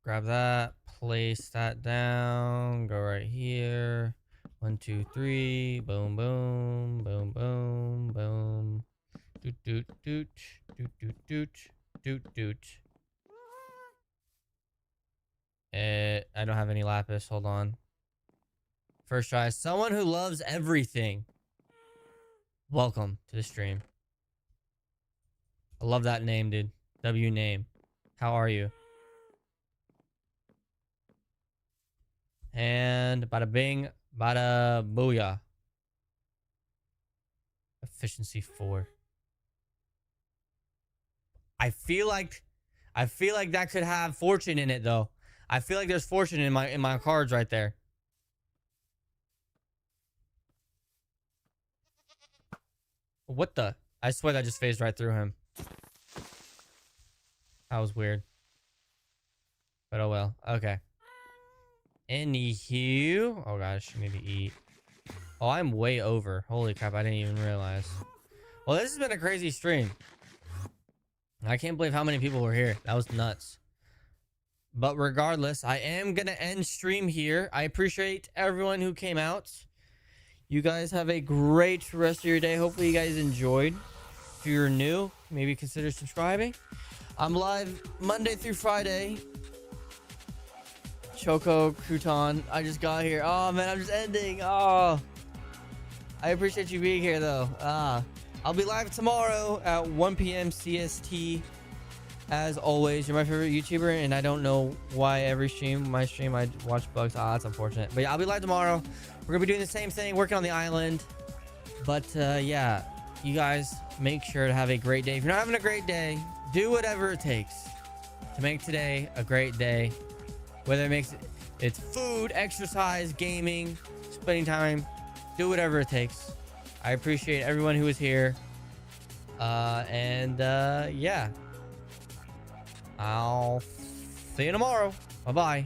Grab that, place that down, go right here. 1, 2, 3. Boom, boom, boom, boom, boom. Doot, doot, doot, doot, doot, doot, doot, doot. I don't have any lapis. Hold on. First try. Someone who loves everything. Welcome to the stream. I love that name, dude. W name. How are you? And bada bing, bada booyah. Efficiency 4. I feel like that could have fortune in it though. I feel like there's fortune in my cards right there. What the? I swear that just phased right through him. That was weird. But oh well. Okay. Anywho. Oh gosh, I need to eat. Oh, I'm way over. Holy crap, I didn't even realize. Well, this has been a crazy stream. I can't believe how many people were here. That was nuts. But regardless, I am going to end stream here. I appreciate everyone who came out. You guys have a great rest of your day. Hopefully you guys enjoyed. If you're new, maybe consider subscribing. I'm live Monday through Friday. Choco Crouton. I just got here. Oh, man, I'm just ending. Oh, I appreciate you being here, though. I'll be live tomorrow at 1 p.m. CST. As always, you're my favorite YouTuber, and I don't know why every stream, I watch bugs. That's unfortunate. But yeah, I'll be live tomorrow. We're gonna be doing the same thing, working on the island. But yeah, you guys make sure to have a great day. If you're not having a great day, do whatever it takes to make today a great day. Whether it's food, exercise, gaming, spending time, do whatever it takes. I appreciate everyone who is here. Yeah. I'll see you tomorrow. Bye-bye.